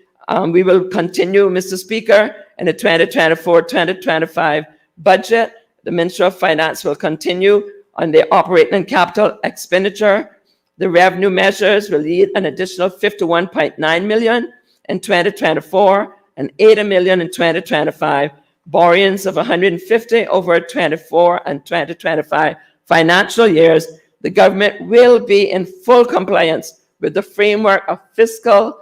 we will continue, Mr. Speaker, in the 2024-2025 budget. The Ministry of Finance will continue on the operating and capital expenditure. The revenue measures will lead an additional $51.9 million in 2024 and $80 million in 2025. Borrowings of $150 over 24 and 2025 financial years. The government will be in full compliance with the framework of fiscal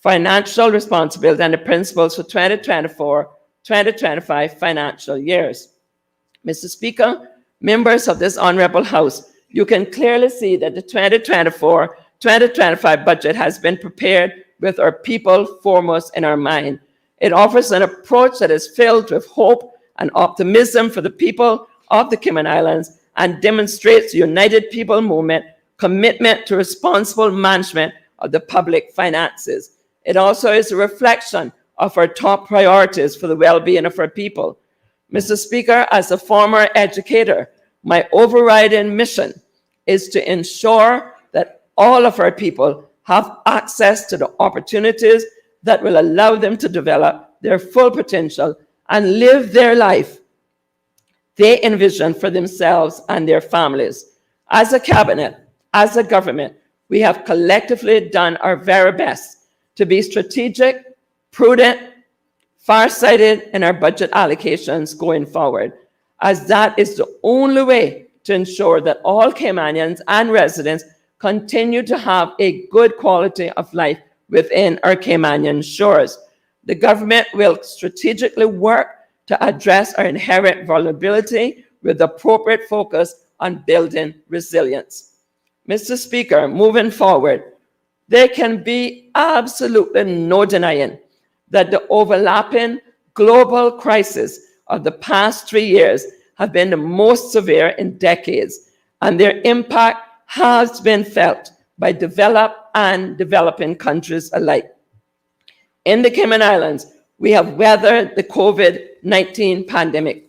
financial responsibility and the principles for 2024-2025 financial years. Mr. Speaker, members of this Honorable House, you can clearly see that the 2024-2025 budget has been prepared with our people foremost in our mind. It offers an approach that is filled with hope and optimism for the people of the Cayman Islands and demonstrates the United People Movement commitment to responsible management of the public finances. It also is a reflection of our top priorities for the well-being of our people. Mr. Speaker, as a former educator, my overriding mission is to ensure that all of our people have access to the opportunities that will allow them to develop their full potential and live their life they envision for themselves and their families. As a cabinet, as a government, we have collectively done our very best to be strategic, prudent, farsighted in our budget allocations going forward, as that is the only way to ensure that all Caymanians and residents continue to have a good quality of life within our Caymanian shores. The government will strategically work to address our inherent vulnerability with appropriate focus on building resilience. Mr. Speaker, moving forward, there can be absolutely no denying that the overlapping global crisis of the past 3 years have been the most severe in decades, and their impact has been felt by developed and developing countries alike. In the Cayman Islands, we have weathered the COVID-19 pandemic.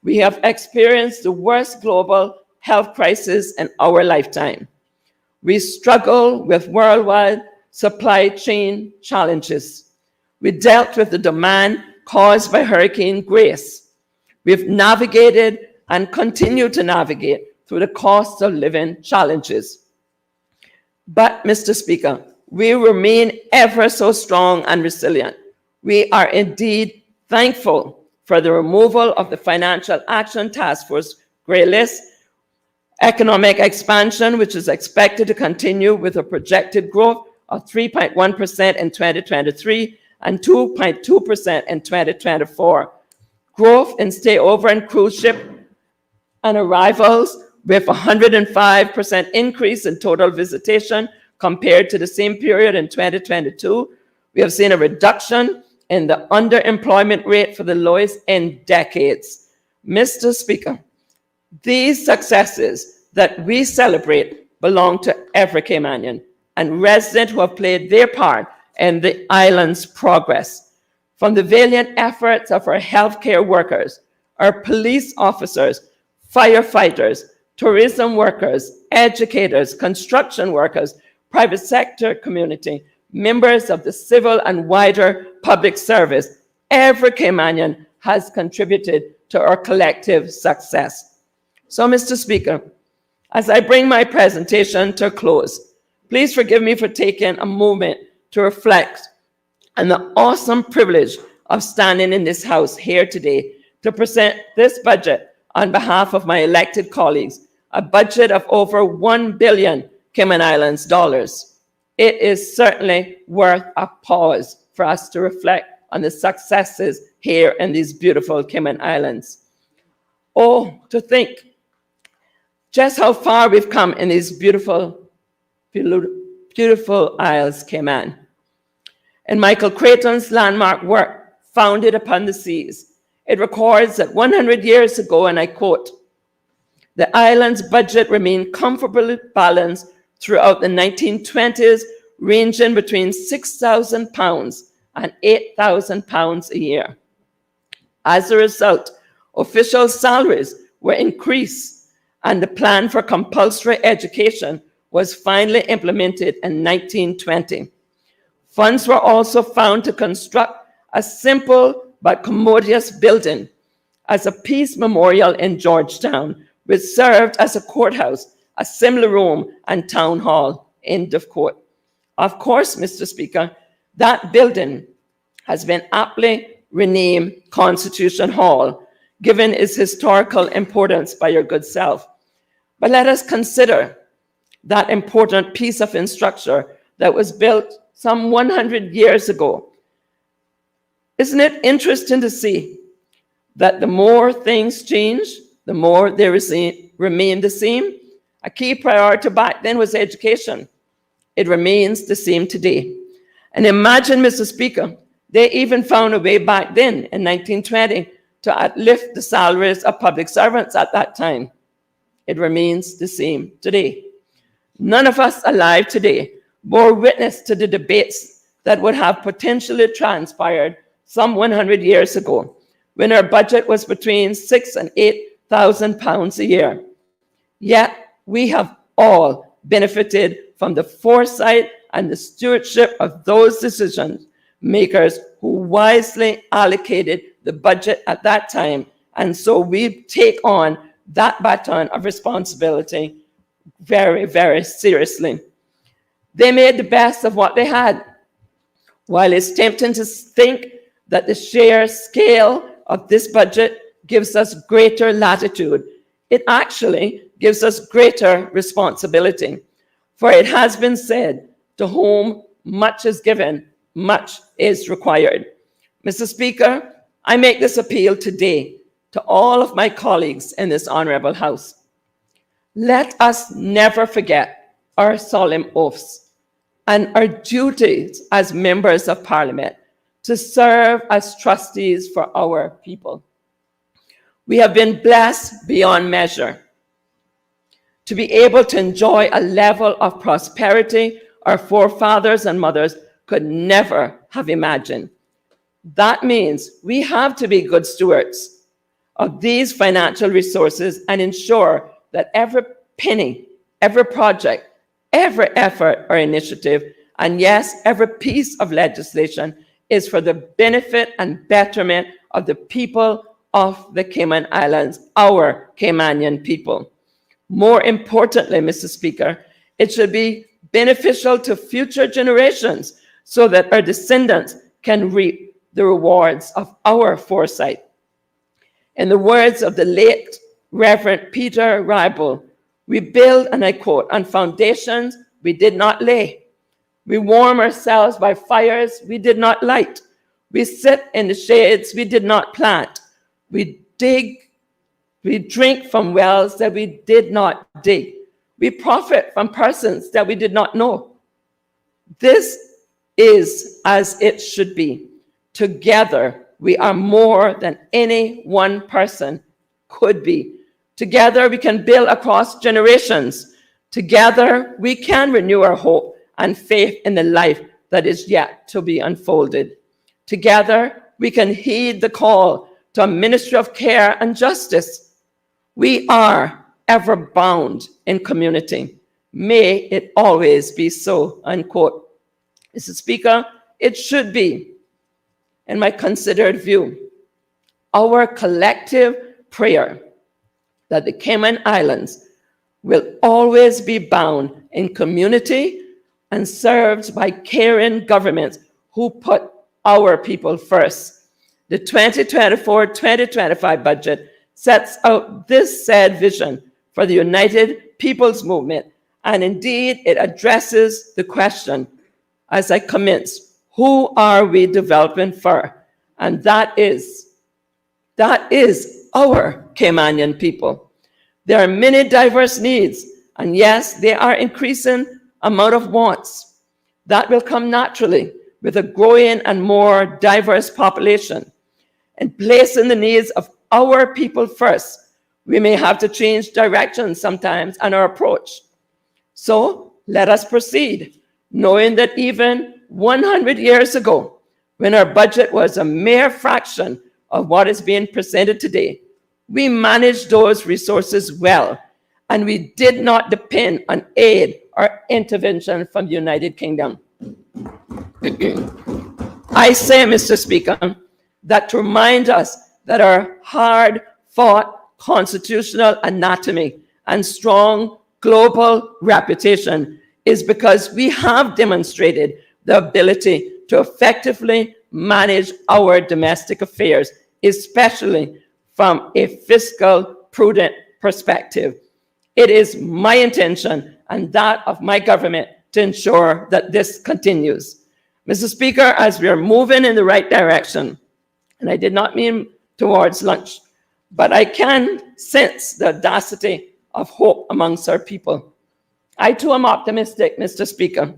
We have experienced the worst global health crisis in our lifetime. We struggle with worldwide supply chain challenges. We dealt with the demand caused by Hurricane Grace. We've navigated and continue to navigate through the cost of living challenges. But, Mr. Speaker, we remain ever so strong and resilient. We are indeed thankful for the removal of the Financial Action Task Force grey list, economic expansion, which is expected to continue with a projected growth of 3.1% in 2023 and 2.2% in 2024. Growth in stayover and cruise ship and arrivals with 105% increase in total visitation compared to the same period in 2022. We have seen a reduction in the underemployment rate for the lowest in decades. Mr. Speaker, these successes that we celebrate belong to every Caymanian and resident who have played their part in the island's progress. From the valiant efforts of our healthcare workers, our police officers, firefighters, tourism workers, educators, construction workers, private sector community, members of the civil and wider public service, every Caymanian has contributed to our collective success. So, Mr. Speaker, as I bring my presentation to a close, please forgive me for taking a moment to reflect on the awesome privilege of standing in this house here today to present this budget on behalf of my elected colleagues, a budget of over 1 billion Cayman Islands dollars. It is certainly worth a pause for us to reflect on the successes here in these beautiful Cayman Islands. Oh, to think just how far we've come in these beautiful, beautiful Isles, Cayman. In Michael Creighton's landmark work, Founded Upon the Seas, it records that 100 years ago, and I quote, "The island's budget remained comfortably balanced throughout the 1920s, ranging between £6,000 and £8,000 a year. As a result, official salaries were increased, and the plan for compulsory education was finally implemented in 1920. Funds were also found to construct a simple but commodious building as a peace memorial in Georgetown, which served as a courthouse, a similar room, and town hall." End of quote. Of course, Mr. Speaker, that building has been aptly renamed Constitution Hall, given its historical importance by your good self. But let us consider that important piece of infrastructure that was built some 100 years ago. Isn't it interesting to see that the more things change, the more they remain the same? A key priority back then was education. It remains the same today. And imagine, Mr. Speaker, they even found a way back then in 1920 to uplift the salaries of public servants at that time. It remains the same today. None of us alive today bore witness to the debates that would have potentially transpired some 100 years ago, when our budget was between £6,000 and £8,000 a year. Yet we have all benefited from the foresight and the stewardship of those decision makers who wisely allocated the budget at that time. And so we take on that baton of responsibility very, very seriously. They made the best of what they had. While it's tempting to think that the sheer scale of this budget gives us greater latitude, it actually gives us greater responsibility. For it has been said, to whom much is given, much is required. Mr. Speaker, I make this appeal today to all of my colleagues in this honorable House. Let us never forget our solemn oaths and our duties as members of Parliament to serve as trustees for our people. We have been blessed beyond measure to be able to enjoy a level of prosperity our forefathers and mothers could never have imagined. That means we have to be good stewards of these financial resources and ensure that every penny, every project, every effort or initiative, and yes, every piece of legislation is for the benefit and betterment of the people of the Cayman Islands, our Caymanian people. More importantly, Mr. Speaker, it should be beneficial to future generations so that our descendants can reap the rewards of our foresight. In the words of the late Reverend Peter Ribble, we build, and I quote, on foundations we did not lay. We warm ourselves by fires we did not light. We sit in the shades we did not plant. We drink from wells that we did not dig. We profit from persons that we did not know. This is as it should be. Together, we are more than any one person could be. Together, we can build across generations. Together, we can renew our hope and faith in the life that is yet to be unfolded. Together, we can heed the call to a ministry of care and justice. We are ever bound in community. May it always be so, unquote. Mr. Speaker, it should be, in my considered view, our collective prayer that the Cayman Islands will always be bound in community and served by caring governments who put our people first. The 2024-2025 budget sets out this said vision for the United Peoples Movement, and indeed it addresses the question, as I commence, who are we developing for? And that is our Caymanian people. There are many diverse needs, and yes, there are increasing amount of wants. That will come naturally with a growing and more diverse population. And placing the needs of our people first, we may have to change direction sometimes and our approach. So let us proceed, knowing that even 100 years ago, when our budget was a mere fraction of what is being presented today, we managed those resources well, and we did not depend on aid or intervention from the United Kingdom. I say, Mr. Speaker, that to remind us that our hard-fought constitutional anatomy and strong global reputation is because we have demonstrated the ability to effectively manage our domestic affairs, especially from a fiscal prudent perspective. It is my intention and that of my government to ensure that this continues. Mr. Speaker, as we are moving in the right direction, and I did not mean towards lunch, but I can sense the audacity of hope amongst our people. I too am optimistic, Mr. Speaker.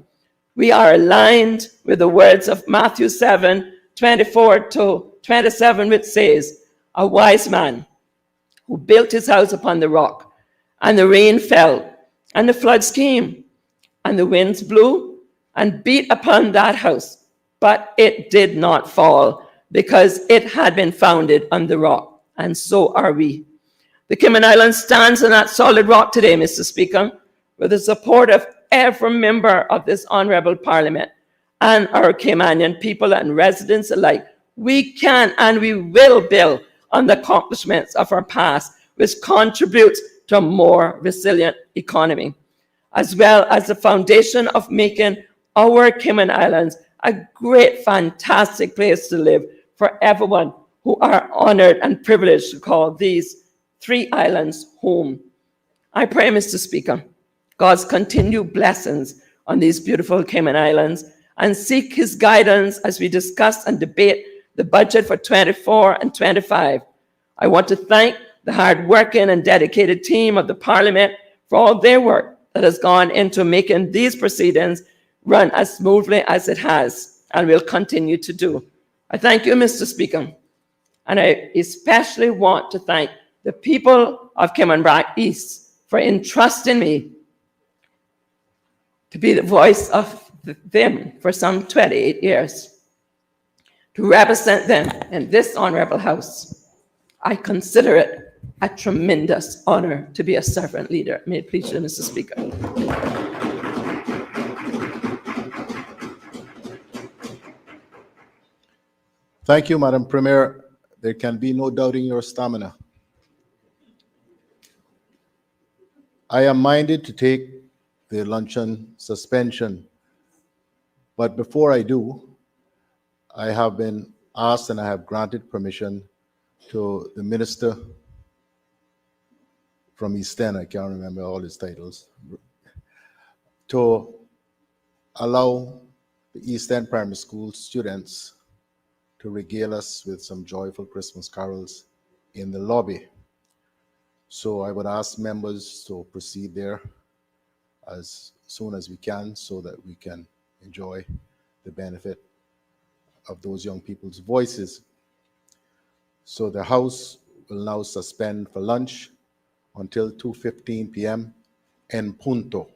We are aligned with the words of Matthew 7:24-27, which says, a wise man who built his house upon the rock, and the rain fell, and the floods came, and the winds blew and beat upon that house, but it did not fall, because it had been founded on the rock, and so are we. The Cayman Islands stands on that solid rock today, Mr. Speaker, with the support of every member of this honorable parliament and our Caymanian people and residents alike. We can and we will build on the accomplishments of our past, which contributes to a more resilient economy. as well as the foundation of making our Cayman Islands a great, fantastic place to live for everyone who are honored and privileged to call these 3 islands home. I pray, Mr. Speaker, God's continued blessings on these beautiful Cayman Islands and seek his guidance as we discuss and debate the budget for 24 and 25. I want to thank the hard-working and dedicated team of the Parliament for all their work that has gone into making these proceedings run as smoothly as it has and will continue to do. I thank you, Mr. Speaker, and I especially want to thank the people of Cayman Brac East for entrusting me to be the voice of them for some 28 years, to represent them in this honorable house. I consider it a tremendous honor to be a servant leader. May it please you, Mr. Speaker. Thank you, Madam Premier. There can be no doubting your stamina. I am minded to take the luncheon suspension, but before I do, I have been asked and I have granted permission to the minister from East End, I can't remember all his titles, to allow the East End Primary School students to regale us with some joyful Christmas carols in the lobby. So I would ask members to proceed there as soon as we can so that we can enjoy the benefit of those young people's voices. So the House will now suspend for lunch until 2:15 p.m. en punto.